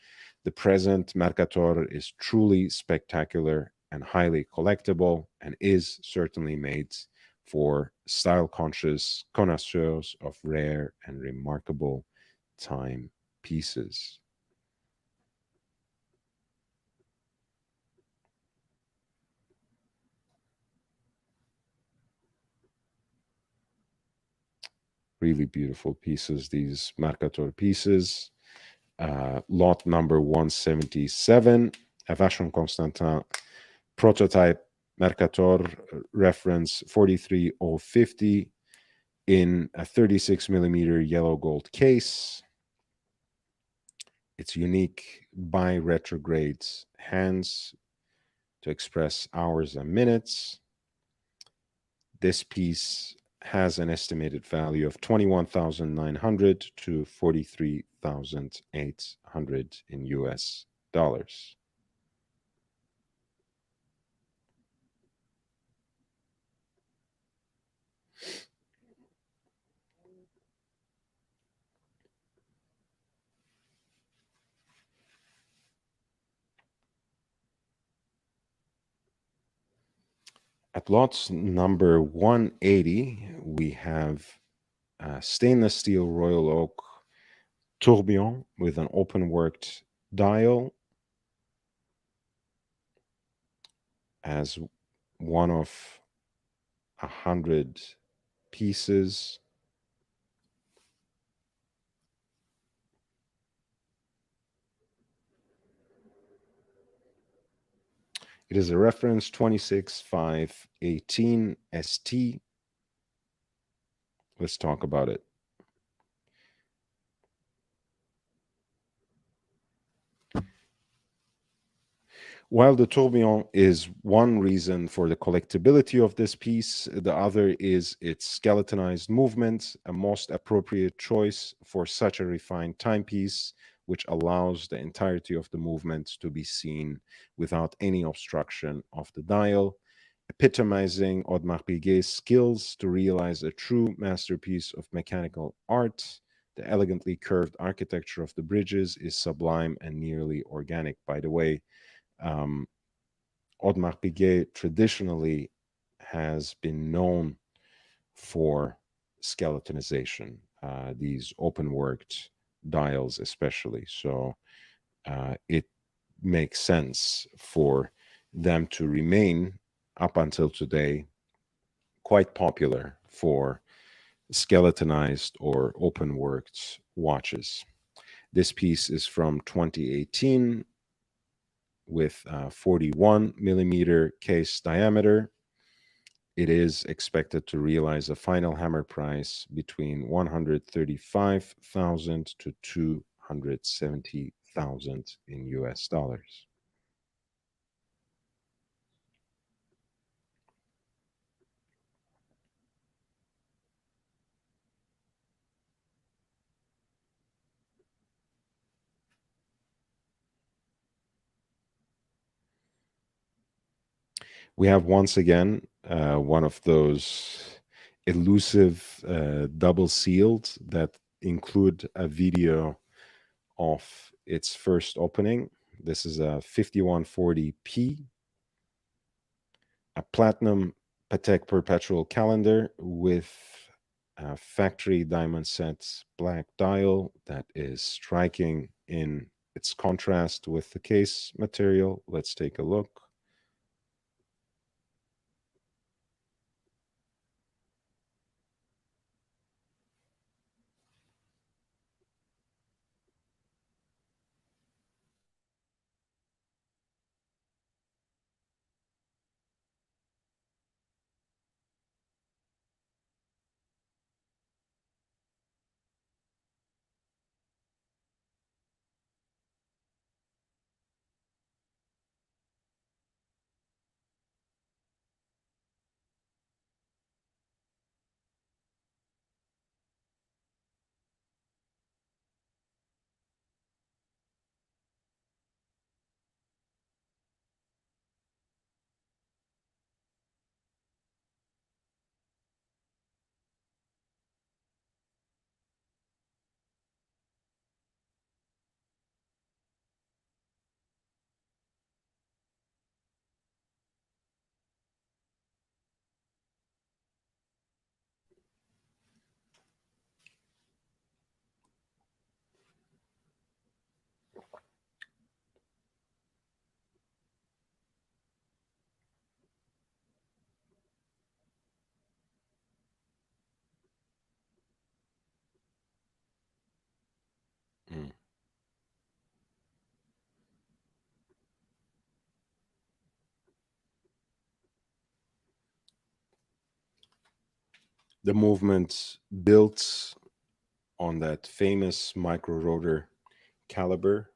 The present Mercator is truly spectacular and highly collectible, and is certainly made for style-conscious connoisseurs of rare and remarkable time pieces. Really beautiful pieces, these Mercator pieces. Lot number 177, a Vacheron Constantin prototype Mercator, reference 43050, in a 36 millimeter yellow gold case. Its unique bi-retrograde hands to express hours and minutes. This piece has an estimated value of 21,900 to 43,800 in US dollars. At lots number 180, we have a stainless steel Royal Oak tourbillon with an open worked dial as one of 100 pieces. It is a reference 26518 ST. Let's talk about it. While the tourbillon is one reason for the collectability of this piece, the other is its skeletonized movement, a most appropriate choice for such a refined timepiece, which allows the entirety of the movement to be seen without any obstruction of the dial. epitomizing Audemars Piguet's skills to realize a true masterpiece of mechanical art. The elegantly curved architecture of the bridges is sublime and nearly organic. By the way, um, Audemars Piguet traditionally has been known for skeletonization, these open worked dials, especially. So it makes sense for them to remain up until today quite popular for skeletonized or open worked watches. This piece is from 2018 with 41 millimeter case diameter. It is expected to realize a final hammer price between 135,000 to 270,000 in US dollars. We have once again one of those elusive double sealed that include a video of its first opening. This is a 5140p, a platinum Patek perpetual calendar with a factory diamond set black dial that is striking in its contrast with the case material. Let's take a look. Mm. The movement built on that famous micro rotor caliber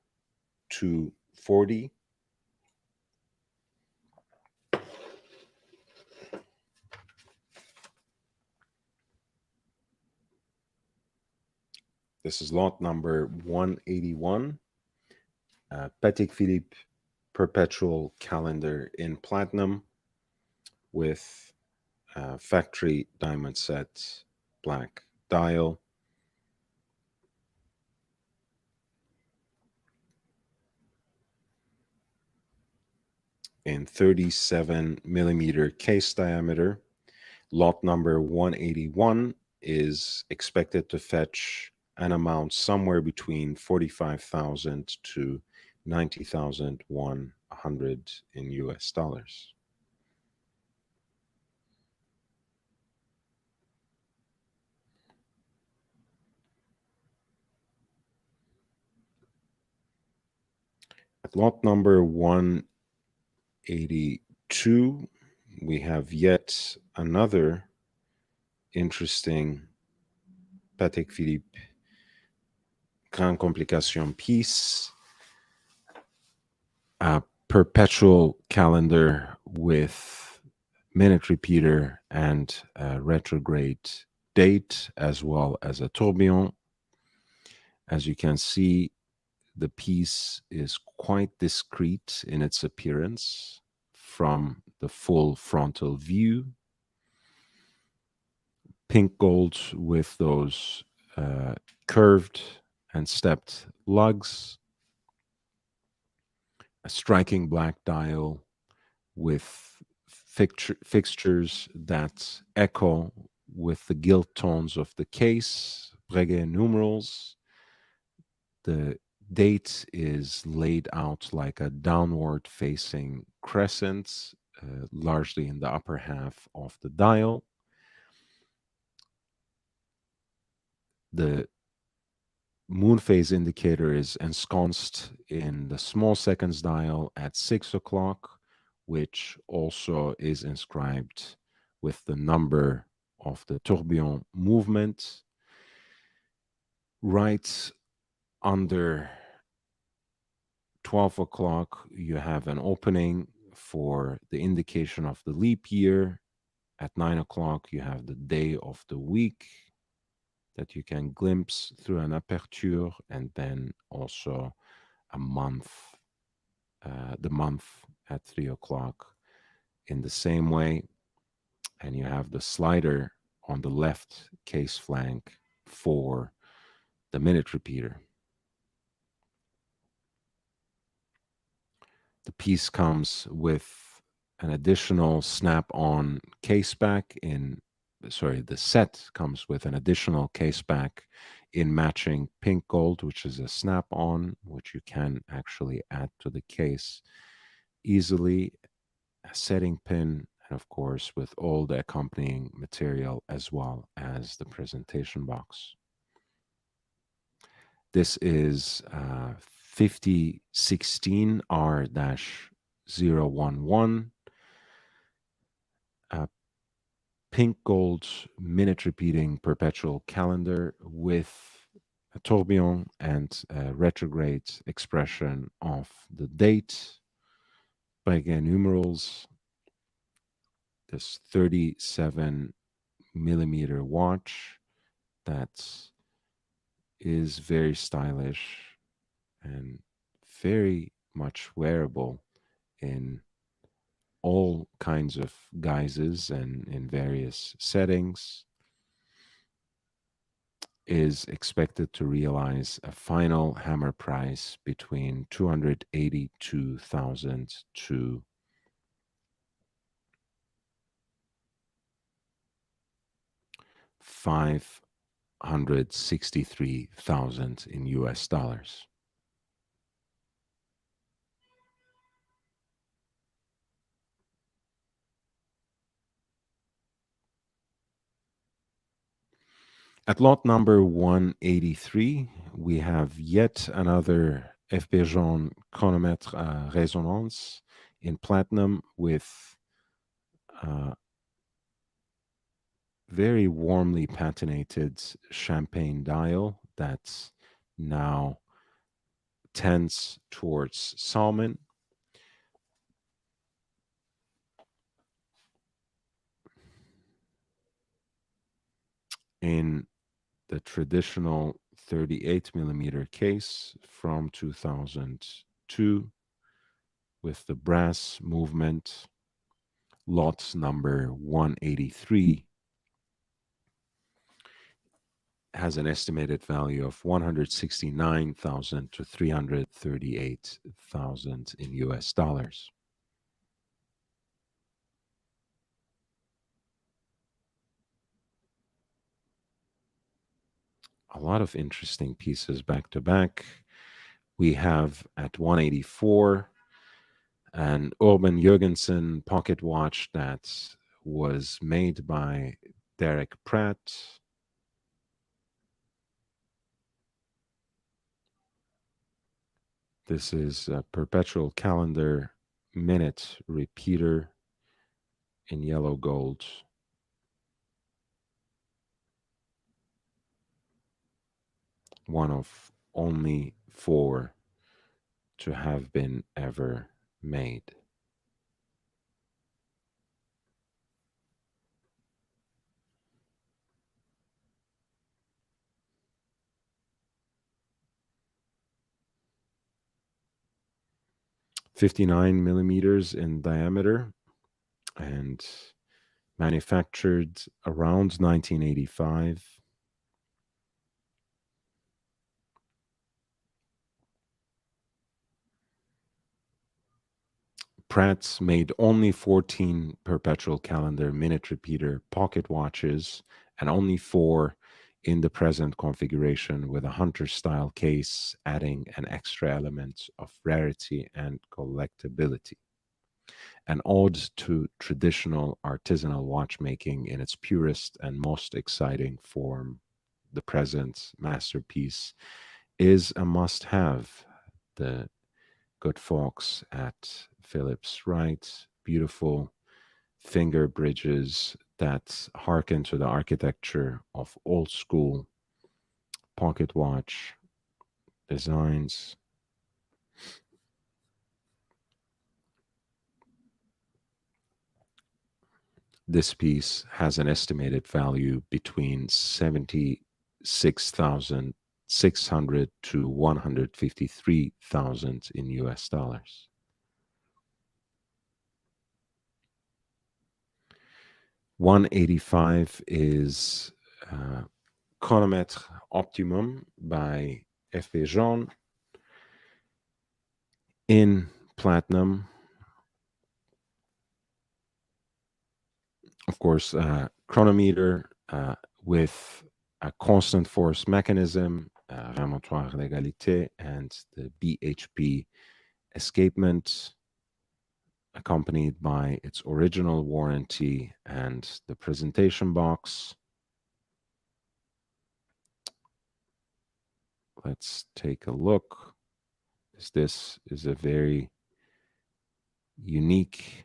240. This is lot number 181, Patek Philippe perpetual calendar in platinum with factory diamond set black dial. In 37 millimeter case diameter. Lot number 181 is expected to fetch an amount somewhere between 45,000 to 90,100 in US dollars. At lot number 182, we have yet another interesting Patek Philippe Grand Complication piece, a perpetual calendar with minute repeater and a retrograde date, as well as a tourbillon. As you can see, the piece is quite discreet in its appearance from the full frontal view. Pink gold with those curved and stepped lugs. A striking black dial with fixtures that echo with the gilt tones of the case, Breguet numerals. The date is laid out like a downward facing crescent, largely in the upper half of the dial. The moon phase indicator is ensconced in the small seconds dial at 6 o'clock, which also is inscribed with the number of the tourbillon movement. Right under 12 o'clock, you have an opening for the indication of the leap year. At 9 o'clock, you have the day of the week that you can glimpse through an aperture, and then also a month, the month at 3 o'clock in the same way. And you have the slider on the left case flank for the minute repeater. The piece comes with an additional snap-on case back the set comes with an additional case back in matching pink gold, which is a snap-on, which you can actually add to the case easily, a setting pin, and of course with all the accompanying material as well as the presentation box. This is 5016 R-011, a pink gold minute repeating perpetual calendar with a tourbillon and a retrograde expression of the date. Breguet numerals, this 37 millimeter watch that is very stylish and very much wearable in all kinds of guises and in various settings, is expected to realize a final hammer price between 282,000 to 563,000 in US dollars. At lot number 183, we have yet another FP Jaune chronomètre résonance in platinum with very warmly patinated champagne dial that's now tends towards salmon. In the traditional 38 millimeter case from 2002 with the brass movement, lot number 183 has an estimated value of 169,000 to 338,000 in US dollars. A lot of interesting pieces back to back. We have at 184 an Urban Jurgensen pocket watch that was made by Derek Pratt. This is a perpetual calendar minute repeater in yellow gold. One of only 4 to have been ever made. 59 millimeters in diameter and manufactured around 1985. Pratt's made only 14 perpetual calendar minute repeater pocket watches and only 4 in the present configuration with a hunter style case, adding an extra element of rarity and collectability. An ode to traditional artisanal watchmaking in its purest and most exciting form, the present masterpiece is a must have. The good folks at Phillips write beautiful finger bridges that harken to the architecture of old school pocket watch designs. This piece has an estimated value between 76,600 to 153,000 in US dollars. $185 is Chronomètre Optimum by F.P. Jean in platinum. Of course, chronometer with a constant force mechanism, remontoir d'égalité, and the BHP escapement, accompanied by its original warranty and the presentation box. Let's take a look. This is a very unique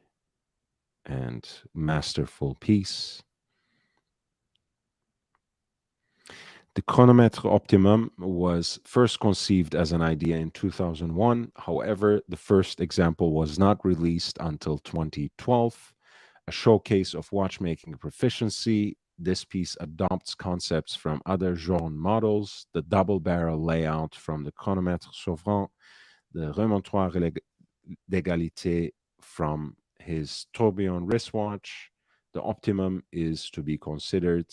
and masterful piece. The Chronomètre Optimum was first conceived as an idea in 2001. However, the first example was not released until 2012. A showcase of watchmaking proficiency, this piece adopts concepts from other Jean models, the double barrel layout from the Chronomètre Souverain, the remontoir d'égalité from his tourbillon wristwatch. The Optimum is to be considered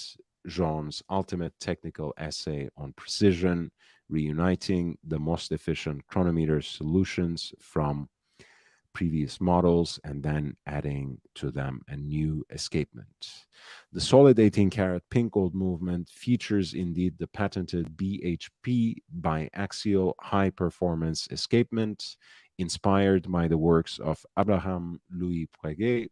Jean's ultimate technical essay on precision, reuniting the most efficient chronometer solutions from previous models and then adding to them a new escapement. The solid 18 karat pink gold movement features indeed the patented BHP biaxial high performance escapement inspired by the works of Abraham Louis Breguet,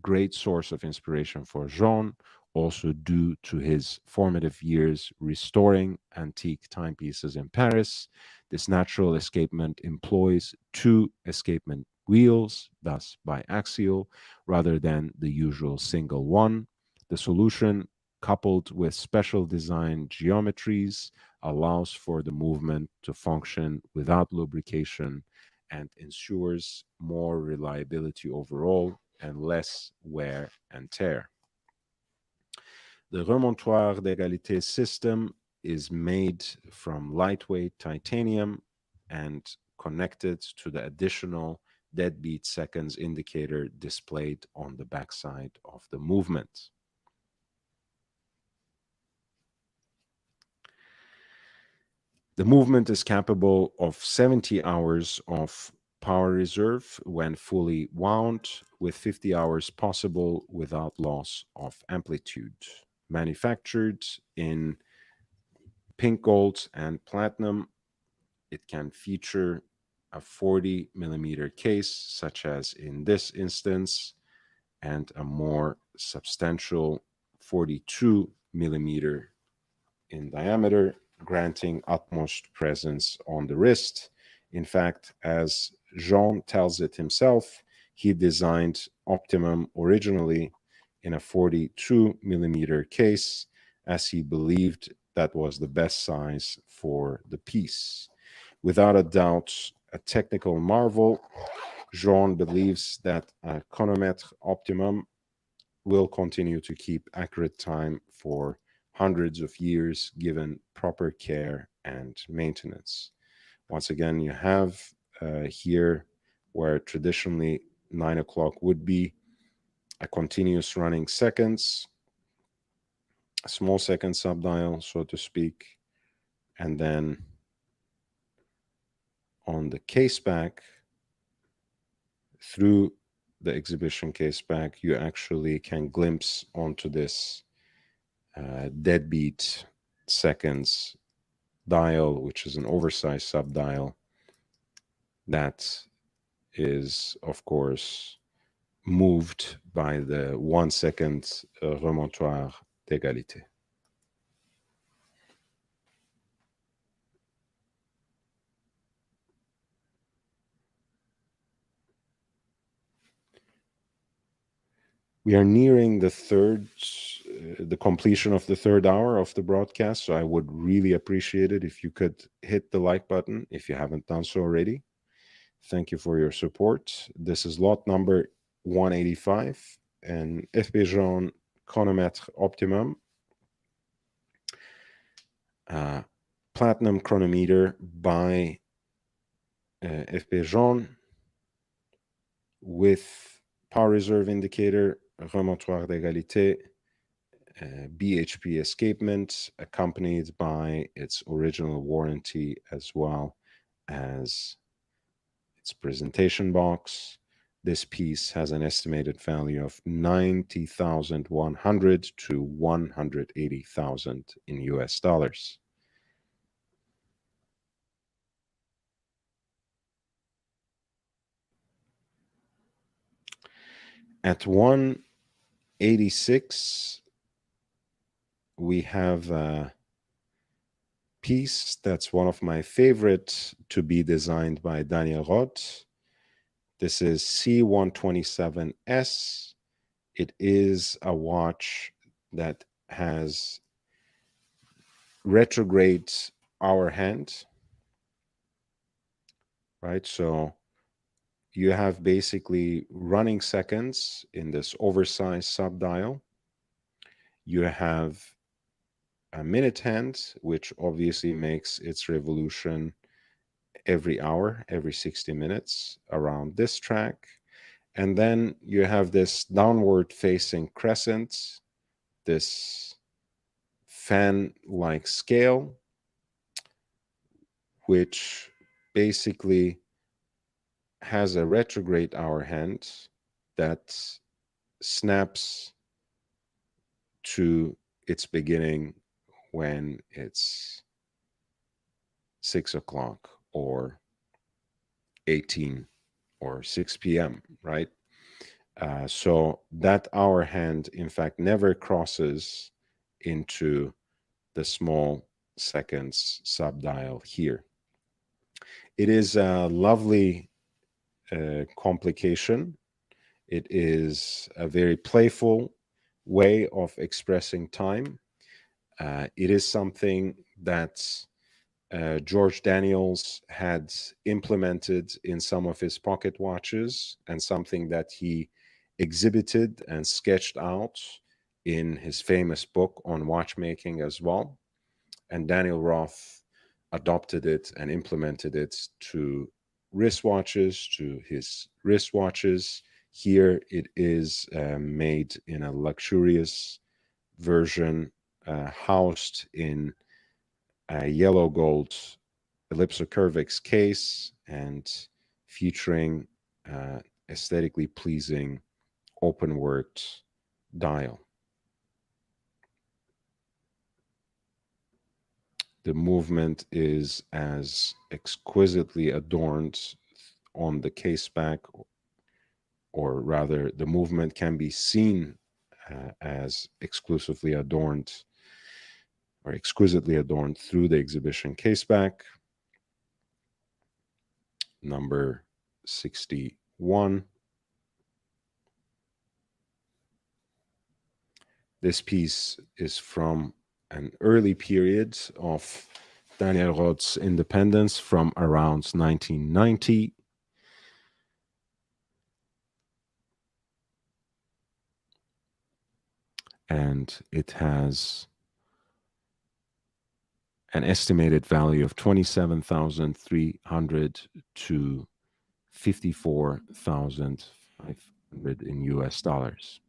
great source of inspiration for Jean, also due to his formative years restoring antique timepieces in Paris. This natural escapement employs 2 escapement wheels, thus biaxial, rather than the usual single one. The solution, coupled with special design geometries, allows for the movement to function without lubrication and ensures more reliability overall and less wear and tear. The remontoir d'égalité system is made from lightweight titanium and connected to the additional deadbeat seconds indicator displayed on the backside of the movement. The movement is capable of 70 hours of power reserve when fully wound, with 50 hours possible without loss of amplitude. Manufactured in pink gold and platinum, it can feature a 40 millimeter case, such as in this instance, and a more substantial 42 millimeter in diameter, granting utmost presence on the wrist. In fact, as Jean tells it himself, he designed Optimum originally in a 42 millimeter case, as he believed that was the best size for the piece. Without a doubt, a technical marvel, Jean believes that a chronomètre Optimum will continue to keep accurate time for hundreds of years given proper care and maintenance. Once again, you have here where traditionally 9 o'clock would be a continuous running seconds, a small second subdial, so to speak. And then on the case back, through the exhibition case back, you actually can glimpse onto this deadbeat seconds dial, which is an oversized subdial that is, of course, moved by the 1 second remontoir d'égalité. We are nearing the completion of the third hour of the broadcast, so I would really appreciate it if you could hit the like button if you haven't done so already. Thank you for your support. This is lot number 185 and FP Jaune chronomètre optimum. Platinum chronometer by FP Jaune with power reserve indicator, remontoir d'égalité, BHP escapement, accompanied by its original warranty as well as its presentation box. This piece has an estimated value of 90,100 to 180,000 in US dollars. At 186, we have a piece that's one of my favorite to be designed by Daniel Roth. This is C127S. It is a watch that has retrograde hour hand, right? So you have basically running seconds in this oversized subdial. You have a minute hand, which obviously makes its revolution every hour, every 60 minutes around this track. And then you have this downward facing crescent, this fan-like scale, which basically has a retrograde hour hand that snaps to its beginning when it's 6 o'clock or 18 or 6 p.m., right? So that hour hand, in fact, never crosses into the small seconds subdial here. It is a lovely complication. It is a very playful way of expressing time. It is something that George Daniels had implemented in some of his pocket watches and something that he exhibited and sketched out in his famous book on watchmaking as well. And Daniel Roth adopted it and implemented it to wristwatches, to his wristwatches. Here it is made in a luxurious version, housed in a yellow gold ellipsocurvex case and featuring aesthetically pleasing open worked dial. The movement is as exquisitely adorned on the case back, or rather the movement can be seen as exclusively adorned or exquisitely adorned through the exhibition case back. Number 61. This piece is from an early period of Daniel Roth's independence from around 1990. And it has an estimated value of 27,300 to $54,500 in US dollars.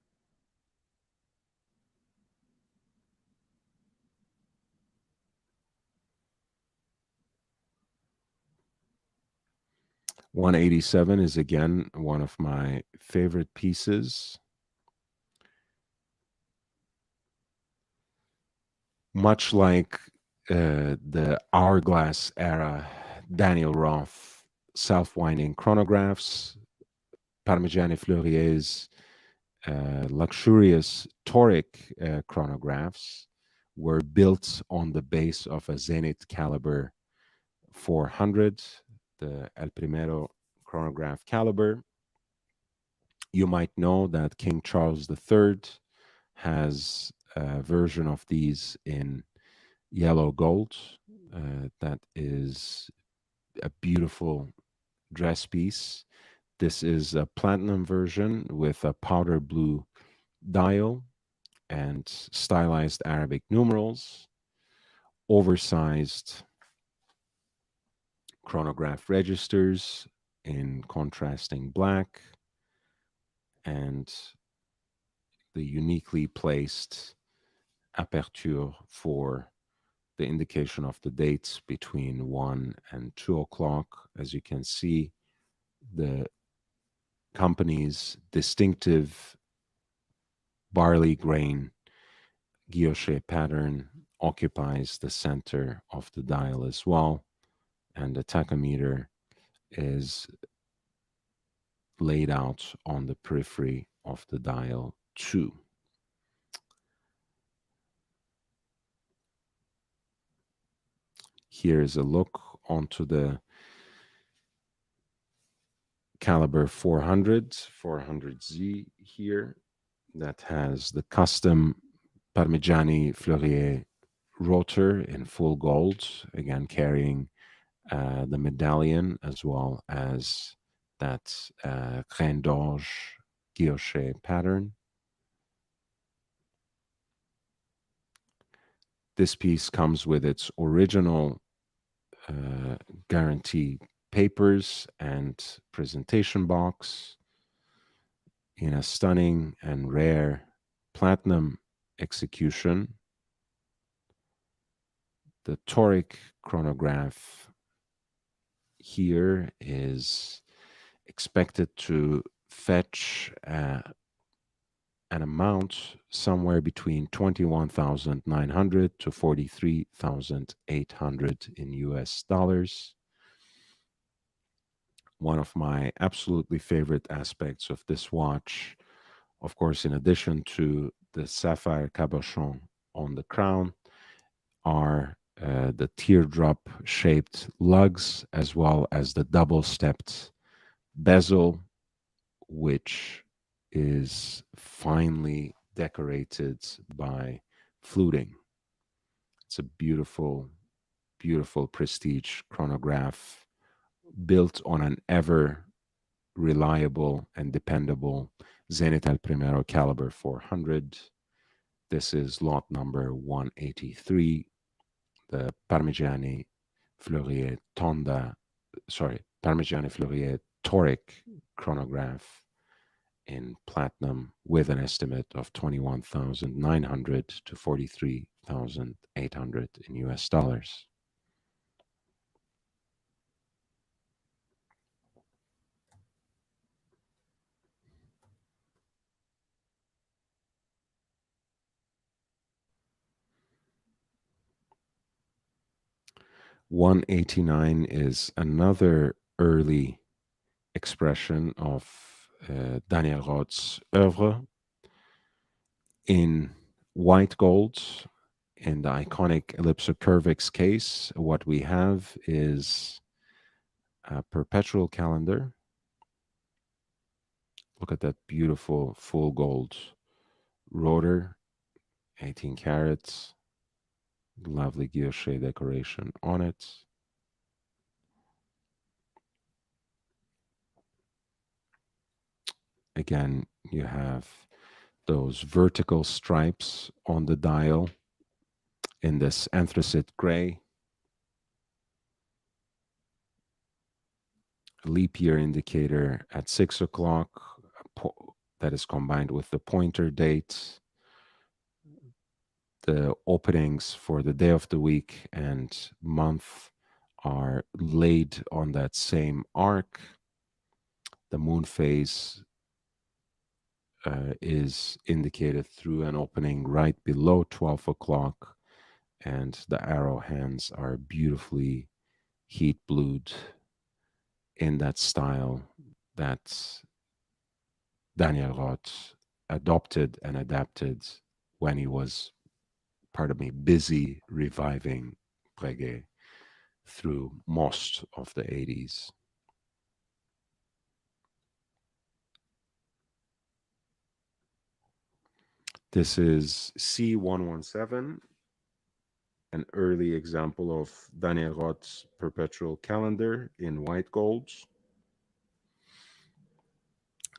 $187 is again one of my favorite pieces. Much like the Hourglass era Daniel Roth self-winding chronographs, Parmigiani Fleurier's luxurious toric chronographs were built on the base of a Zenith caliber 400, the El Primero chronograph caliber. You might know that King Charles III has a version of these in yellow gold. That is a beautiful dress piece. This is a platinum version with a powder blue dial and stylized Arabic numerals, oversized chronograph registers in contrasting black, and the uniquely placed aperture for the indication of the dates between 1 and 2 o'clock. As you can see, the company's distinctive barley grain guilloche pattern occupies the center of the dial as well, and the tachometer is laid out on the periphery of the dial too. Here's a look onto the caliber 400Z here, that has the custom Parmigiani Fleurier rotor in full gold, again carrying the medallion as well as that Grain d'Orge guilloche pattern. This piece comes with its original guarantee papers and presentation box in a stunning and rare platinum execution. The toric chronograph here is expected to fetch an amount somewhere between 21,900 to 43,800 in US dollars. One of my absolutely favorite aspects of this watch, of course, in addition to the sapphire cabochon on the crown, are the teardrop shaped lugs, as well as the double stepped bezel, which is finely decorated by fluting. It's a beautiful, beautiful prestige chronograph built on an ever reliable and dependable Zenith El Primero caliber 400. This is lot number 183, the Parmigiani Fleurier Parmigiani Fleurier toric chronograph in platinum with an estimate of 21,900 to 43,800 in US dollars. $189 is another early expression of Daniel Roth's oeuvre in white gold. In the iconic Ellipsocurvix case, what we have is a perpetual calendar. Look at that beautiful full gold rotor, 18 carats, lovely guilloche decoration on it. Again, you have those vertical stripes on the dial in this anthracite gray. leap year indicator at 6 o'clock that is combined with the pointer date. The openings for the day of the week and month are laid on that same arc. The moon phase is indicated through an opening right below 12 o'clock, and the arrow hands are beautifully heat blued in that style that Daniel Roth adopted and adapted when he was, pardon me, busy reviving Breguet through most of the 80s. This is C117, an early example of Daniel Roth's perpetual calendar in white golds.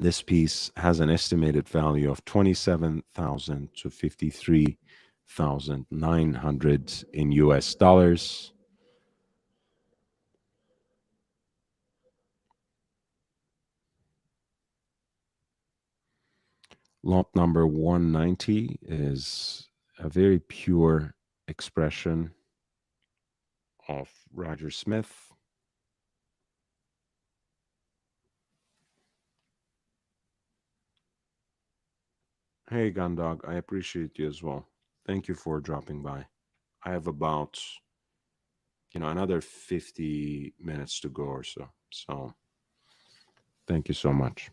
This piece has an estimated value of 27,000 to 53,900 in US dollars. Lot number 190 is a very pure expression of Roger Smith. Hey, Gundog, I appreciate you as well. Thank you for dropping by. I have about, another 50 minutes to go or so. So thank you so much.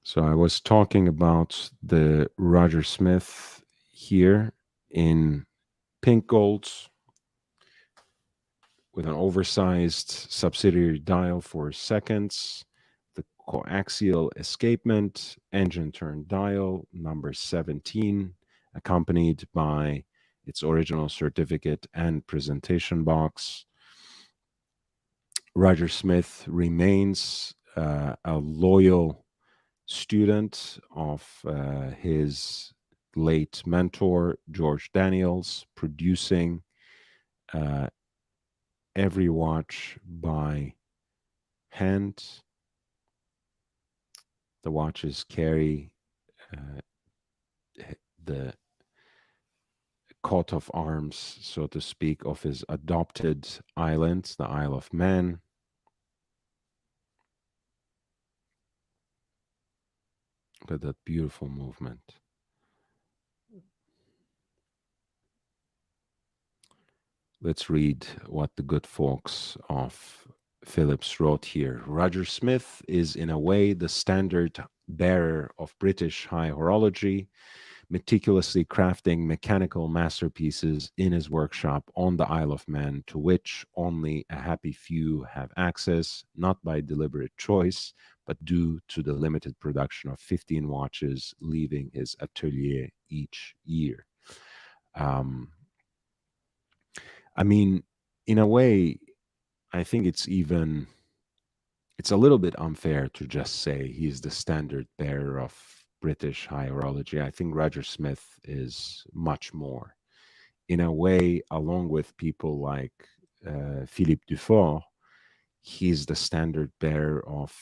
So I was talking about the Roger Smith here in pink golds with an oversized subsidiary dial for seconds, the coaxial escapement, engine turn dial number 17, accompanied by its original certificate and presentation box. Roger Smith remains a loyal student of his late mentor, George Daniels, producing every watch by hand. The watches carry the coat of arms, so to speak, of his adopted island, the Isle of Man. Look at that beautiful movement. Let's read what the good folks of Phillips wrote here. Roger Smith is in a way the standard bearer of British high horology, meticulously crafting mechanical masterpieces in his workshop on the Isle of Man, to which only a happy few have access, not by deliberate choice, but due to the limited production of 15 watches leaving his atelier each year. I mean, in a way, I think it's a little bit unfair to just say he's the standard bearer of British high horology. I think Roger Smith is much more. In a way, along with people like Philippe Dufort, he's the standard bearer of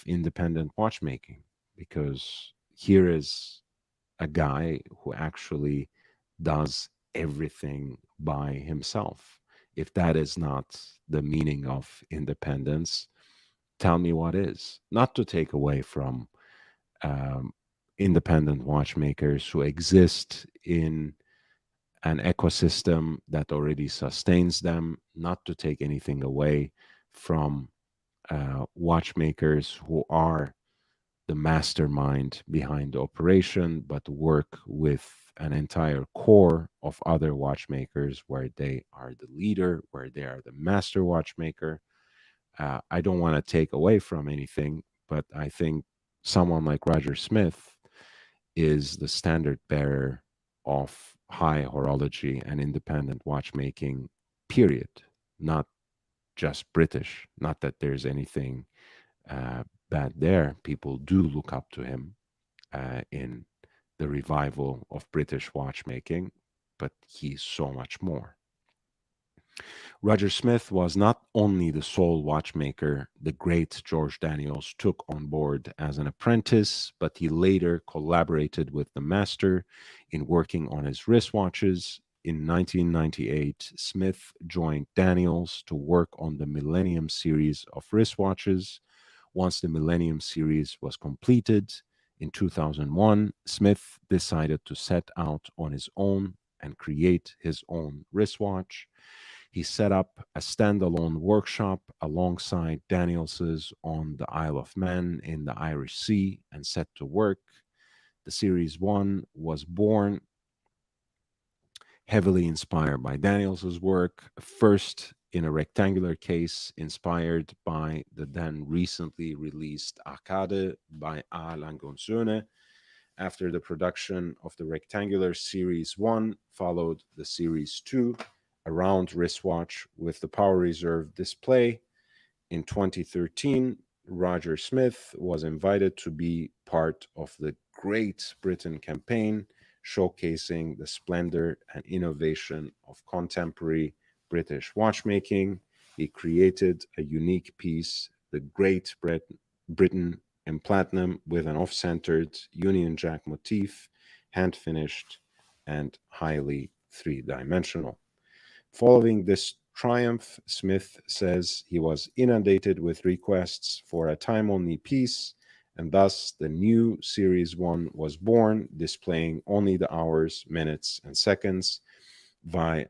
independent watchmaking, because here is a guy who actually does everything by himself. If that is not the meaning of independence, tell me what is. Not to take away from um, independent watchmakers who exist in an ecosystem that already sustains them, not to take anything away from watchmakers who are the mastermind behind the operation, but work with an entire core of other watchmakers where they are the leader, where they are the master watchmaker. I don't want to take away from anything, but I think someone like Roger Smith is the standard bearer of high horology and independent watchmaking, period. Not just British. Not that there's anything bad there. People do look up to him. in the revival of British watchmaking, but he's so much more. Roger Smith was not only the sole watchmaker the great George Daniels took on board as an apprentice, but he later collaborated with the master in working on his wristwatches. In 1998, Smith joined Daniels to work on the Millennium series of wristwatches. Once the Millennium series was completed in 2001, Smith decided to set out on his own and create his own wristwatch. He set up a standalone workshop alongside Daniels's on the Isle of Man in the Irish Sea and set to work. The Series 1 was born heavily inspired by Daniels's work, first in a rectangular case inspired by the then recently released Arcade by A. Langonsöne. After the production of the rectangular Series 1 followed the Series 2, a round wristwatch with the power reserve display. In 2013, Roger Smith was invited to be part of the Great Britain campaign, showcasing the splendor and innovation of contemporary British watchmaking. He created a unique piece, the Great Britain in platinum, with an off-centered Union Jack motif, hand-finished and highly three-dimensional. Following this triumph, Smith says he was inundated with requests for a time-only piece, and thus the new Series 1 was born, displaying only the hours, minutes, and seconds via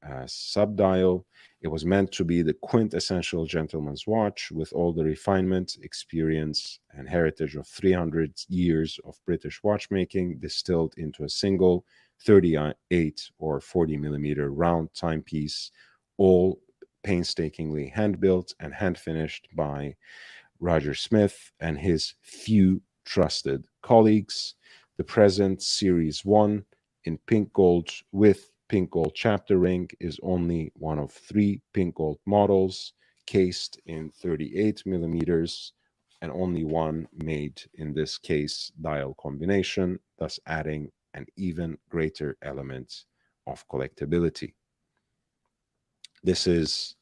a subdial. It was meant to be the quintessential gentleman's watch with all the refinement, experience, and heritage of 300 years of British watchmaking distilled into a single 38 or 40 millimeter round timepiece, all painstakingly hand-built and hand-finished by Roger Smith and his few trusted colleagues. The present Series 1 in pink gold with pink gold chapter ring is only one of 3 pink gold models cased in 38 millimeters and only one made in this case dial combination, thus adding an even greater element of collectability. This is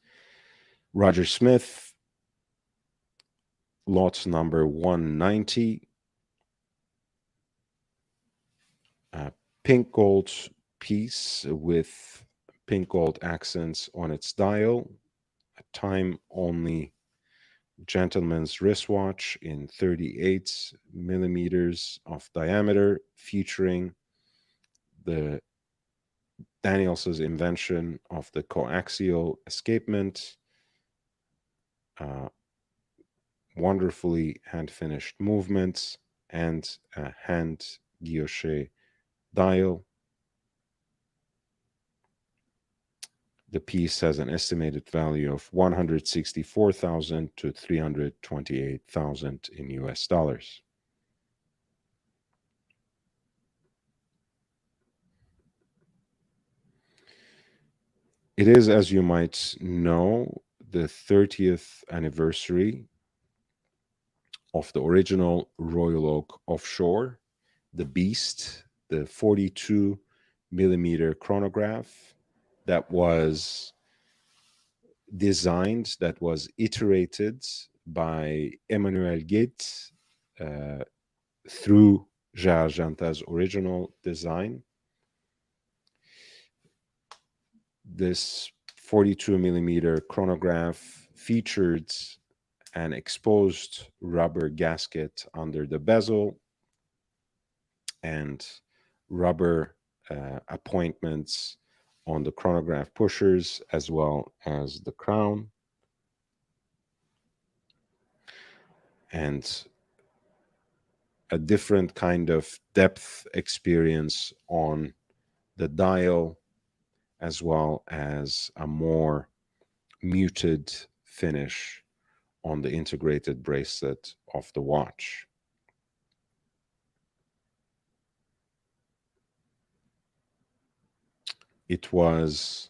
Roger Smith, lot number 190, a pink gold piece with pink gold accents on its dial, a time-only gentleman's wristwatch in 38 millimeters of diameter, featuring the Daniels's invention of the coaxial escapement, wonderfully hand-finished movements, and a hand guilloche dial. The piece has an estimated value of 164,000 to 328,000 in US dollars. It is, as you might know, the 30th anniversary of the original Royal Oak Offshore, the Beast, the 42 millimeter chronograph that was designed, that was iterated by Emmanuel Guet through Gérard Janta's original design. This 42 millimeter chronograph featured an exposed rubber gasket under the bezel and rubber appointments on the chronograph pushers as well as the crown, and a different kind of depth experience on the dial, as well as a more muted finish on the integrated bracelet of the watch. It was,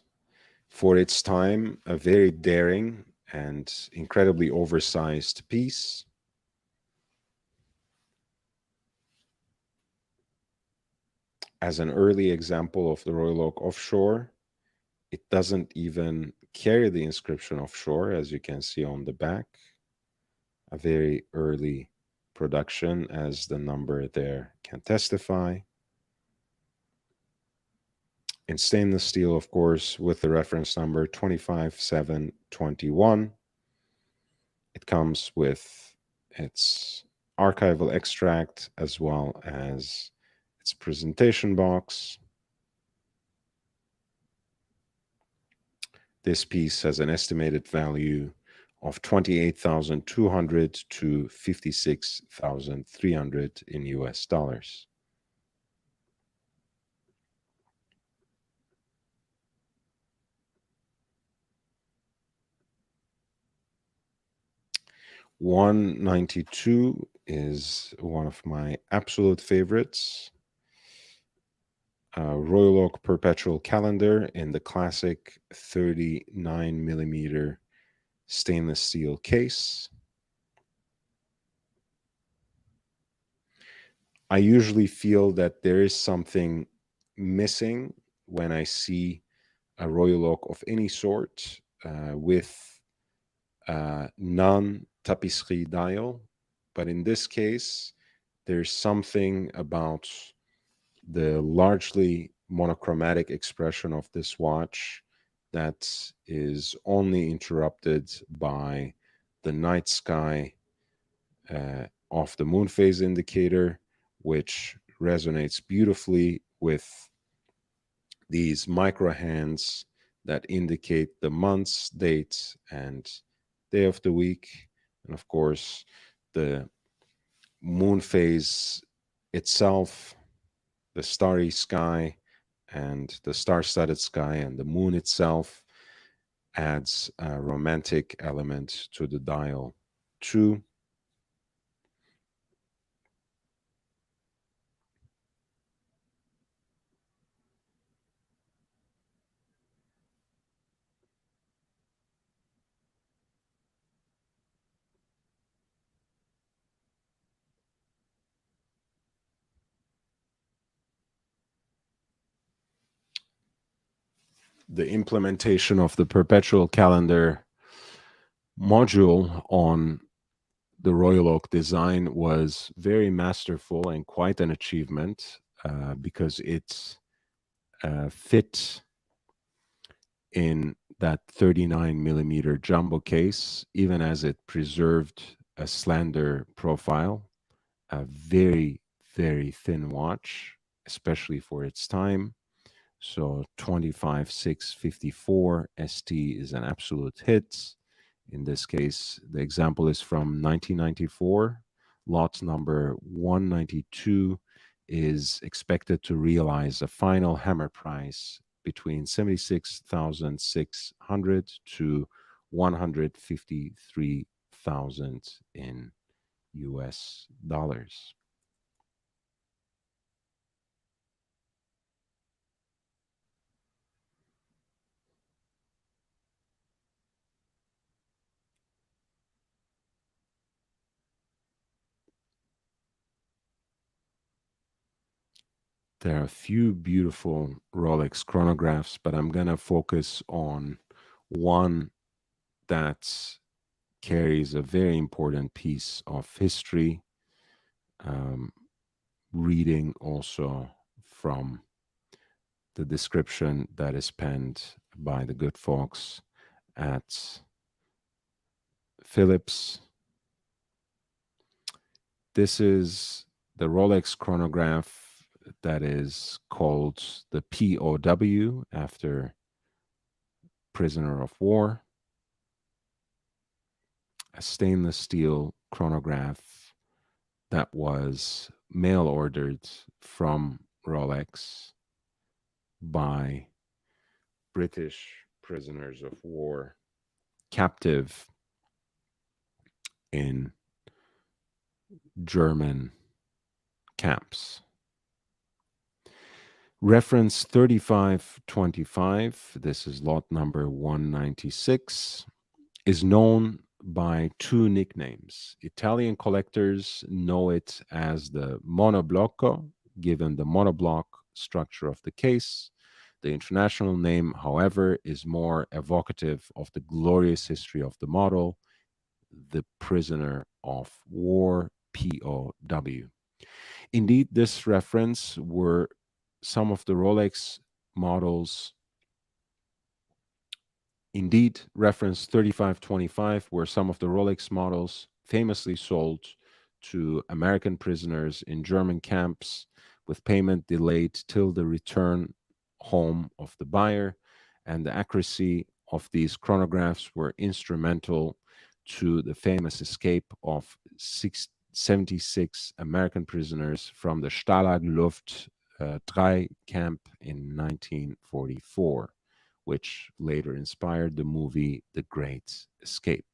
for its time, a very daring and incredibly oversized piece. As an early example of the Royal Oak offshore, it doesn't even carry the inscription offshore, as you can see on the back. A very early production, as the number there can testify. In stainless steel, of course, with the reference number 25721. It comes with its archival extract as well as its presentation box. This piece has an estimated value of 28,200 to 56,300 in US dollars. $192 is one of my absolute favorites. Royal Oak Perpetual Calendar in the classic 39 millimeter stainless steel case. I usually feel that there is something missing when I see a Royal Oak of any sort with non-tapisserie dial. But in this case, there's something about the largely monochromatic expression of this watch that is only interrupted by the night sky of the moon phase indicator, which resonates beautifully with these micro hands that indicate the months, dates, and day of the week. And of course, the moon phase itself, the starry sky, and the star-studded sky, and the moon itself adds a romantic element to the dial too. The implementation of the perpetual calendar module on the Royal Oak design was very masterful and quite an achievement because it fit in that 39 millimeter jumbo case, even as it preserved a slender profile, a very, very thin watch, especially for its time. So 25654 ST is an absolute hit. In this case, the example is from 1994. Lot number 192 is expected to realize a final hammer price between 76,600 to 153,000 in US dollars. There are a few beautiful Rolex chronographs, but I'm going to focus on one that carries a very important piece of history, reading also from the description that is penned by the good folks at Phillips. This is the Rolex chronograph that is called the POW, after prisoner of war. A stainless steel chronograph that was mail ordered from Rolex by British prisoners of war captive in German camps. Reference 3525, this is lot number 196, is known by two nicknames. Italian collectors know it as the monoblocco, given the monoblock structure of the case. The international name, however, is more evocative of the glorious history of the model, the prisoner of war, POW. Indeed, this reference were some of the Rolex models. Indeed, reference 3525 were some of the Rolex models famously sold to American prisoners in German camps, with payment delayed till the return home of the buyer. And the accuracy of these chronographs were instrumental to the famous escape of 76 American prisoners from the Stalag Luft 3 camp in 1944, which later inspired the movie The Great Escape.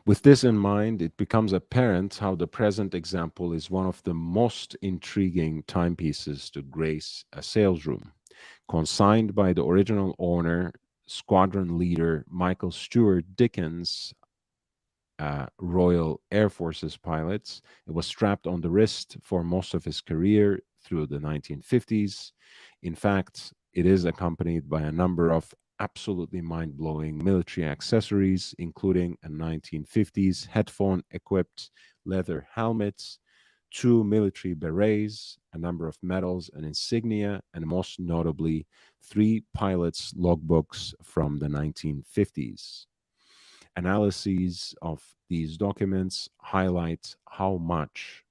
With this in mind, it becomes apparent how the present example is one of the most intriguing timepieces to grace a sales room. Consigned by the original owner, squadron leader Michael Stewart Dickens, Royal Air Force's pilots. It was strapped on the wrist for most of his career through the 1950s. In fact, it is accompanied by a number of absolutely mind blowing military accessories, including a 1950s headphone equipped leather helmet, two military berets, a number of medals and insignia, and most notably, three pilots' logbooks from the 1950s. Analyses of these documents highlight how much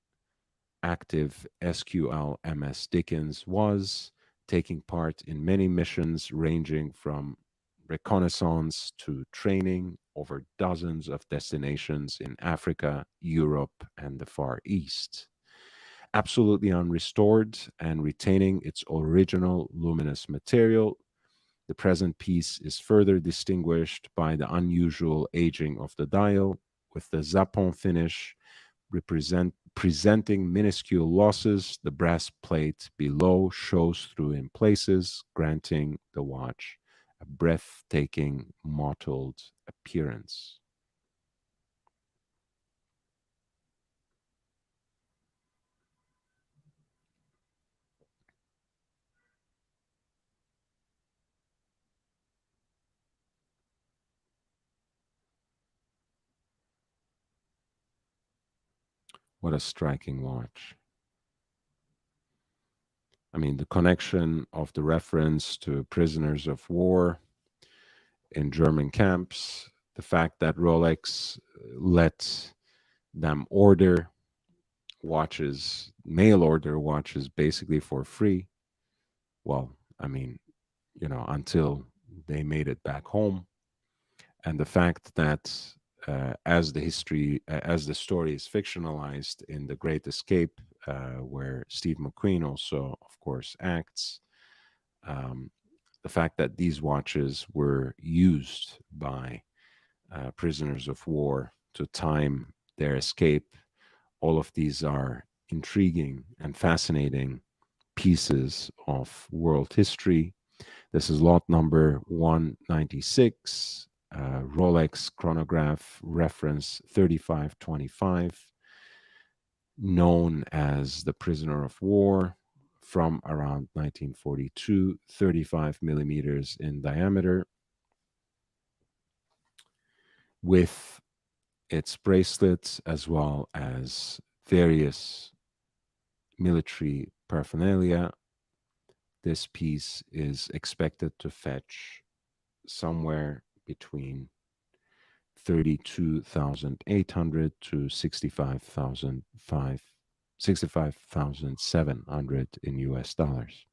active SQL MS Dickens was, taking part in many missions ranging from reconnaissance to training over dozens of destinations in Africa, Europe, and the Far East. Absolutely unrestored and retaining its original luminous material, the present piece is further distinguished by the unusual aging of the dial, with the Zapon finish presenting minuscule losses. The brass plate below shows through in places, granting the watch a breathtaking mottled appearance. What a striking watch. I mean, the connection of the reference to prisoners of war in German camps, the fact that Rolex let them order watches, mail order watches, basically for free. Well, I mean, until they made it back home. And the fact that as the story is fictionalized in The Great Escape, where Steve McQueen also, of course, acts, um, the fact that these watches were used by prisoners of war to time their escape, all of these are intriguing and fascinating pieces of world history. This is lot number 196, Rolex chronograph reference 3525, known as the Prisoner of War, from around 1942, 35 millimeters in diameter, with its bracelets as well as various military paraphernalia. This piece is expected to fetch somewhere between 32,800 to 65,700 in US dollars.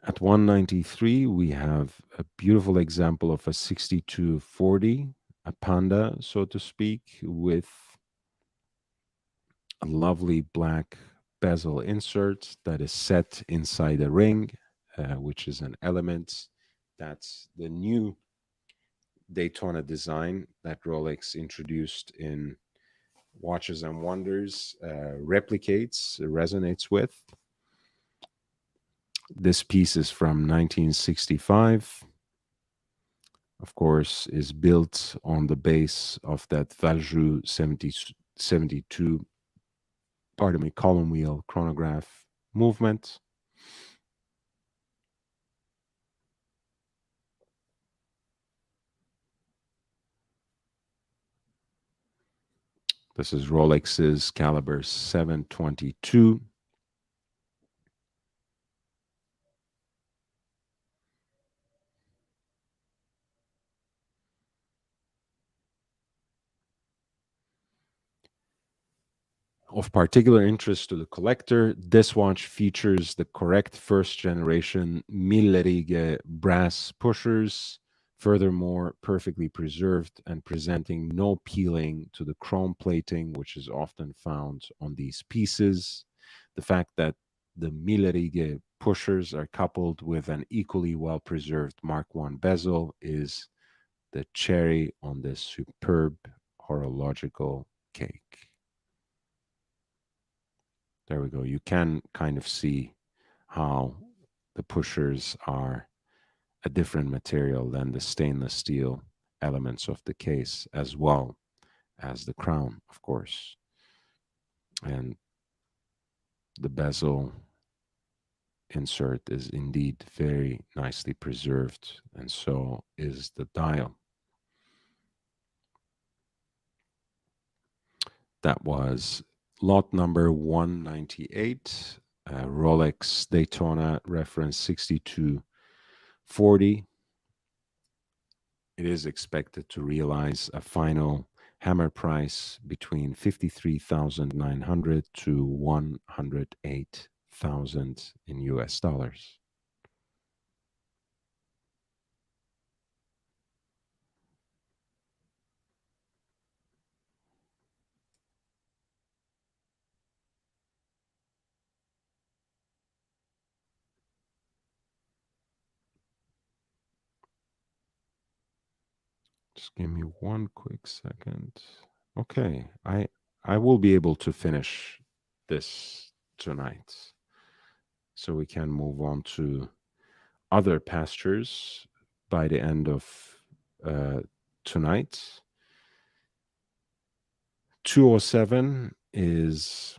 At 193, we have a beautiful example of a 6240, a panda, so to speak, with a lovely black bezel insert that is set inside a ring, which is an element that's the new Daytona design that Rolex introduced in Watches and Wonders resonates with. This piece is from 1965. Of course, is built on the base of that Valjoux 72, pardon me, column wheel chronograph movement. This is Rolex's caliber 722. Of particular interest to the collector, this watch features the correct first generation Millerige brass pushers, furthermore perfectly preserved and presenting no peeling to the chrome plating, which is often found on these pieces. The fact that the Millerige pushers are coupled with an equally well preserved Mark I bezel is the cherry on this superb horological cake. There we go. You can kind of see how the pushers are a different material than the stainless steel elements of the case, as well as the crown, of course. And the bezel insert is indeed very nicely preserved, and so is the dial. That was lot number 198, Rolex Daytona reference 6240. It is expected to realize a final hammer price between 53,900 to 108,000 in US dollars. Just give me one quick second. Okay, I will be able to finish this tonight. So we can move on to other pastures by the end of tonight. 207 is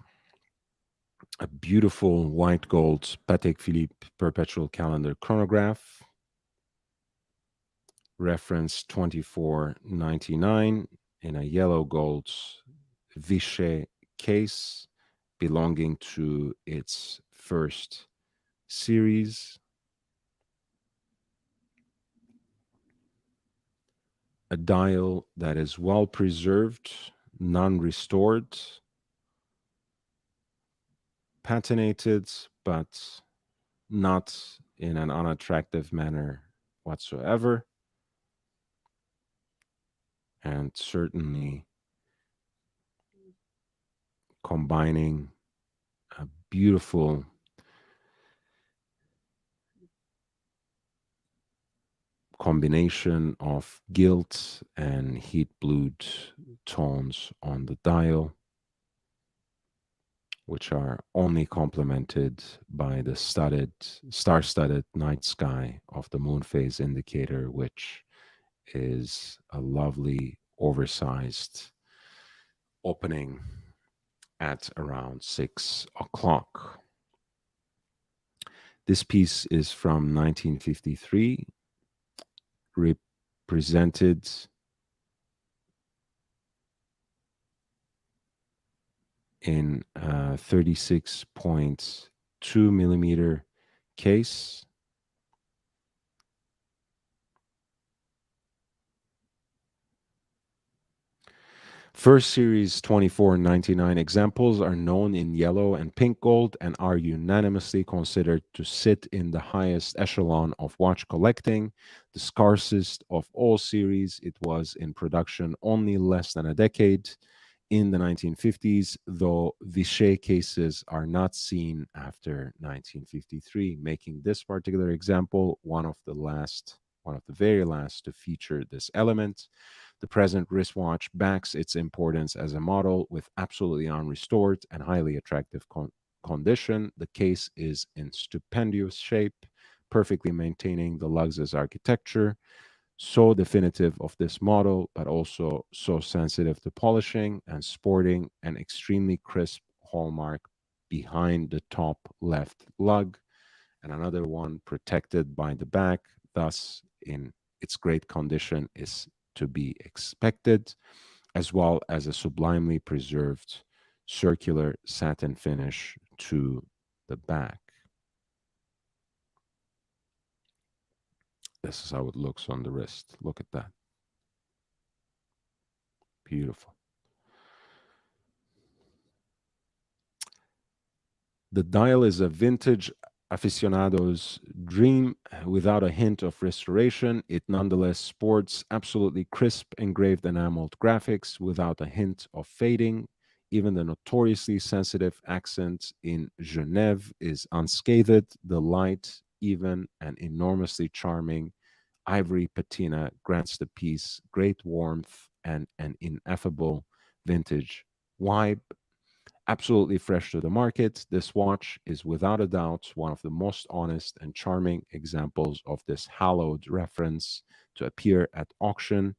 a beautiful white gold Patek Philippe perpetual calendar chronograph, reference 2499 in a yellow gold Vichy case belonging to its first series. A dial that is well preserved, non-restored, patinated, but not in an unattractive manner whatsoever. And certainly combining a beautiful combination of gilt and heat blued tones on the dial, which are only complemented by the star-studded night sky of the moon phase indicator, which is a lovely oversized opening at around 6 o'clock. This piece is from 1953, represented in a 36.2 millimeter case. First series 2499 examples are known in yellow and pink gold and are unanimously considered to sit in the highest echelon of watch collecting, the scarcest of all series. It was in production only less than a decade in the 1950s, though Vichy cases are not seen after 1953, making this particular example one of the last one of the very last to feature this element. The present wristwatch backs its importance as a model with absolutely unrestored and highly attractive condition. The case is in stupendous shape, perfectly maintaining the Luxus architecture, so definitive of this model, but also so sensitive to polishing and sporting an extremely crisp hallmark behind the top left lug, and another one protected by the back, thus in its great condition is to be expected, as well as a sublimely preserved circular satin finish to the back. This is how it looks on the wrist. Look at that. Beautiful. The dial is a vintage aficionado's dream without a hint of restoration. It nonetheless sports absolutely crisp engraved enameled graphics without a hint of fading. Even the notoriously sensitive accent in Geneva is unscathed. The light, even, and enormously charming ivory patina grants the piece great warmth and an ineffable vintage vibe. Absolutely fresh to the market, this watch is without a doubt one of the most honest and charming examples of this hallowed reference to appear at auction.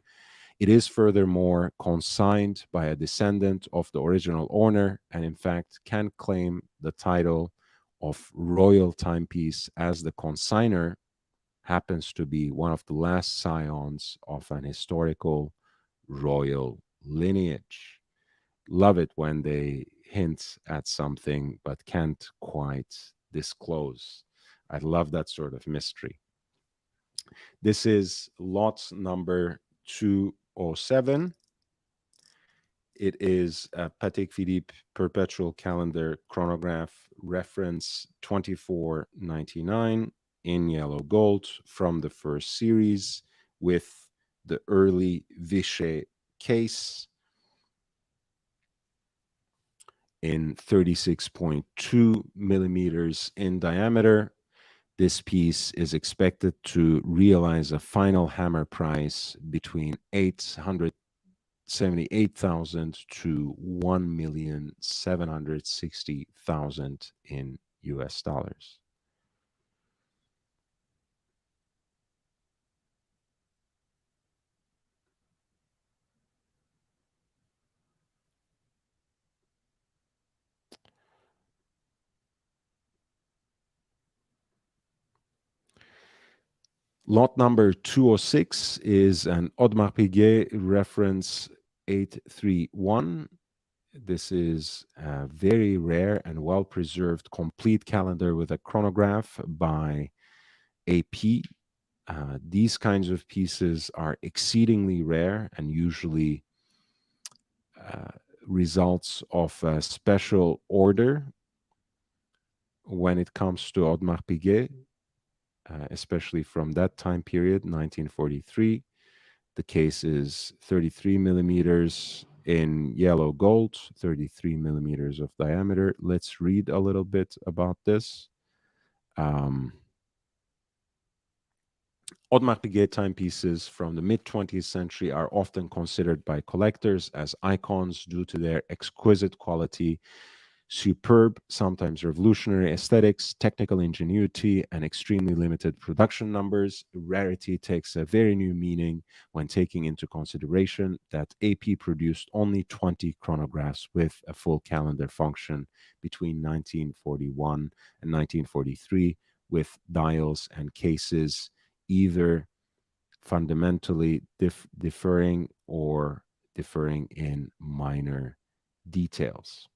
It is furthermore consigned by a descendant of the original owner and, in fact, can claim the title of royal timepiece as the consigner happens to be one of the last scions of an historical royal lineage. Love it when they hint at something but can't quite disclose. I love that sort of mystery. This is lot number 207. It is a Patek Philippe perpetual calendar chronograph, reference 2499 in yellow gold from the first series with the early Vichy case in 36.2 millimeters in diameter. This piece is expected to realize a final hammer price between 878,000 to 1,760,000 in US dollars. Lot number 206 is an Audemars Piguet reference 831. This is a very rare and well-preserved complete calendar with a chronograph by AP. These kinds of pieces are exceedingly rare and usually results of a special order when it comes to Audemars Piguet, especially from that time period, 1943. The case is 33 millimeters in yellow gold, 33 millimeters of diameter. Let's read a little bit about this. Audemars Piguet timepieces from the mid-20th century are often considered by collectors as icons due to their exquisite quality, superb, sometimes revolutionary aesthetics, technical ingenuity, and extremely limited production numbers. Rarity takes a very new meaning when taking into consideration that AP produced only 20 chronographs with a full calendar function between 1941 and 1943, with dials and cases either fundamentally differing or differing in minor details.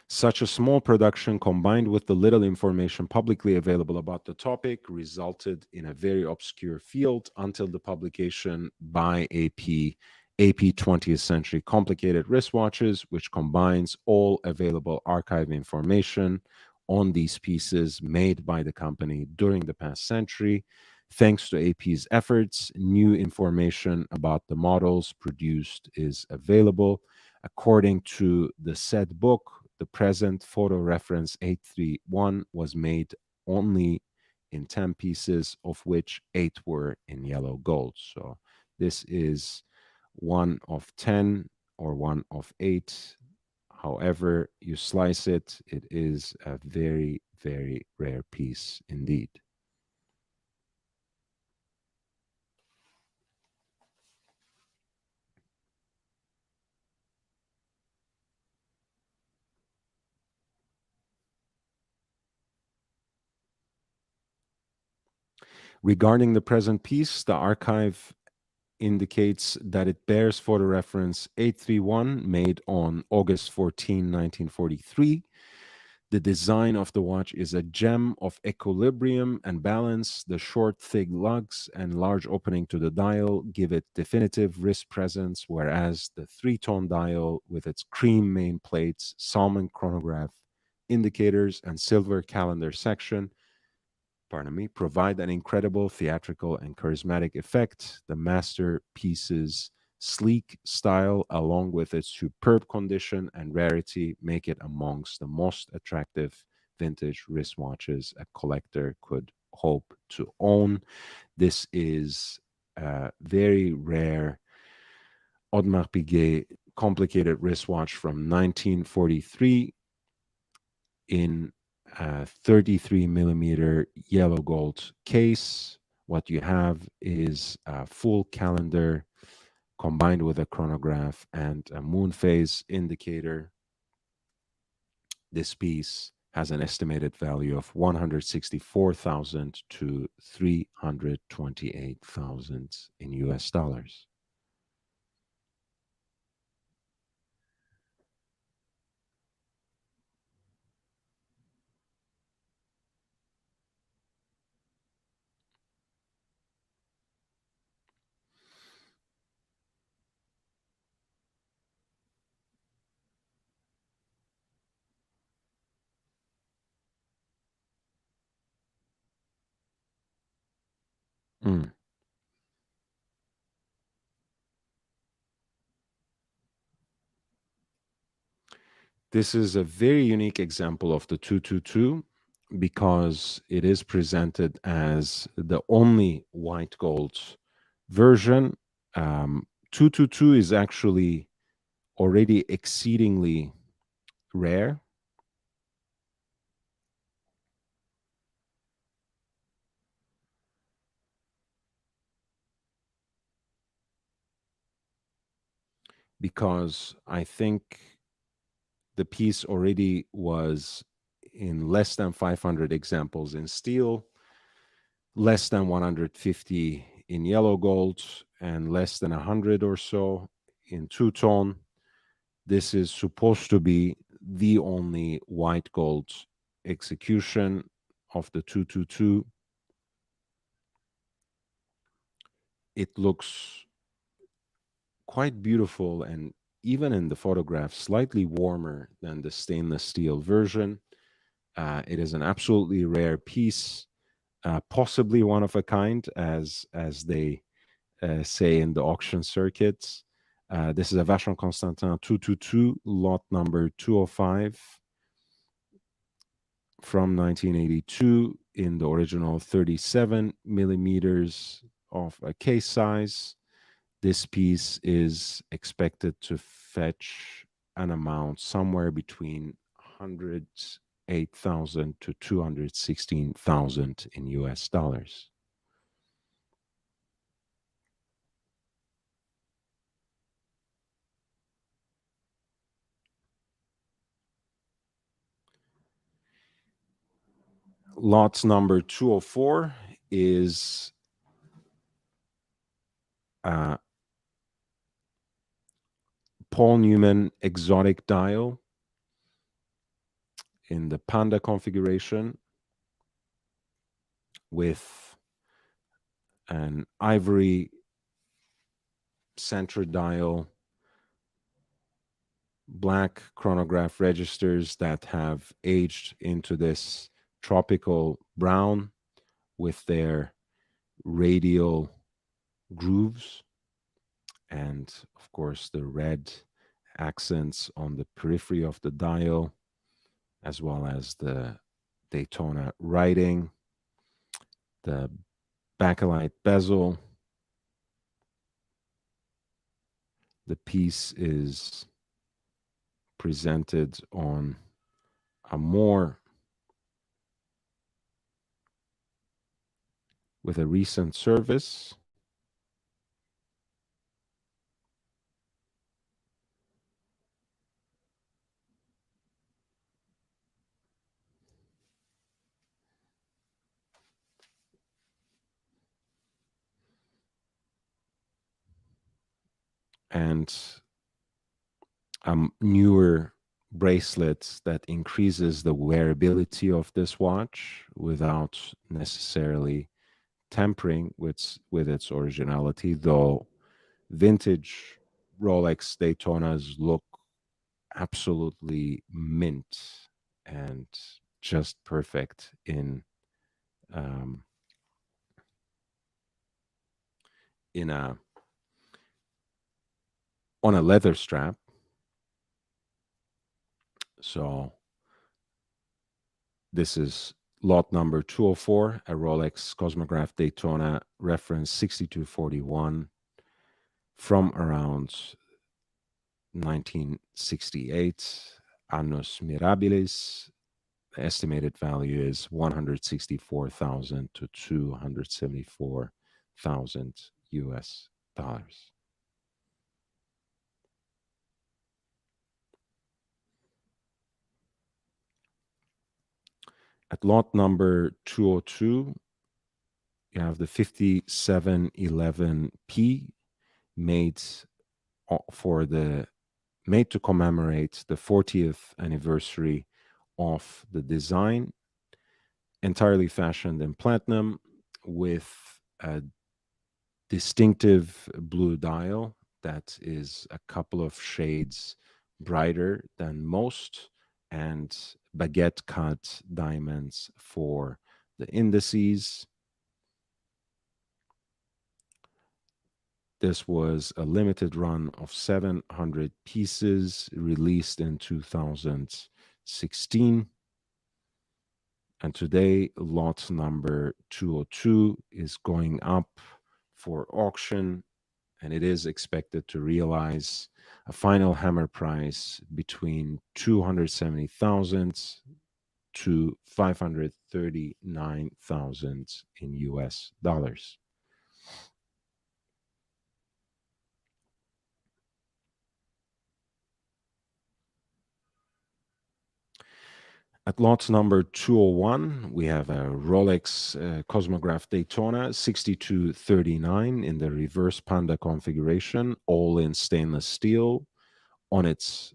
Such a small production, combined with the little information publicly available about the topic, resulted in a very obscure field until the publication by AP 20th Century Complicated Wristwatches, which combines all available archive information on these pieces made by the company during the past century. Thanks to AP's efforts, new information about the models produced is available. According to the said book, the present photo reference 831 was made only in 10 pieces, of which 8 were in yellow gold. So this is one of 10 or one of 8. However you slice it, it is a very, very rare piece indeed. Regarding the present piece, the archive indicates that it bears photo reference 831 made on August 14, 1943. The design of the watch is a gem of equilibrium and balance. The short, thick lugs and large opening to the dial give it definitive wrist presence, whereas the three-tone dial with its cream main plates, salmon chronograph indicators, and silver calendar section provide an incredible theatrical and charismatic effect. The masterpiece's sleek style, along with its superb condition and rarity, make it amongst the most attractive vintage wristwatches a collector could hope to own. This is a very rare Audemars Piguet complicated wristwatch from 1943 in a 33 millimeter yellow gold case. What you have is a full calendar combined with a chronograph and a moon phase indicator. This piece has an estimated value of 164,000 to 328,000 in US dollars. Mm. This is a very unique example of the 222 because it is presented as the only white gold version. 222 is actually already exceedingly rare. Because I think the piece already was in less than 500 examples in steel, less than 150 in yellow gold, and less than 100 or so in two-tone. This is supposed to be the only white gold execution of the 222. It looks quite beautiful, and even in the photograph, slightly warmer than the stainless steel version. It is an absolutely rare piece, possibly one of a kind, as they say in the auction circuits. This is a Vacheron Constantin 222, lot number 205 from 1982 in the original 37 millimeters of a case size. This piece is expected to fetch an amount somewhere between 108,000 to 216,000 in US dollars. Lots number 204 is Paul Newman exotic dial in the Panda configuration with an ivory center dial, black chronograph registers that have aged into this tropical brown with their radial grooves, and of course the red accents on the periphery of the dial, as well as the Daytona writing, the bakelite bezel. The piece is presented on a more with a recent service. And a newer bracelet that increases the wearability of this watch without necessarily tampering with its originality, though vintage Rolex Daytonas look absolutely mint and just perfect um, in a on a leather strap. So this is lot number 204, a Rolex Cosmograph Daytona reference 6241 from around 1968. Annus Mirabilis. The estimated value is 164,000 to 274,000 US dollars. At lot number 202, you have the 5711P made made to commemorate the 40th anniversary of the design, entirely fashioned in platinum with a distinctive blue dial that is a couple of shades brighter than most, and baguette cut diamonds for the indices. This was a limited run of 700 pieces released in 2016. And today, lot number 202 is going up for auction, and it is expected to realize a final hammer price between 270,000 to 539,000 in US dollars. At lot number 201, we have a Rolex Cosmograph Daytona 6239 in the reverse panda configuration, all in stainless steel, on its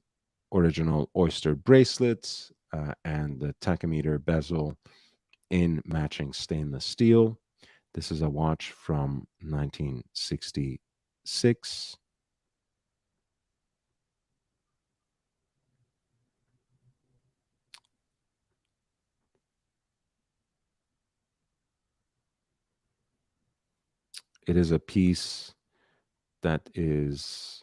original oyster bracelet and the tachometer bezel in matching stainless steel. This is a watch from 1966. It is a piece that is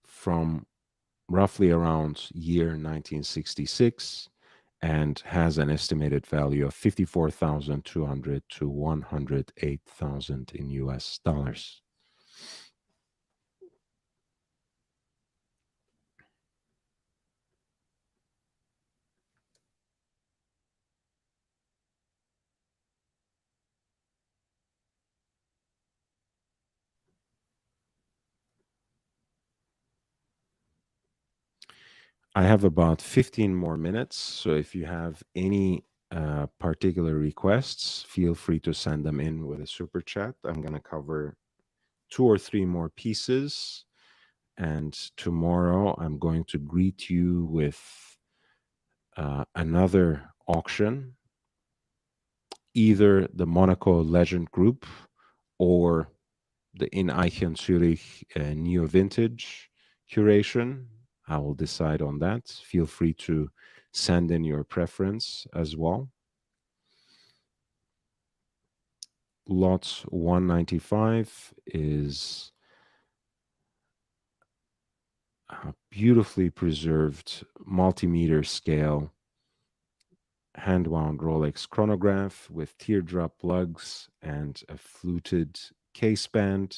from roughly around year 1966 and has an estimated value of 54,200 to 108,000 in US dollars. I have about 15 more minutes, so if you have any particular requests, feel free to send them in with a super chat. I'm going to cover 2 or 3 more pieces, and tomorrow I'm going to greet you with another auction, either the Monaco Legend Group or the In Eichen Zurich Neo Vintage curation. I will decide on that. Feel free to send in your preference as well. Lot 195 is a beautifully preserved multimeter scale hand-wound Rolex chronograph with teardrop lugs and a fluted case band.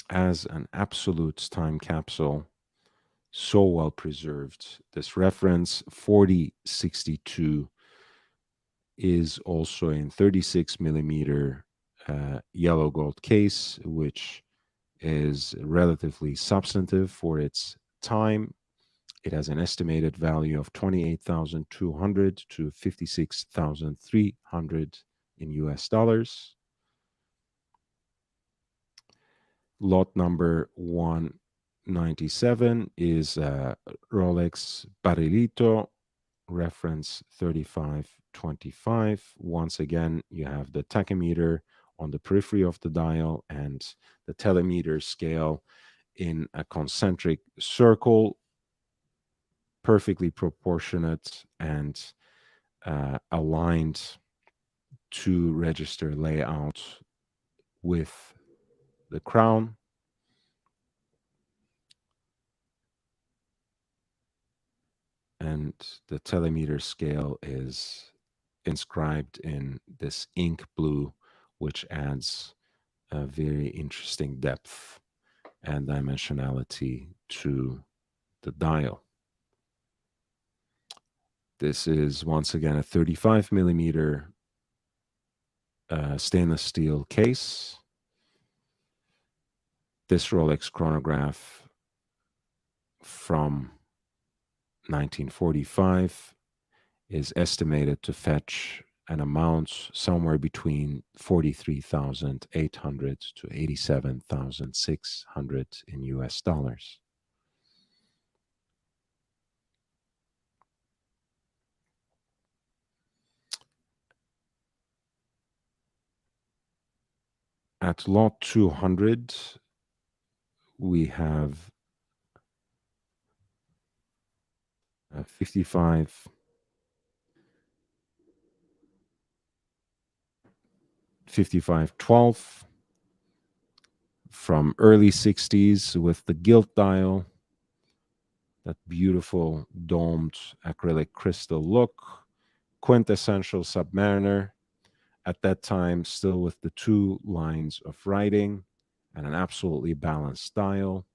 As an absolute time capsule, so well preserved. This reference 4062 is also in 36 millimeter yellow gold case, which is relatively substantive for its time. It has an estimated value of 28,200 to 56,300 in US dollars. Lot number 197 is Rolex Barrilito, reference 3525. Once again, you have the tachymeter on the periphery of the dial and the telemeter scale in a concentric circle, perfectly proportionate and aligned to register layout with the crown. And the telemeter scale is inscribed in this ink blue, which adds a very interesting depth and dimensionality to the dial. This is once again a 35 millimeter stainless steel case. This Rolex chronograph from 1945 is estimated to fetch an amount somewhere between 43,800 to 87,600 in US dollars. At lot 200, we have 5512 from early 60s with the gilt dial, that beautiful domed acrylic crystal look, quintessential Submariner, at that time still with the two lines of writing and an absolutely balanced dial.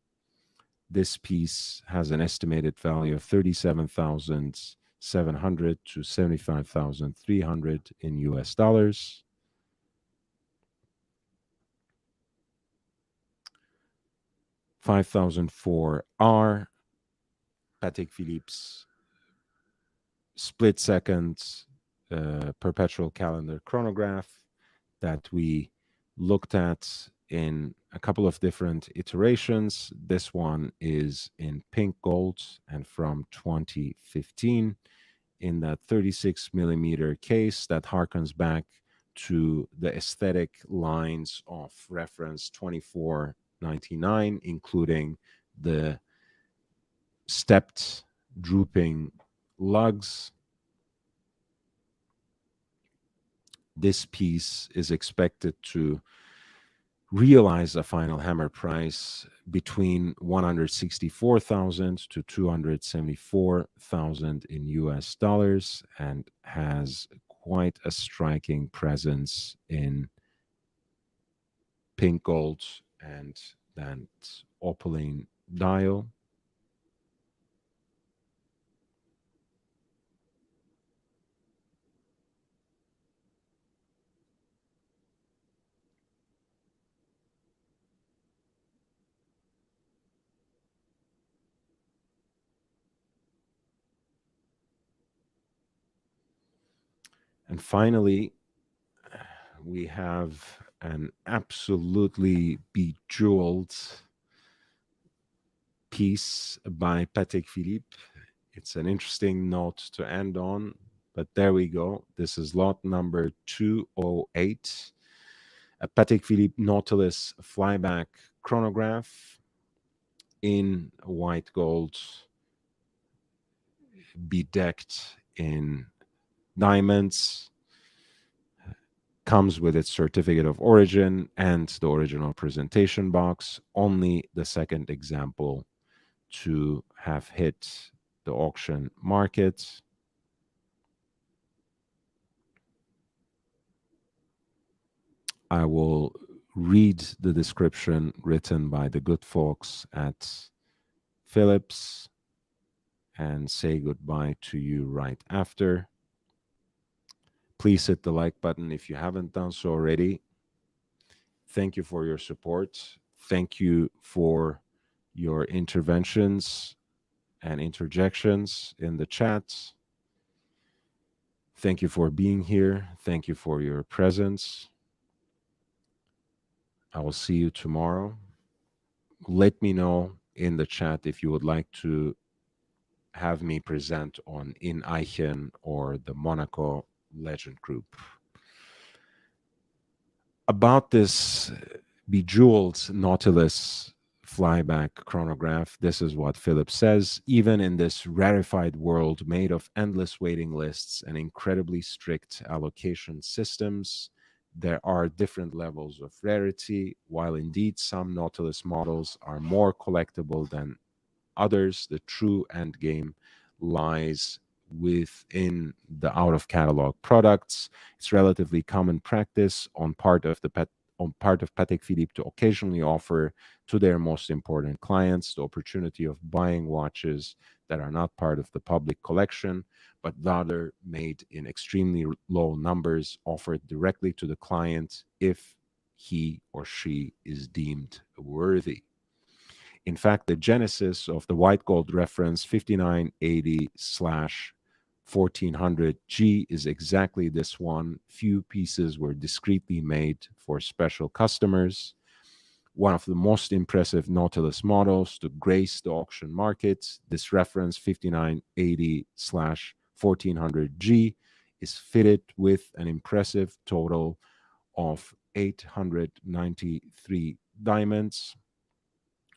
This piece has an estimated value of 37,700 to 75,300 in US dollars. $5,004R Patek Philippe's split second perpetual calendar chronograph that we looked at in a couple of different iterations. This one is in pink gold and from 2015 in that 36 millimeter case that harkens back to the aesthetic lines of reference 2499, including the stepped drooping lugs. This piece is expected to realize a final hammer price between 164,000 to 274,000 in US dollars and has quite a striking presence in pink gold and that opaline dial. And finally, we have an absolutely bejeweled piece by Patek Philippe. It's an interesting note to end on, but there we go. This is lot number 208, a Patek Philippe Nautilus flyback chronograph in white gold, bedecked in diamonds, comes with its certificate of origin and the original presentation box. Only the second example to have hit the auction market. I will read the description written by the good folks at Phillips and say goodbye to you right after. Please hit the like button if you haven't done so already. Thank you for your support. Thank you for your interventions and interjections in the chat. Thank you for being here. Thank you for your presence. I will see you tomorrow. Let me know in the chat if you would like to have me present on In Eichen or the Monaco Legend Group. About this bejeweled Nautilus flyback chronograph, this is what Phillips says. Even in this rarefied world made of endless waiting lists and incredibly strict allocation systems, there are different levels of rarity. While indeed some Nautilus models are more collectible than others, the true end game lies within the out of catalog products. It's relatively common practice on part of Patek Philippe to occasionally offer to their most important clients the opportunity of buying watches that are not part of the public collection, but rather made in extremely low numbers, offered directly to the client if he or she is deemed worthy. In fact, the genesis of the white gold reference 5980/1400G is exactly this one. Few pieces were discreetly made for special customers. One of the most impressive Nautilus models to grace the auction market, this reference 5980/1400G is fitted with an impressive total of 893 diamonds,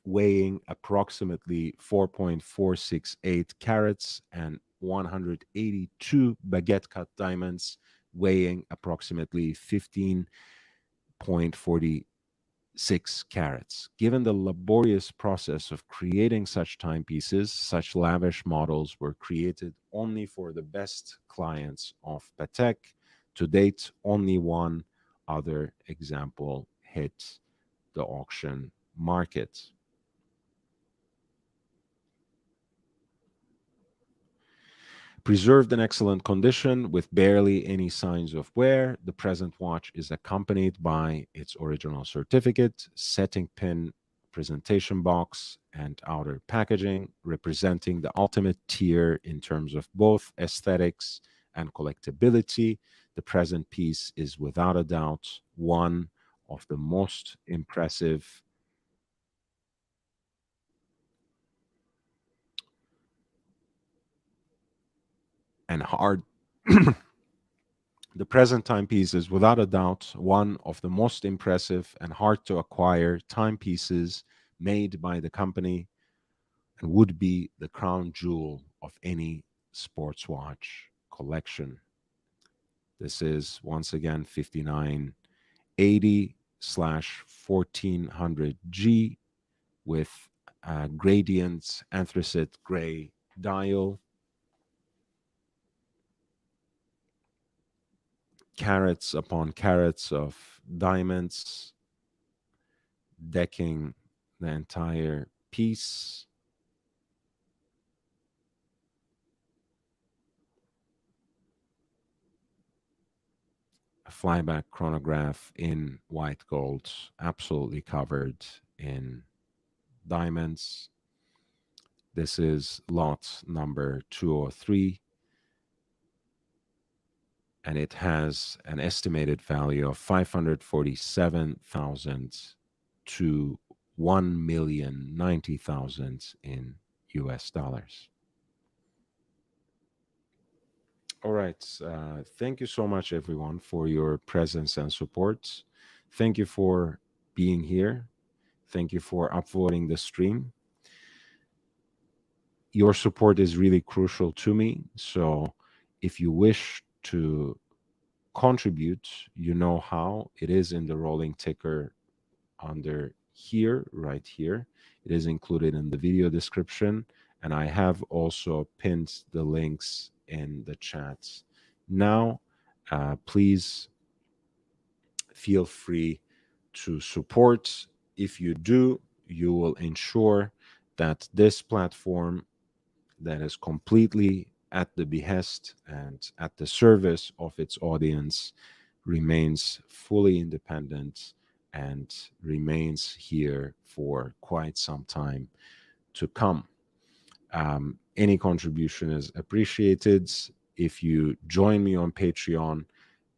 weighing approximately 4.468 carats, and 182 baguette cut diamonds weighing approximately 15.46 carats. Given the laborious process of creating such timepieces, such lavish models were created only for the best clients of Patek. To date, only one other example hit the auction market. Preserved in excellent condition with barely any signs of wear, the present watch is accompanied by its original certificate, setting pin, presentation box, and outer packaging, representing the ultimate tier in terms of both aesthetics and collectability. The present piece is without a doubt one of the most impressive and hard The present timepiece is without a doubt one of the most impressive and hard to acquire timepieces made by the company and would be the crown jewel of any sports watch collection. This is once again 5980/1400G with a gradient anthracite gray dial, carats upon carats of diamonds decking the entire piece. A flyback chronograph in white gold, absolutely covered in diamonds. This is lot number 203, and it has an estimated value of 547,000 to 1,090,000 in US dollars. All right. Thank you so much, everyone, for your presence and support. Thank you for being here. Thank you for upvoting the stream. Your support is really crucial to me. So if you wish to contribute, you know how. It is in the rolling ticker under here, right here. It is included in the video description. And I have also pinned the links in the chats. Now, please feel free to support. If you do, you will ensure that this platform that is completely at the behest and at the service of its audience remains fully independent and remains here for quite some time to come. Any contribution is appreciated. If you join me on Patreon,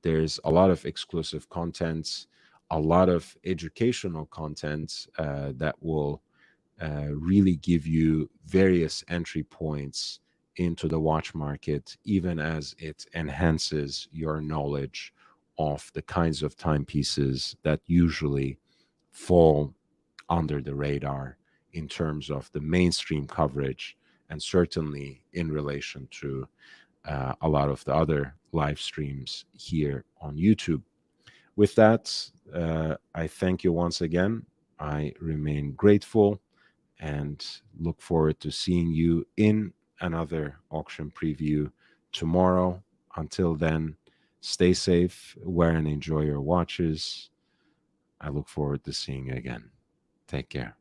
there's a lot of exclusive content, a lot of educational content that will really give you various entry points into the watch market, even as it enhances your knowledge of the kinds of timepieces that usually fall under the radar in terms of the mainstream coverage, and certainly in relation to a lot of the other live streams here on YouTube. With that, I thank you once again. I remain grateful and look forward to seeing you in another auction preview tomorrow. Until then, stay safe, wear and enjoy your watches. I look forward to seeing you again. Take care.